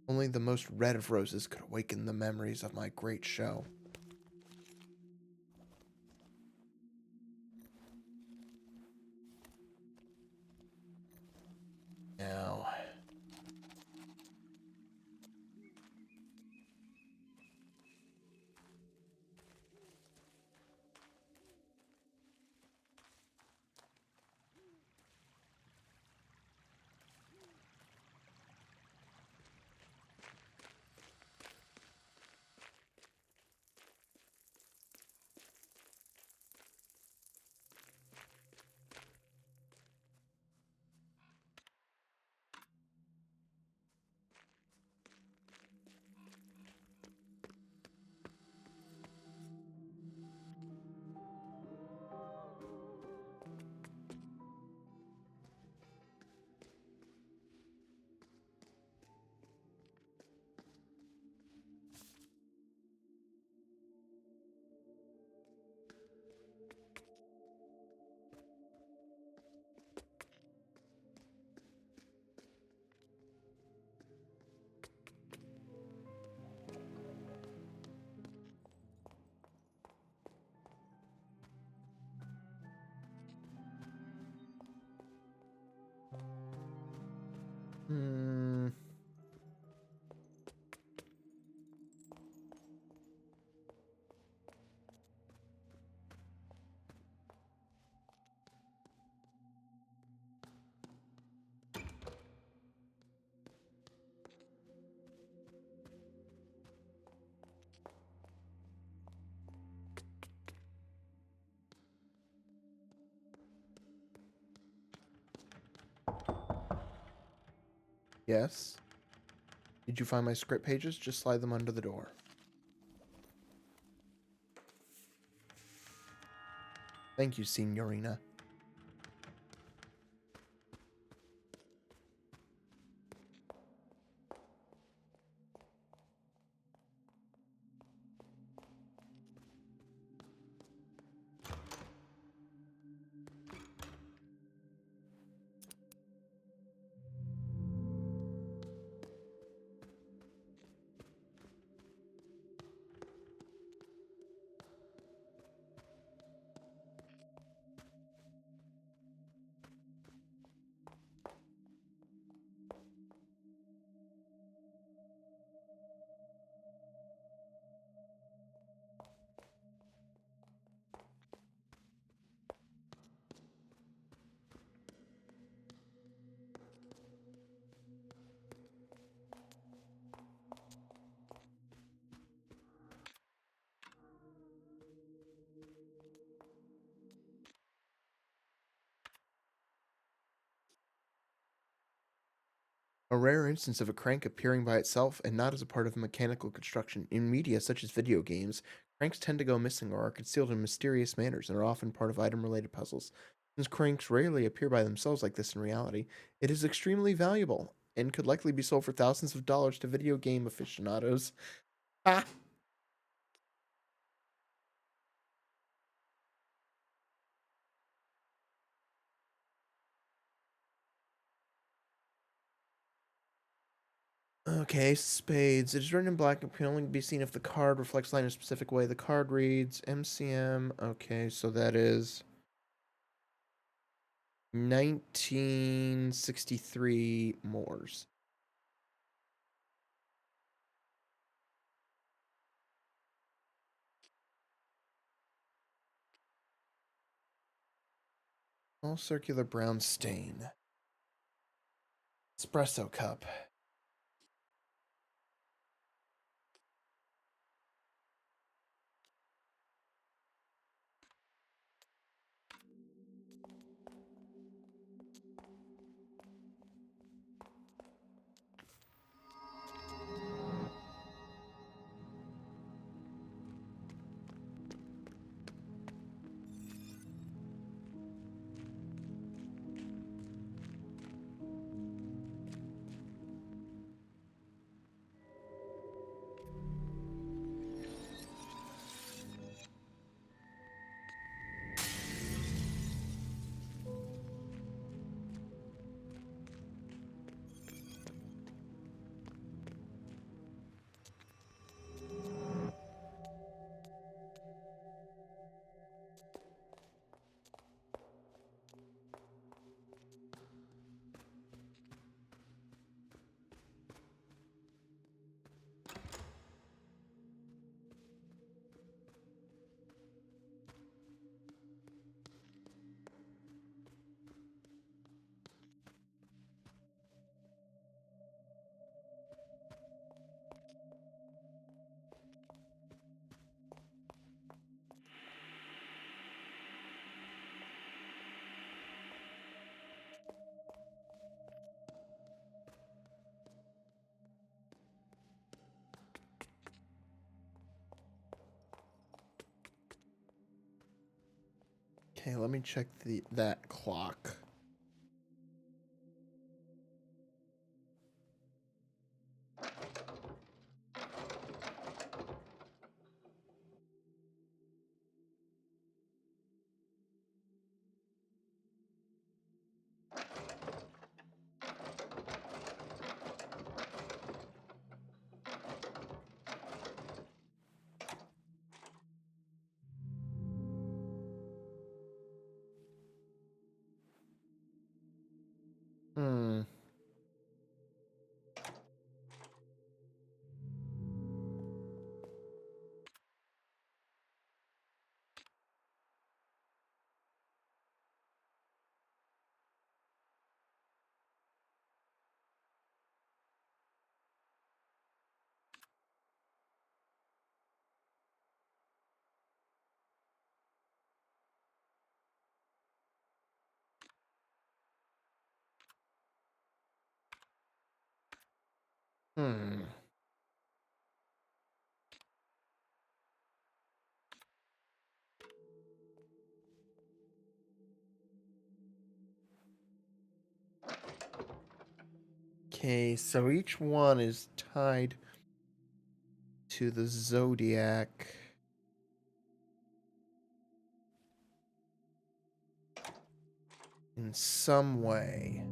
Only the most red of roses could awaken the memories of my great show. Now, Yes? Did you find my script pages? Just slide them under the door. Thank you, Signorina. A rare instance of a crank appearing by itself and not as a part of a mechanical construction. In media such as video games, cranks tend to go missing or are concealed in mysterious manners and are often part of item-related puzzles. Since cranks rarely appear by themselves like this in reality, it is extremely valuable and could likely be sold for thousands of dollars to video game aficionados. Ah! Okay, spades. It is written in black and can only be seen if the card reflects light in a specific way. The card reads MCM. Okay, so that is 1963 Moors. All circular brown stain. Espresso cup. Okay, let me check that clock. Hmm. Hmm. Okay, so each one is tied to the zodiac in some way,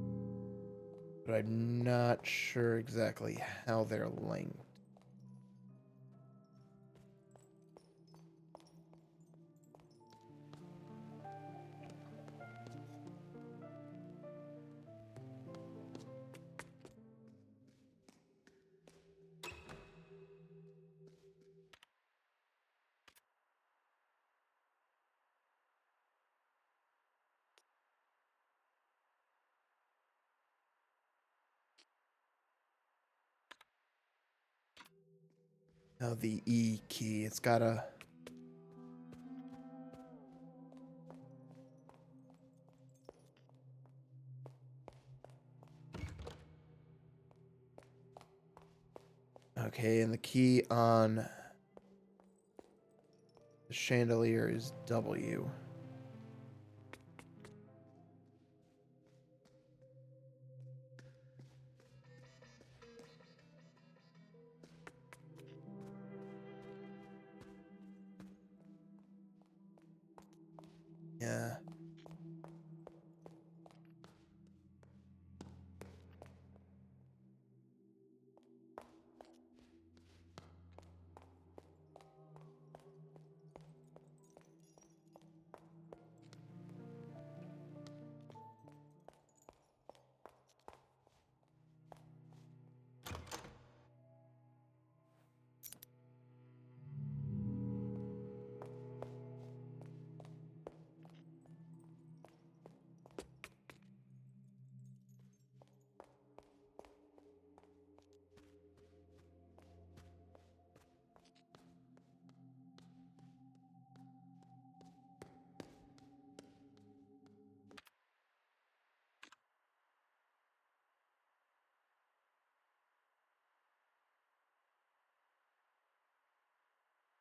but I'm not sure exactly how they're linked. Now the E key, it's got a... Okay, and the key on the chandelier is W. Yeah.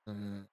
Mhm.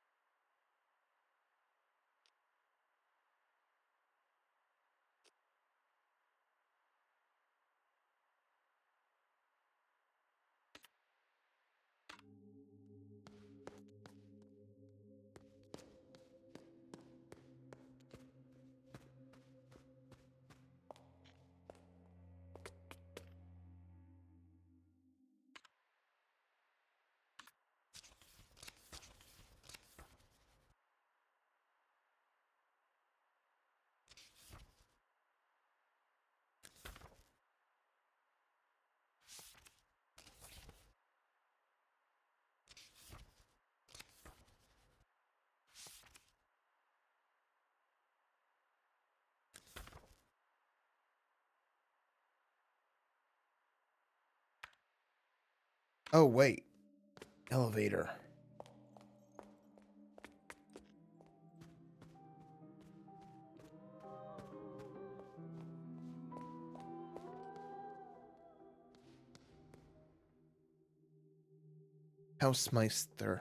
Oh, wait. Elevator. Hausmeister.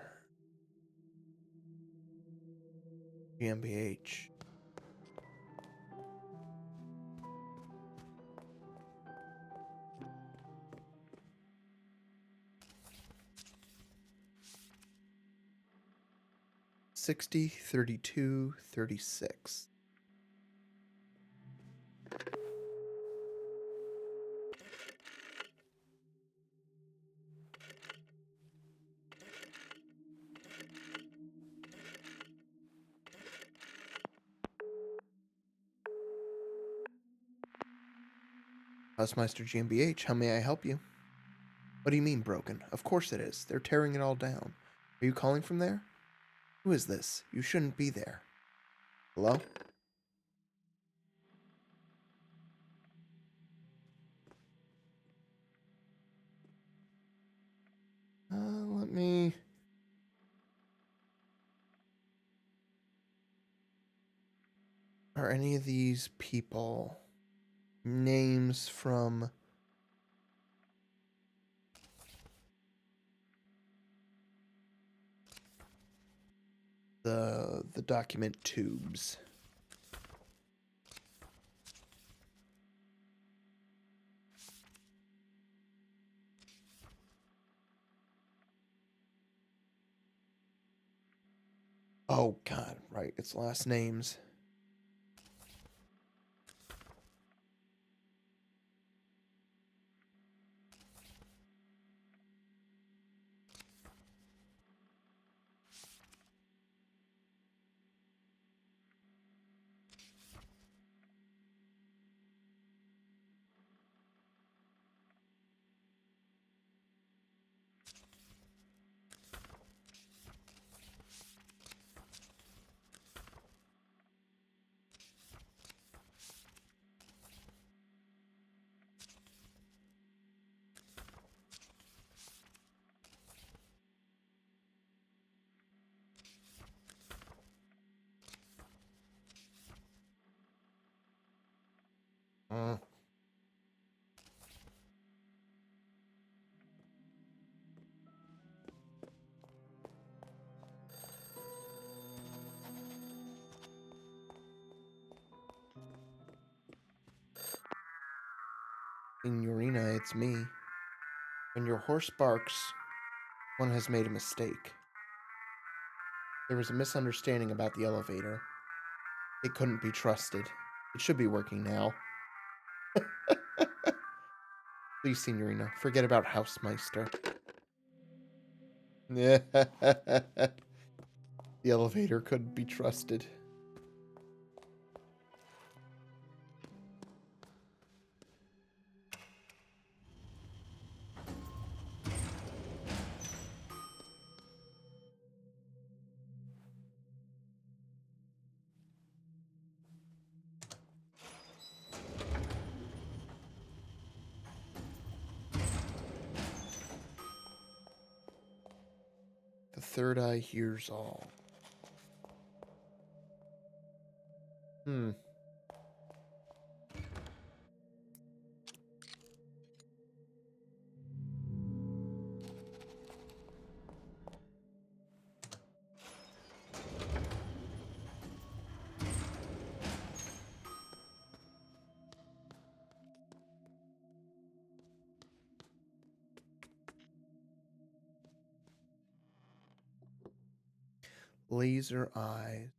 GmbH. $60, $32, $36. Hausmeister GmbH, how may I help you? What do you mean broken? Of course it is. They're tearing it all down. Are you calling from there? Who is this? You shouldn't be there. Hello? Let me... Are any of these people names from the document tubes. Oh God, right, it's last names. Mm. Signorina, it's me. When your horse barks, one has made a mistake. There was a misunderstanding about the elevator. It couldn't be trusted. It should be working now. Please, Signorina, forget about Hausmeister. The elevator couldn't be trusted. The third eye hears all. Hmm. Laser eyes.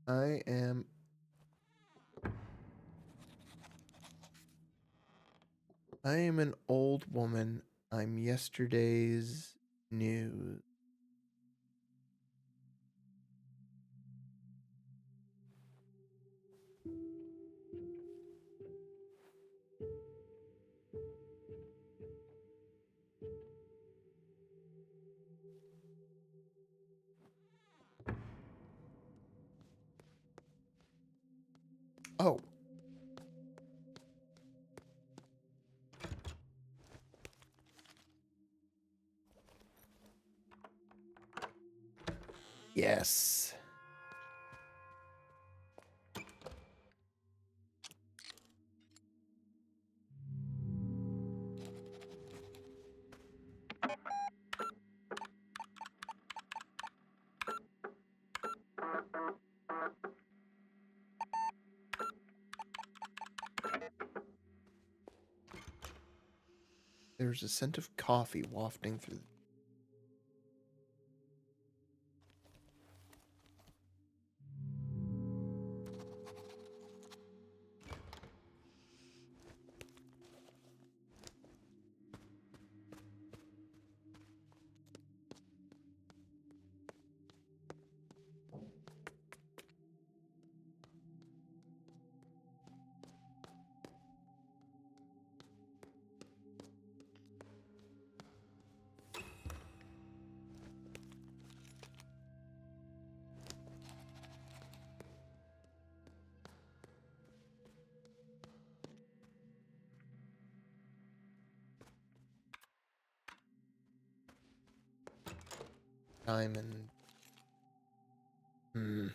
I am an old woman. I'm yesterday's news. Oh, yes. There's a scent of coffee wafting through. Diamond. Hmm.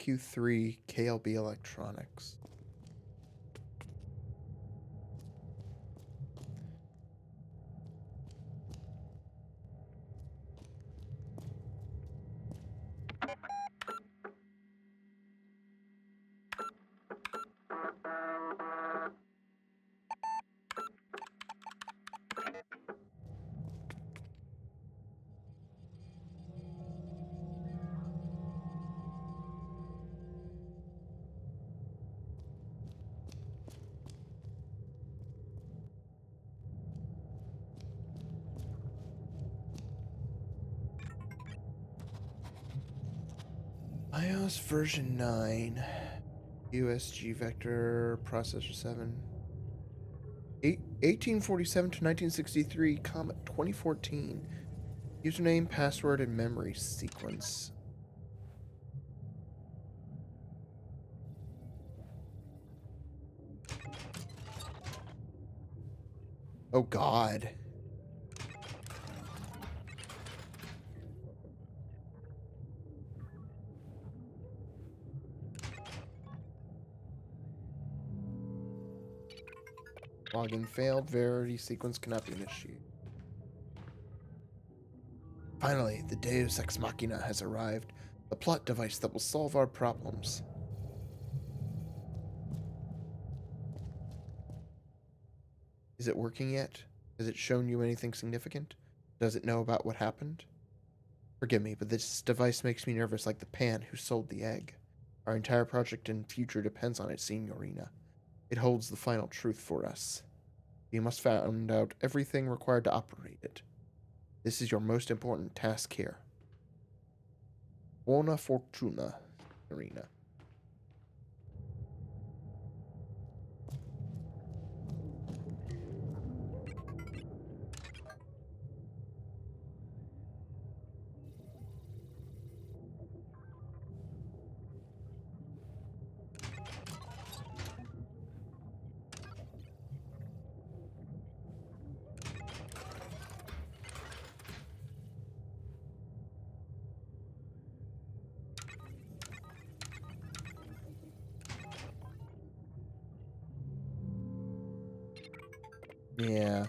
AQ3 KLB Electronics. iOS version 9. USG vector processor 7. 1847 to 1963, Comet 2014. Username, password, and memory sequence. Oh God. Login failed. Verity sequence cannot be initiated. Finally, the Deus Ex Machina has arrived. The plot device that will solve our problems. Is it working yet? Has it shown you anything significant? Does it know about what happened? Forgive me, but this device makes me nervous like the pan who sold the egg. Our entire project and future depends on it, Signorina. It holds the final truth for us. You must find out everything required to operate it. This is your most important task here. Buona fortuna, Signorina. Yeah.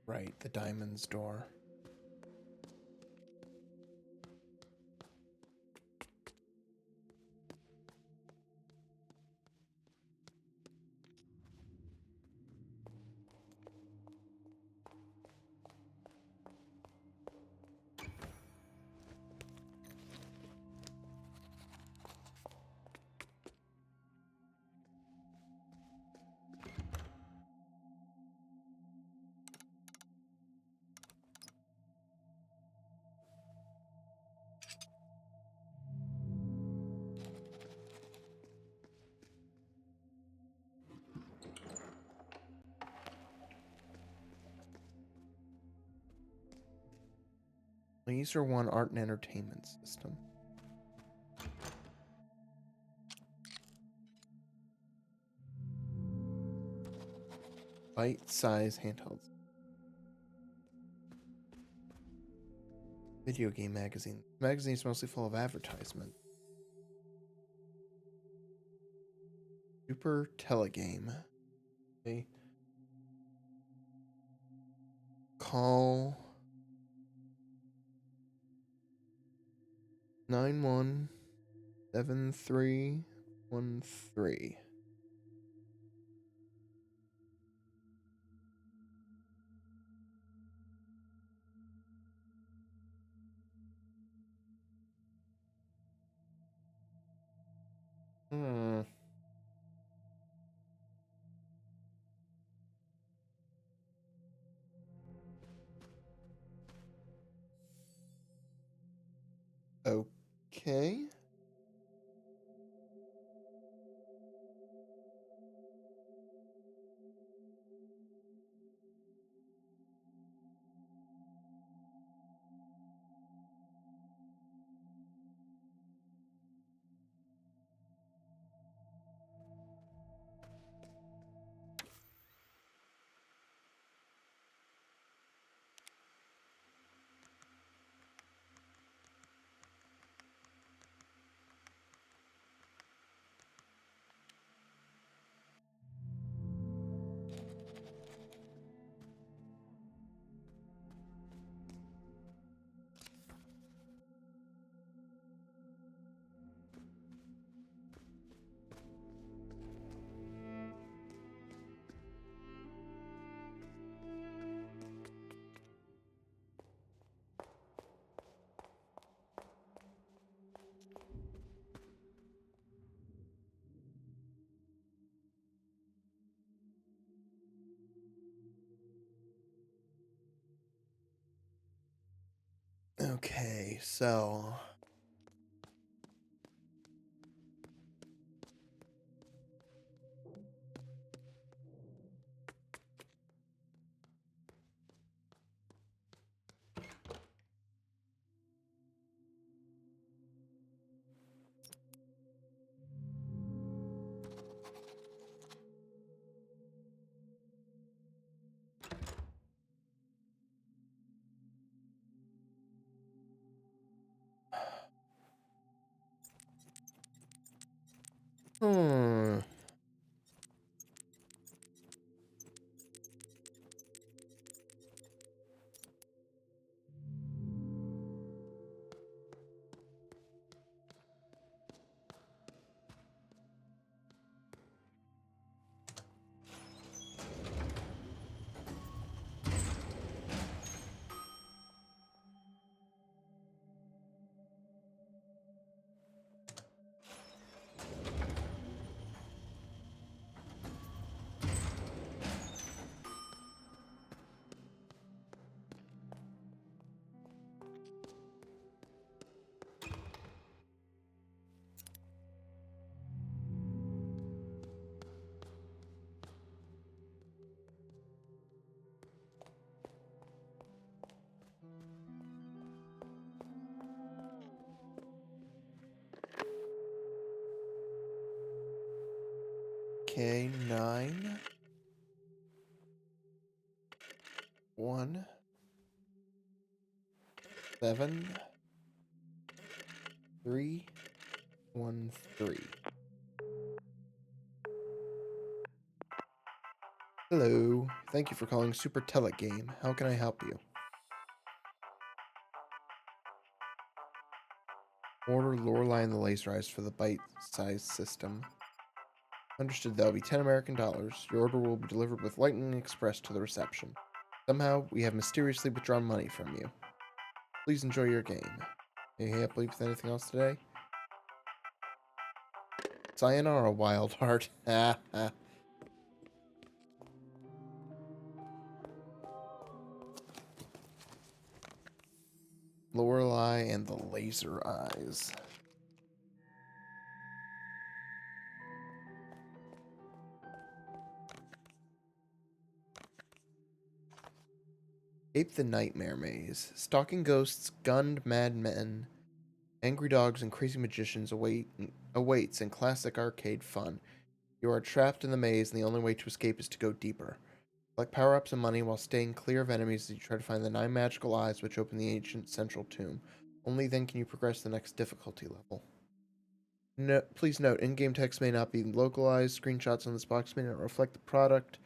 Right, the diamond's door. Laser One Art and Entertainment System. Bite-size handhelds. Video game magazine. The magazine is mostly full of advertisement. Super Telegame. Okay. call 917313. Hmm. Okay. Okay, so hmm. Okay, 917313. Hello. Thank you for calling Super Telegame. How can I help you? Order Lorelei and the Laser Eyes for the bite-sized system. Understood, that'll be 10 American dollars. Your order will be delivered with Lightning Express to the reception. Somehow, we have mysteriously withdrawn money from you. Please enjoy your game. Are you happy with anything else today? Sayonara, Wild Heart. Ha ha. Lorelei and the Laser Eyes. Escape the Nightmare Maze. Stalking ghosts, gunned madmen, angry dogs, and crazy magicians awaits in classic arcade fun. You are trapped in the maze, and the only way to escape is to go deeper. Collect power-ups and money while staying clear of enemies as you try to find the 9 magical eyes which open the ancient central tomb. Only then can you progress to the next difficulty level. No, please note, in-game text may not be localized. Screenshots on this box may not reflect the product.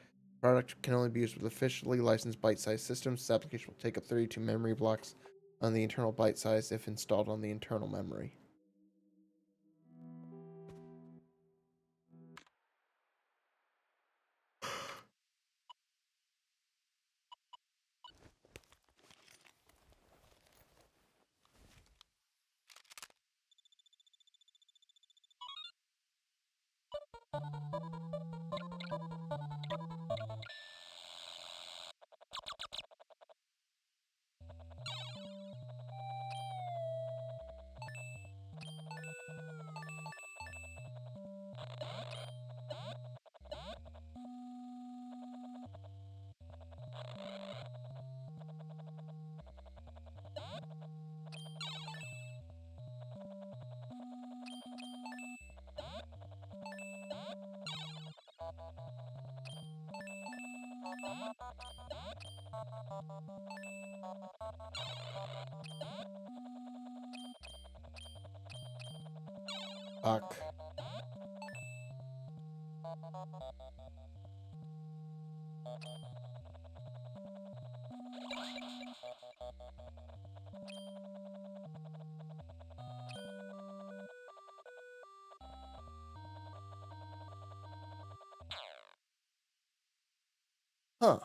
Product can only be used with officially licensed byte-sized systems. This application will take up 32 memory blocks on the internal byte size if installed on the internal memory. Fuck. Huh.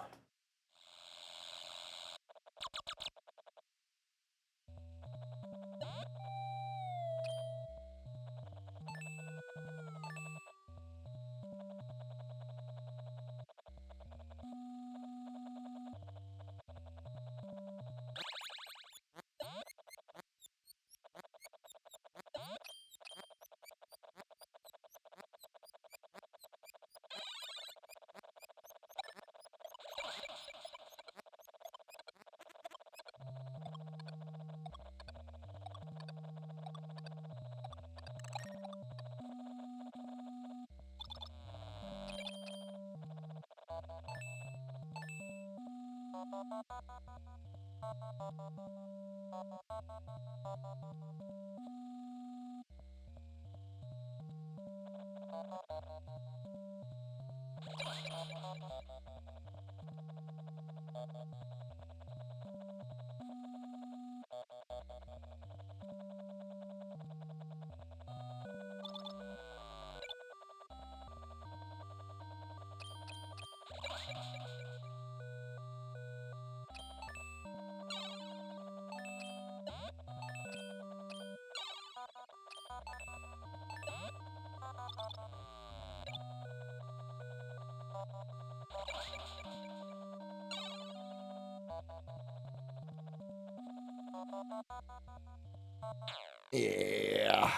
Yeah.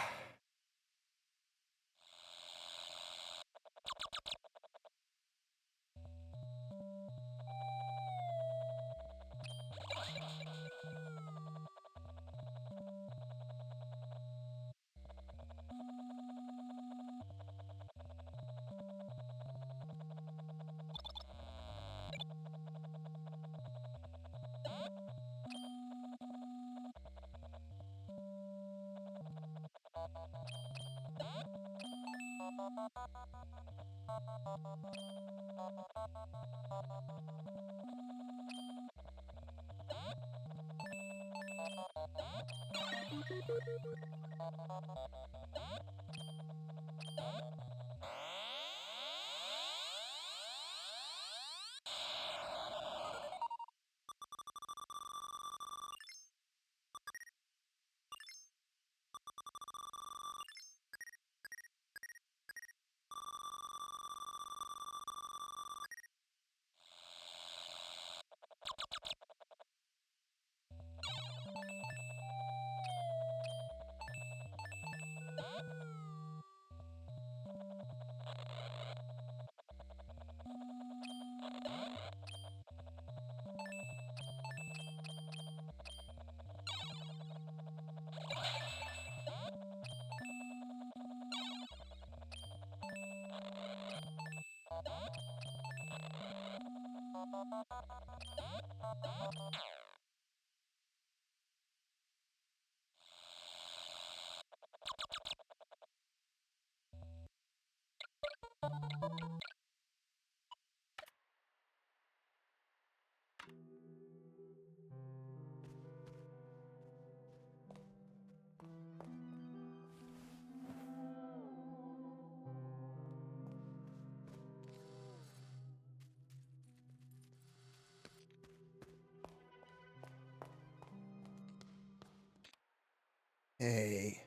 Hey.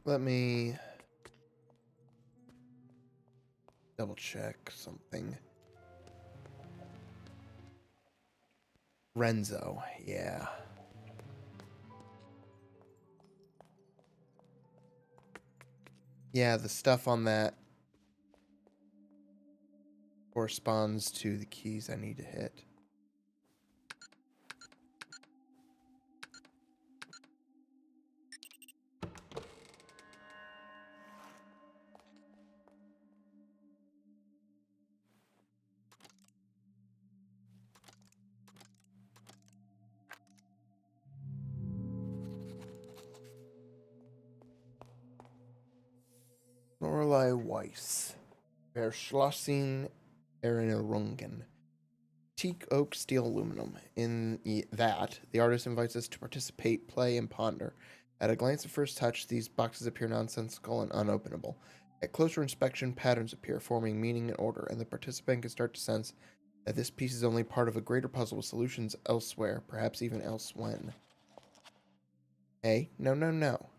Let me double check something. Renzo, yeah. Yeah, the stuff on that corresponds to the keys I need to hit. Lorelei Weiss. Verschlossen Erinnerungen. Teak, oak, steel, aluminum. In that, the artist invites us to participate, play, and ponder. At a glance at first touch, these boxes appear nonsensical and unopenable. At closer inspection, patterns appear, forming meaning and order, and the participant can start to sense that this piece is only part of a greater puzzle with solutions elsewhere, perhaps even elsewhen. Hey, no, no, no.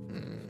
Hmm.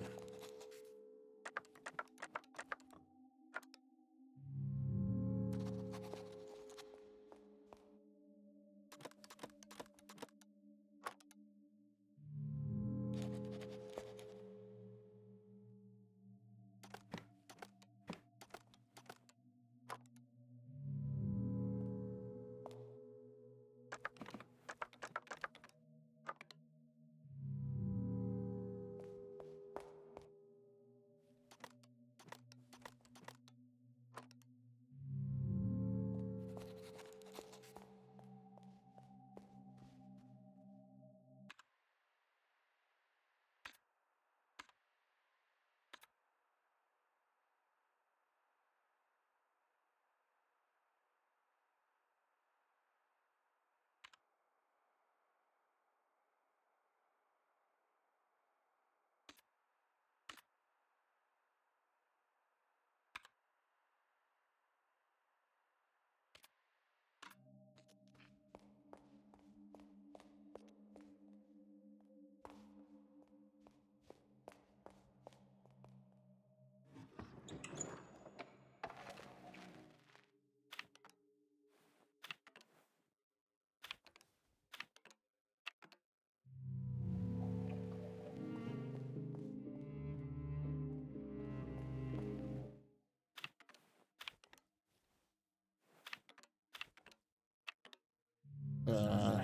Uh,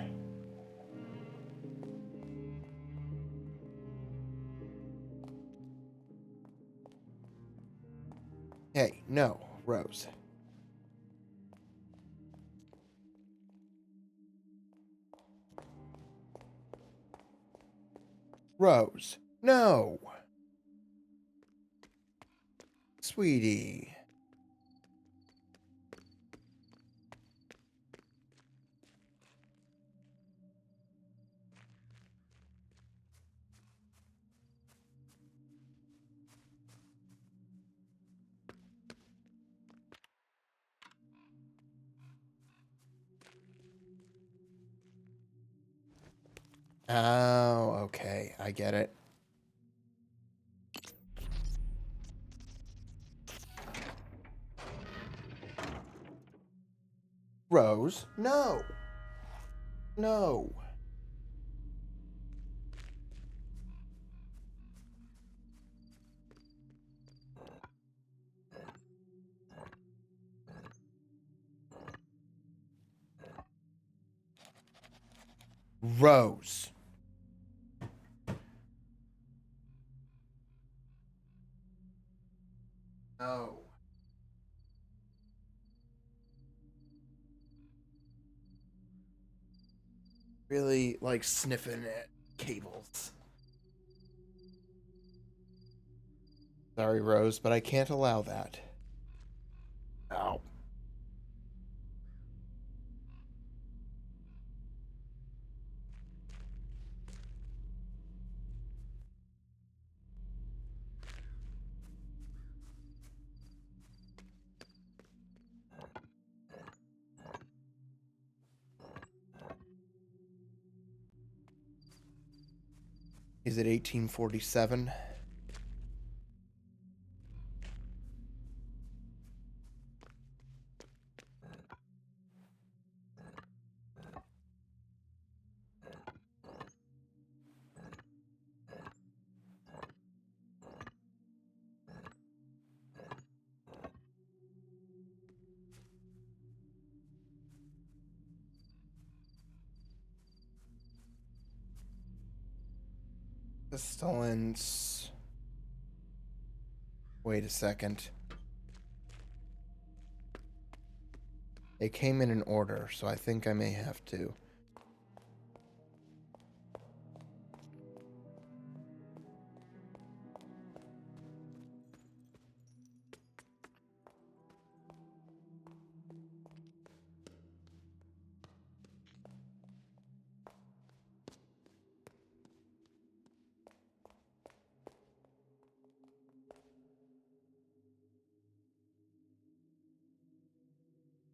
hey, no, Rose. Rose, no! Sweetie. Oh, okay. I get it. Rose? No. No. Rose. No. Really, like, sniffing at cables. Sorry, Rose, but I can't allow that. Ow. Is it 1847? Pestilence. Wait a second. It came in an order, so I think I may have to.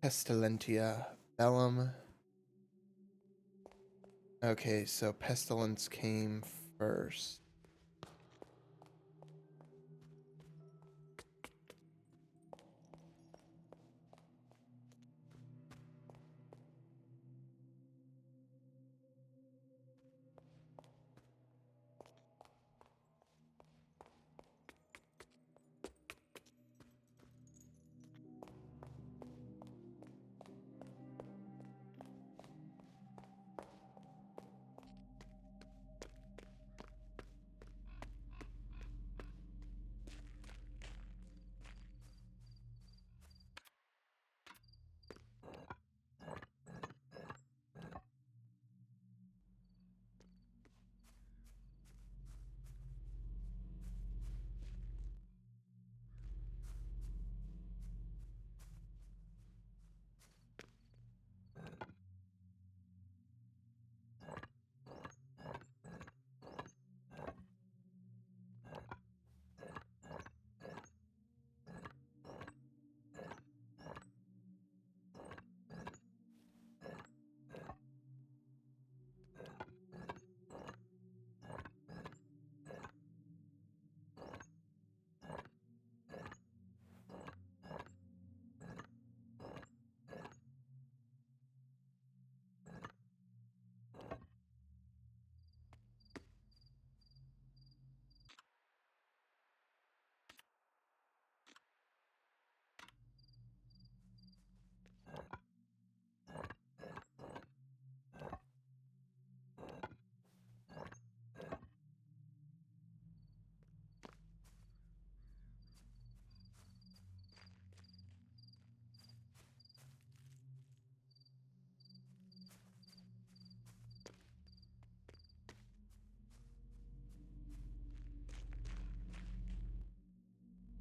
Pestilentia. Bellum. Okay, so pestilence came first.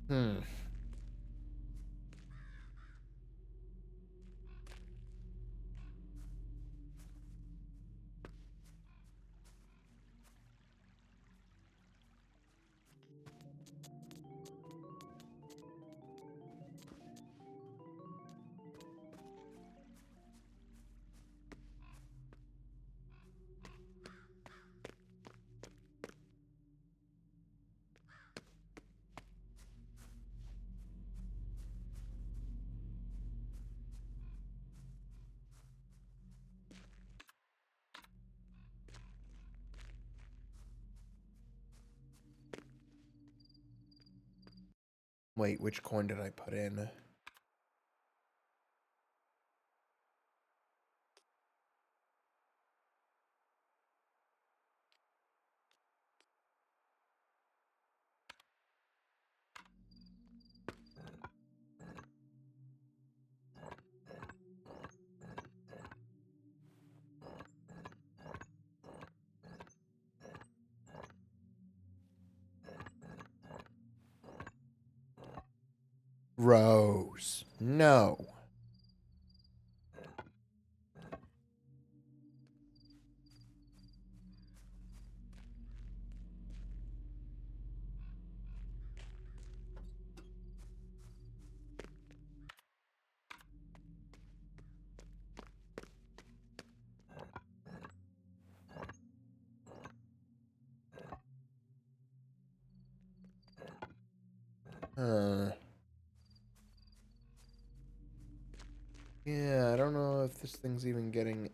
Hmm. Wait, which coin did I put in? Rose. No. Yeah, I don't know if this thing's even getting...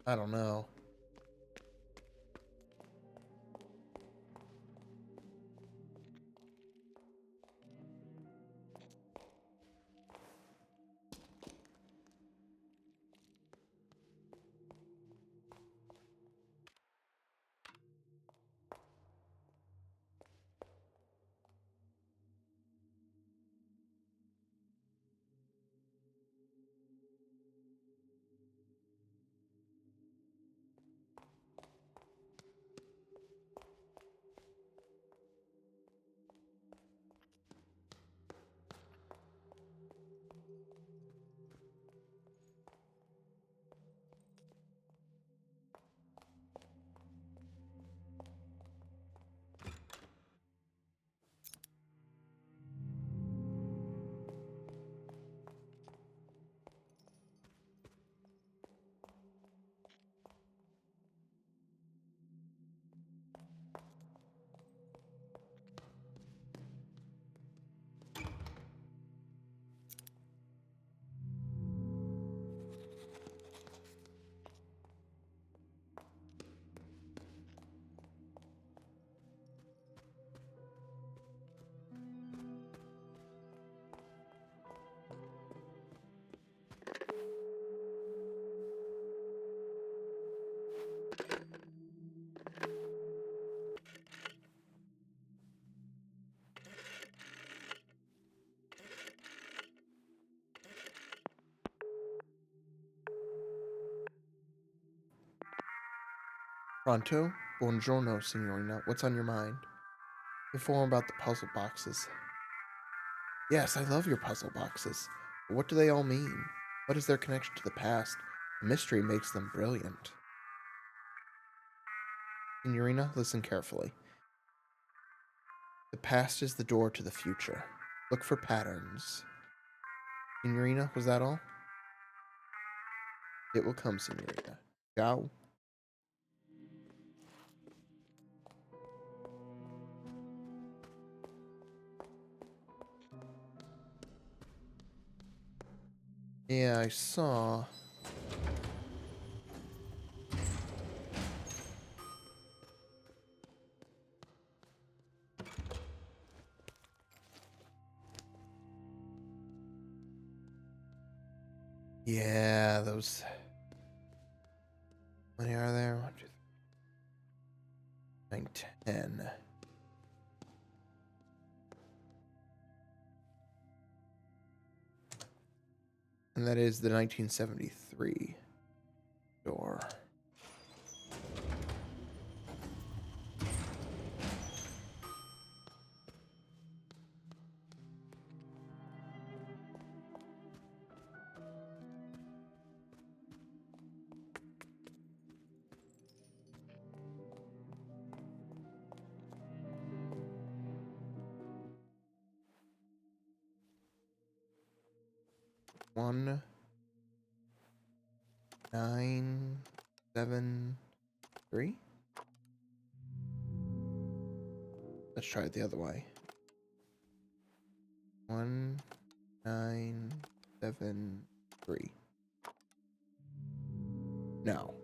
I don't know. Pronto? Buongiorno, signorina. What's on your mind? Inform about the puzzle boxes. Yes, I love your puzzle boxes. But what do they all mean? What is their connection to the past? The mystery makes them brilliant. Signorina, listen carefully. The past is the door to the future. Look for patterns. Signorina, was that all? It will come, signorina. Ciao. Yeah, I saw. Yeah, those. How many are there? 1, 2, 3, 9, 10. And that is the 1973 door. One, 9, 7, 3. Let's try it the other way. 1, 9, 7, 3. No.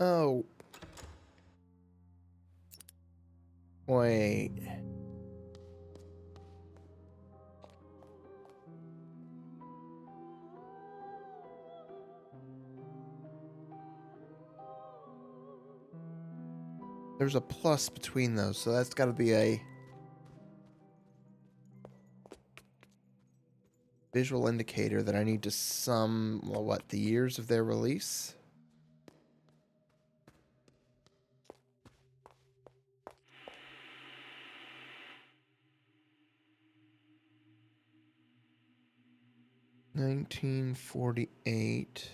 Oh. Wait. There's a plus between those, so that's got to be a visual indicator that I need to sum, well, what, the years of their release? $1948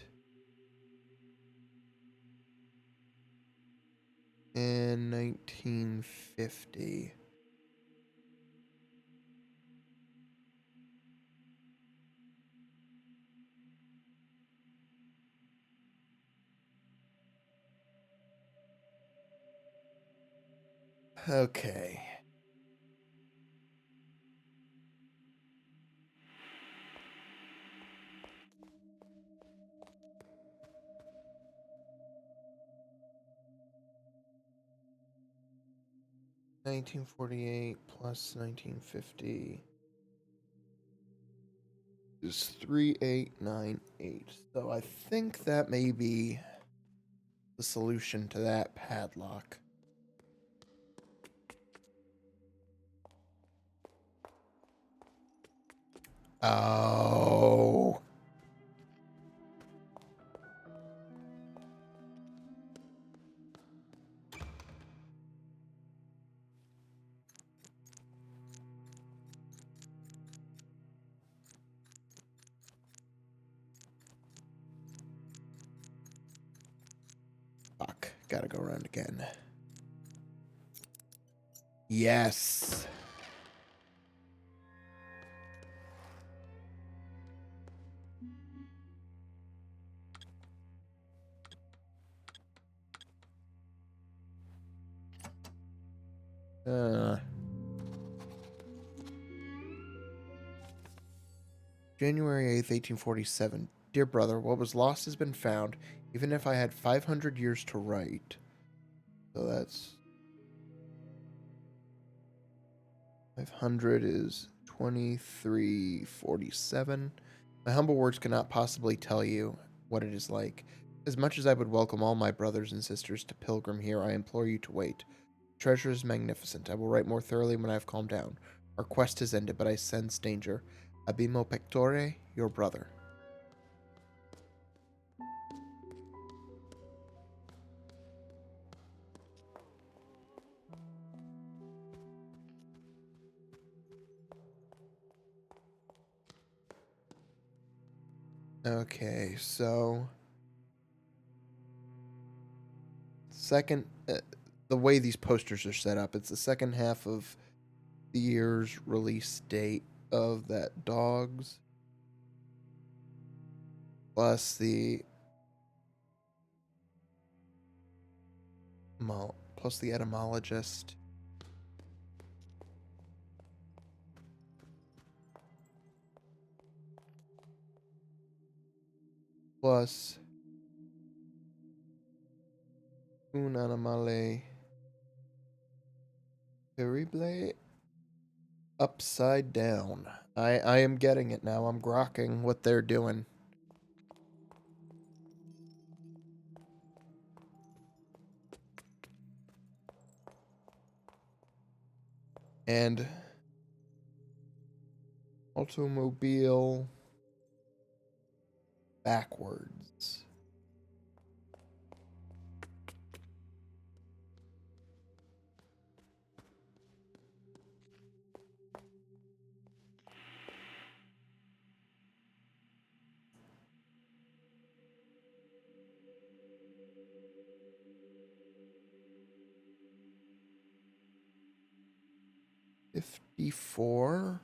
and 1950. Okay. $1948 plus 1950 is 3898. So I think that may be the solution to that padlock. Oh. Fuck. Gotta go around again. Yes. January 8th, 1847. Dear brother, what was lost has been found, even if I had 500 years to write. So that's 500 is 2347. My humble words cannot possibly tell you what it is like. As much as I would welcome all my brothers and sisters to pilgrim here, I implore you to wait. The treasure is magnificent. I will write more thoroughly when I have calmed down. Our quest has ended, but I sense danger. Abimo pectore, your brother. Okay, so second, the way these posters are set up, it's the second half of the year's release date of that dog's, plus the etymologist, plus un animale terrible upside down. I am getting it now. I'm grokking what they're doing. And automobile backwards. $54.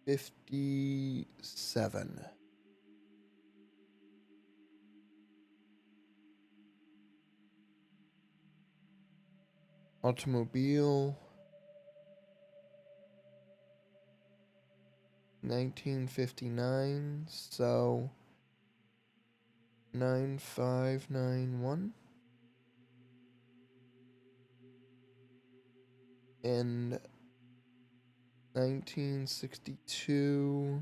57. Automobile. 1959. So 9591 and 1962.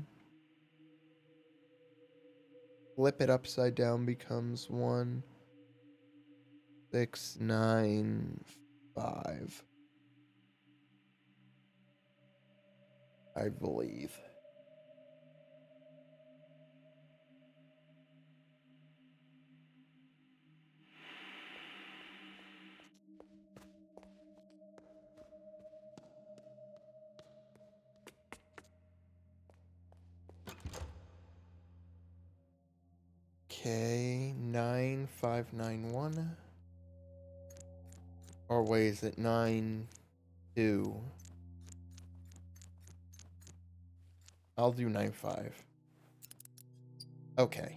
Flip it upside down becomes 1695. I believe. Okay, 9591. Or wait, is it 92? I'll do 95. Okay.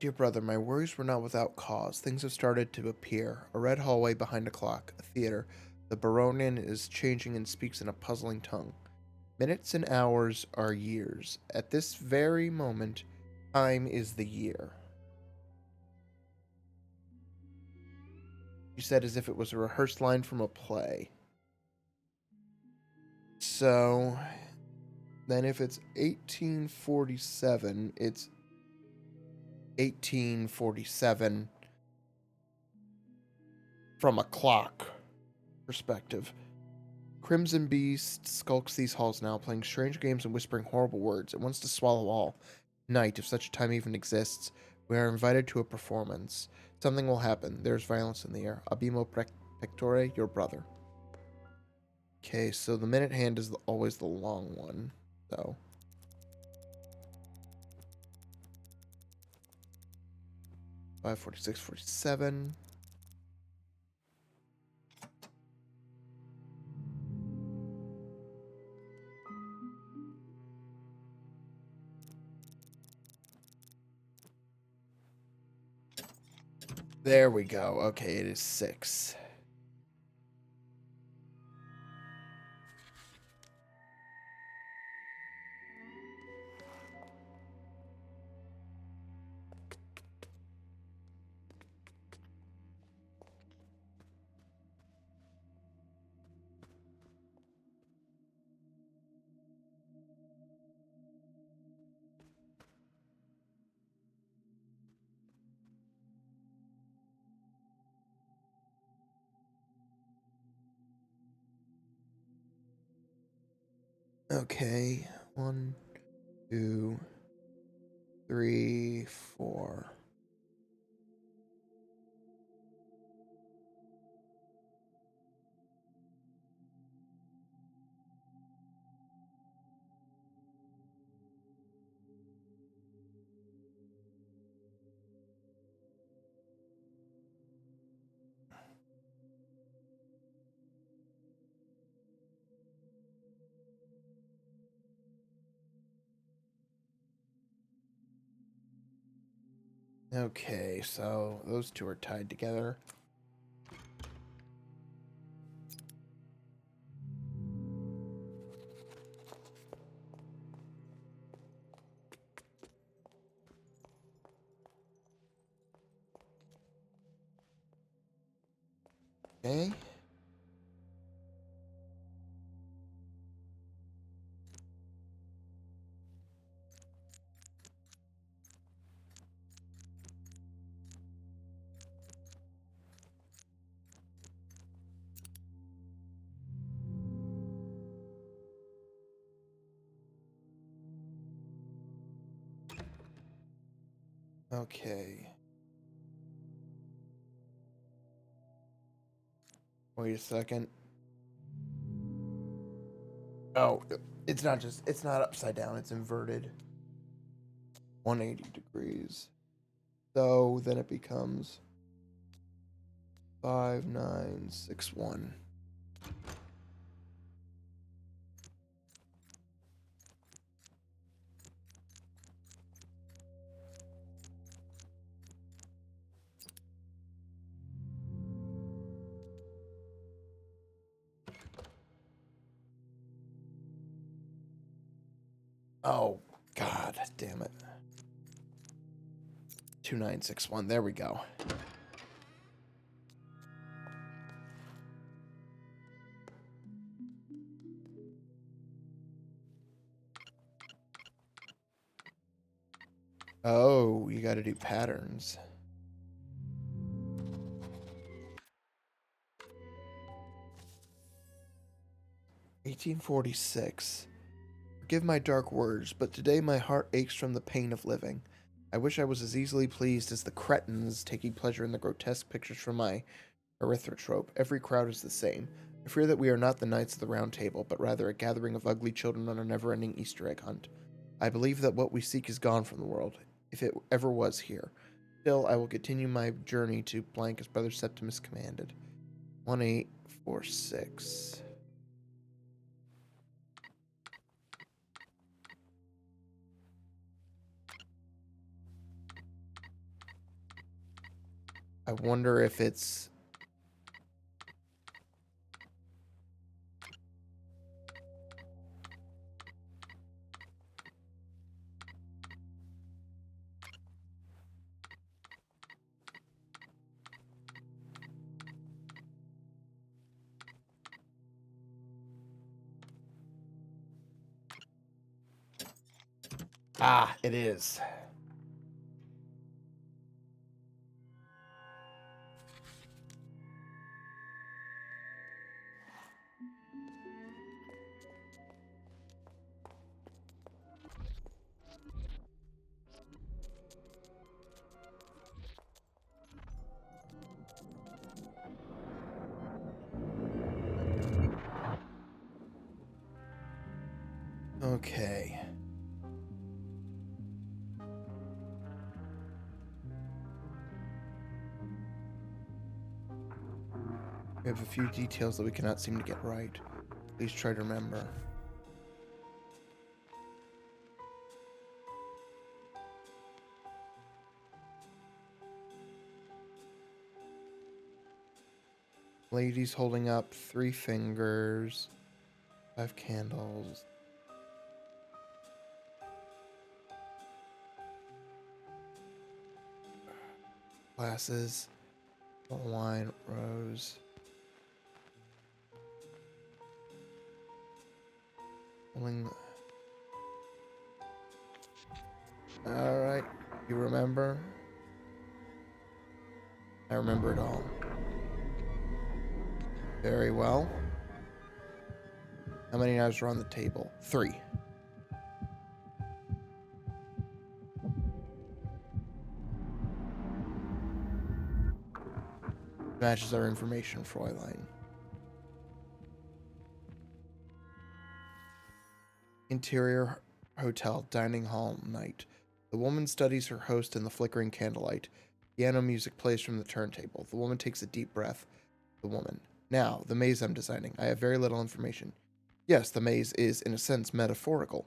Dear brother, my worries were not without cause. Things have started to appear. A red hallway behind a clock, a theater. The Baronian is changing and speaks in a puzzling tongue. Minutes and hours are years. At this very moment, time is the year. She said as if it was a rehearsed line from a play. So, then if it's 1847, it's 1847 from a clock perspective. Crimson Beast skulks these halls now, playing strange games and whispering horrible words. It wants to swallow all. Night, if such a time even exists. We are invited to a performance. Something will happen. There's violence in the air. Abimo Pectore, your brother. Okay, so the minute hand is always the long one, though. So 546, 47. There we go. Okay, it is 6. Okay, 1, 2, 3, 4. Okay, so those two are tied together. Okay. Okay. Wait a second. Oh, it's not upside down, it's inverted. 180 degrees. So then it becomes 5961. Oh, God damn it. 2961. There we go. Oh, you gotta do patterns. "1846. Forgive my dark words, but today my heart aches from the pain of living. I wish I was as easily pleased as the cretins taking pleasure in the grotesque pictures from my erythrotrope. Every crowd is the same. I fear that we are not the Knights of the Round Table, but rather a gathering of ugly children on a never-ending Easter egg hunt. I believe that what we seek is gone from the world, if it ever was here. Still, I will continue my journey to blank as Brother Septimus commanded. 1846. I wonder if it's... Ah, it is. Okay. We have a few details that we cannot seem to get right. Please try to remember. Ladies holding up 3 fingers, 5 candles. Glasses, wine, rose. Holding... Alright, you remember? I remember it all. Very well. How many knives are on the table? 3. Matches our information, Fräulein. Interior hotel, dining hall, night. The woman studies her host in the flickering candlelight. Piano music plays from the turntable. The woman takes a deep breath. The woman. Now, the maze I'm designing. I have very little information. Yes, the maze is, in a sense, metaphorical.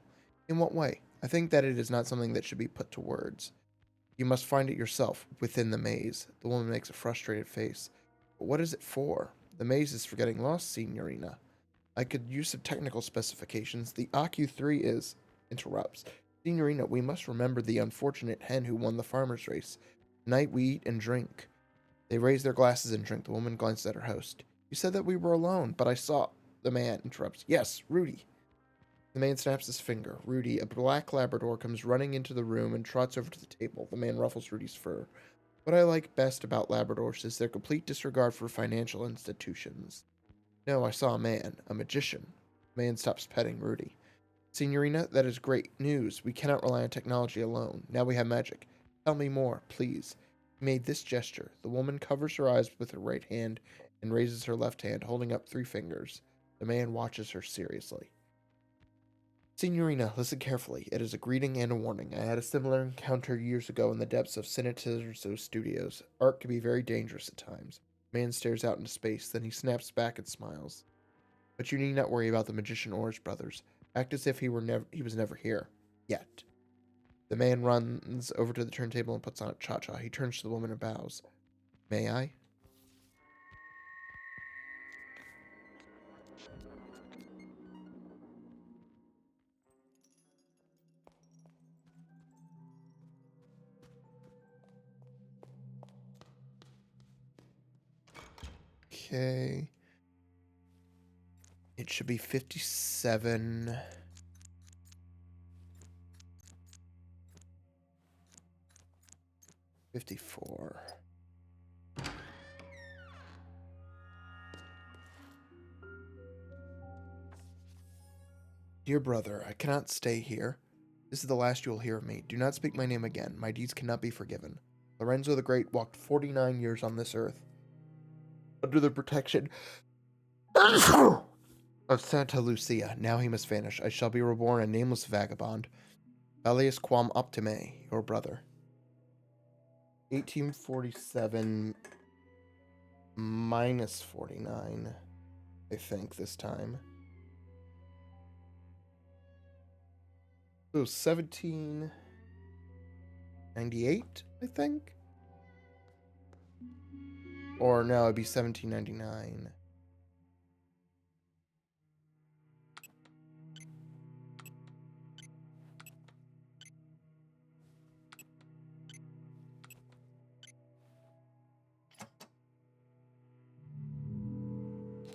In what way? I think that it is not something that should be put to words. You must find it yourself, within the maze. The woman makes a frustrated face. But what is it for? The maze is for getting lost, Signorina. I could use some technical specifications. The AQ3 is... Interrupts. Signorina, we must remember the unfortunate hen who won the farmer's race. Tonight we eat and drink. They raise their glasses and drink. The woman glances at her host. You said that we were alone, but I saw... The man interrupts. Yes, Rudy. The man snaps his finger. Rudy, a black Labrador, comes running into the room and trots over to the table. The man ruffles Rudy's fur. What I like best about Labradors is their complete disregard for financial institutions. No, I saw a man, a magician. The man stops petting Rudy. Signorina, that is great news. We cannot rely on technology alone. Now we have magic. Tell me more, please. He made this gesture. The woman covers her eyes with her right hand and raises her left hand, holding up 3 fingers. The man watches her seriously. Signorina, listen carefully. It is a greeting and a warning. I had a similar encounter years ago in the depths of Sinatizzo Studios. Art can be very dangerous at times. The man stares out into space, then he snaps back and smiles. But you need not worry about the magician or his brothers. Act as if he was never here. Yet. The man runs over to the turntable and puts on a cha-cha. He turns to the woman and bows. May I? Okay. It should be 57. 54. Dear brother, I cannot stay here. This is the last you will hear of me. Do not speak my name again. My deeds cannot be forgiven. Lorenzo the Great walked 49 years on this earth under the protection of Santa Lucia. Now he must vanish. I shall be reborn a nameless vagabond. Alias quam optime, your brother. 1847 minus 49, I think, this time. So 1798, I think? Or no, it'd be 1799.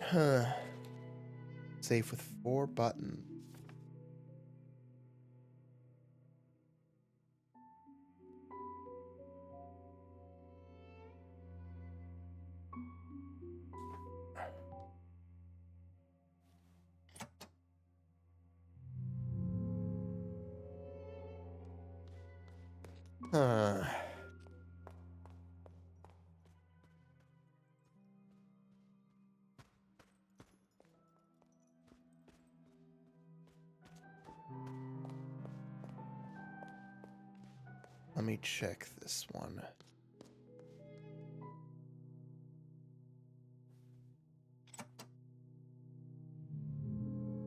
Huh. Safe with 4 buttons. Huh. Let me check this one.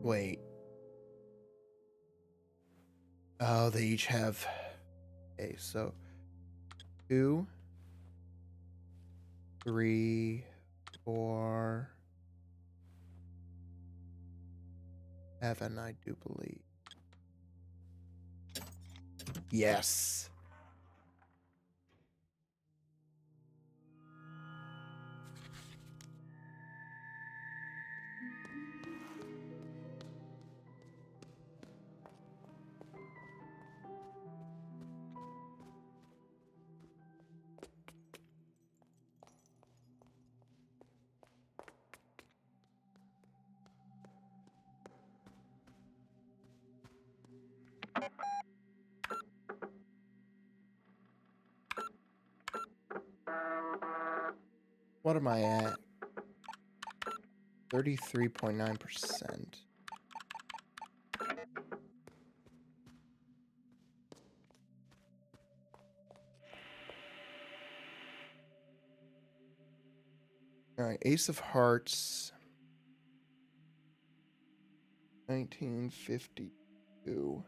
Wait. Oh, they each have... Okay, so... 2, 3, 4... 7, I do believe. Yes. What am I at? 33.9%. Alright, Ace of Hearts. 1952.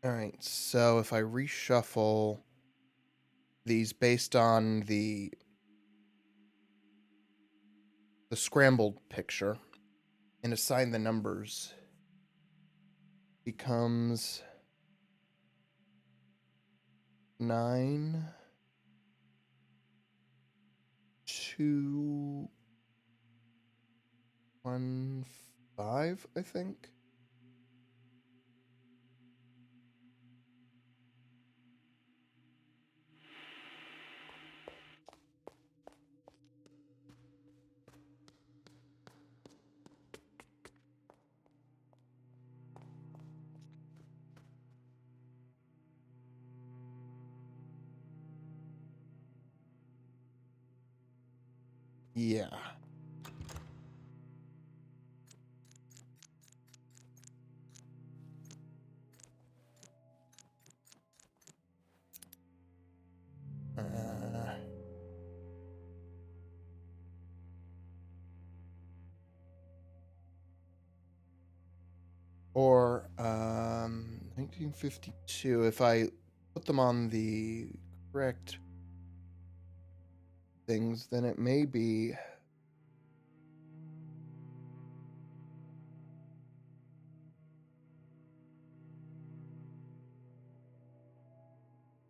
Alright, so if I reshuffle these based on the scrambled picture and assign the numbers, becomes 9, 2, 1, 5, I think. Yeah. Uh, Or 1952. If I put them on the correct things, then it may be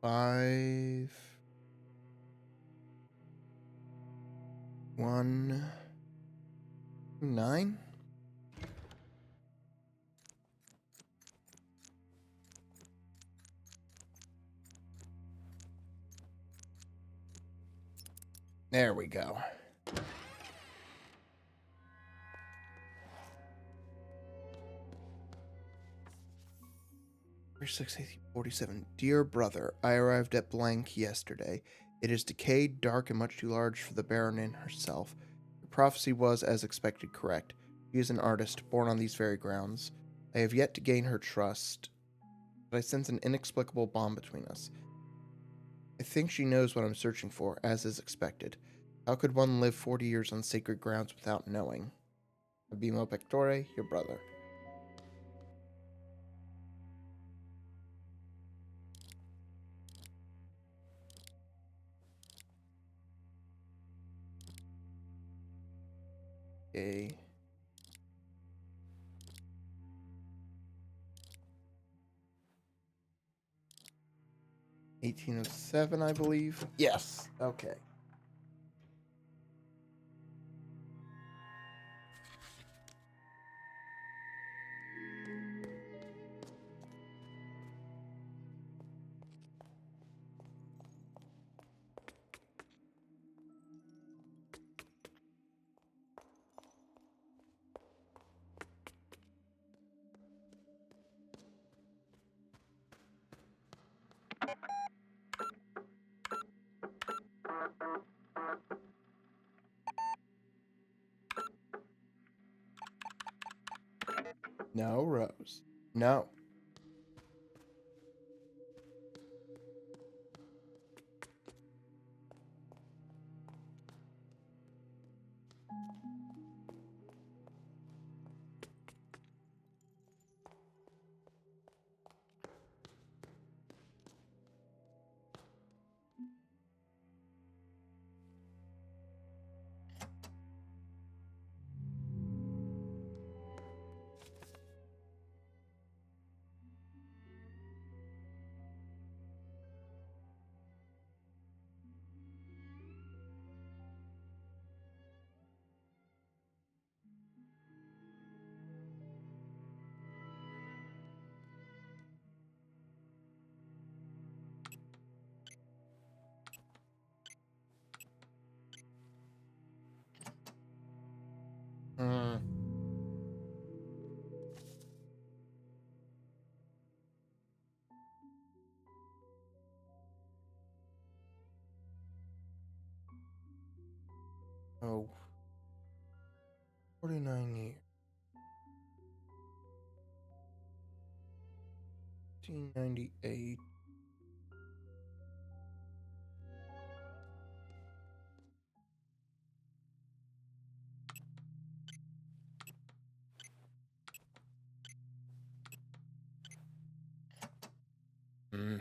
519. There we go. Six 47. Dear brother, I arrived at blank yesterday. It is decayed, dark, and much too large for the Baronin herself. The prophecy was, as expected, correct. She is an artist, born on these very grounds. I have yet to gain her trust, but I sense an inexplicable bond between us. I think she knows what I'm searching for, as is expected. How could one live 40 years on sacred grounds without knowing? Abimo Pectore, your brother. Okay. 1807, I believe. Yes. Okay. No, Rose. No. Hmm. Oh. 49 years. 1998. Hmm.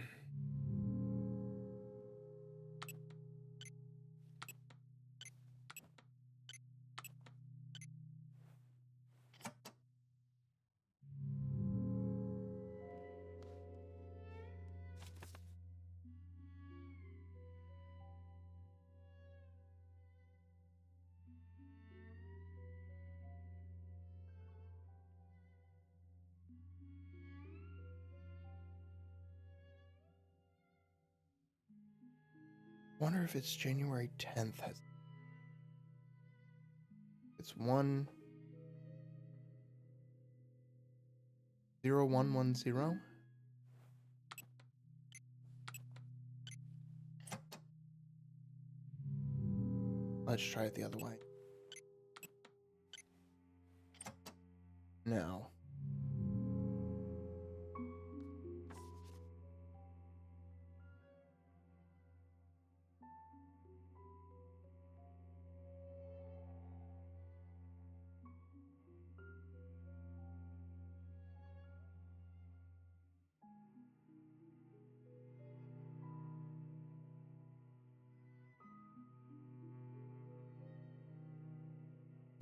Wonder if it's January 10th. It's 10110. Let's try it the other way. No.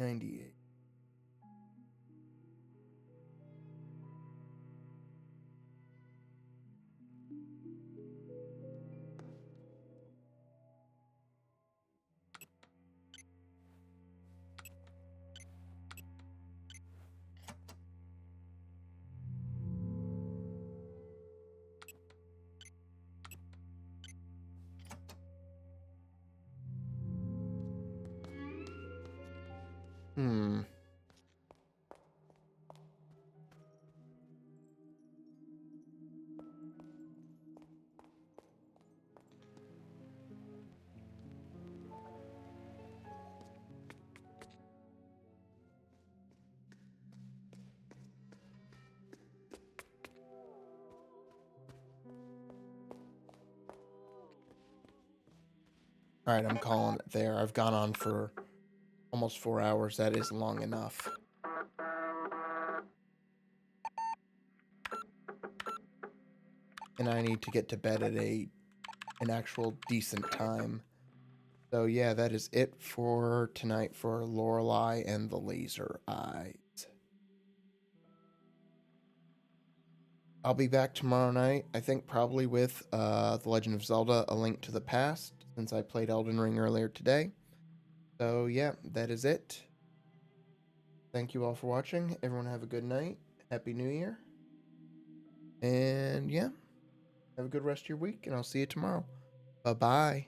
98. Hmm. Alright, I'm calling it there. I've gone on for almost 4 hours. That is long enough. And I need to get to bed at an actual decent time. So yeah, that is it for tonight for Lorelei and the Laser Eyes. I'll be back tomorrow night, I think probably with The Legend of Zelda: A Link to the Past, since I played Elden Ring earlier today. So yeah, that is it. Thank you all for watching. Everyone have a good night. Happy New Year. And yeah, have a good rest of your week, and I'll see you tomorrow. Bye-bye.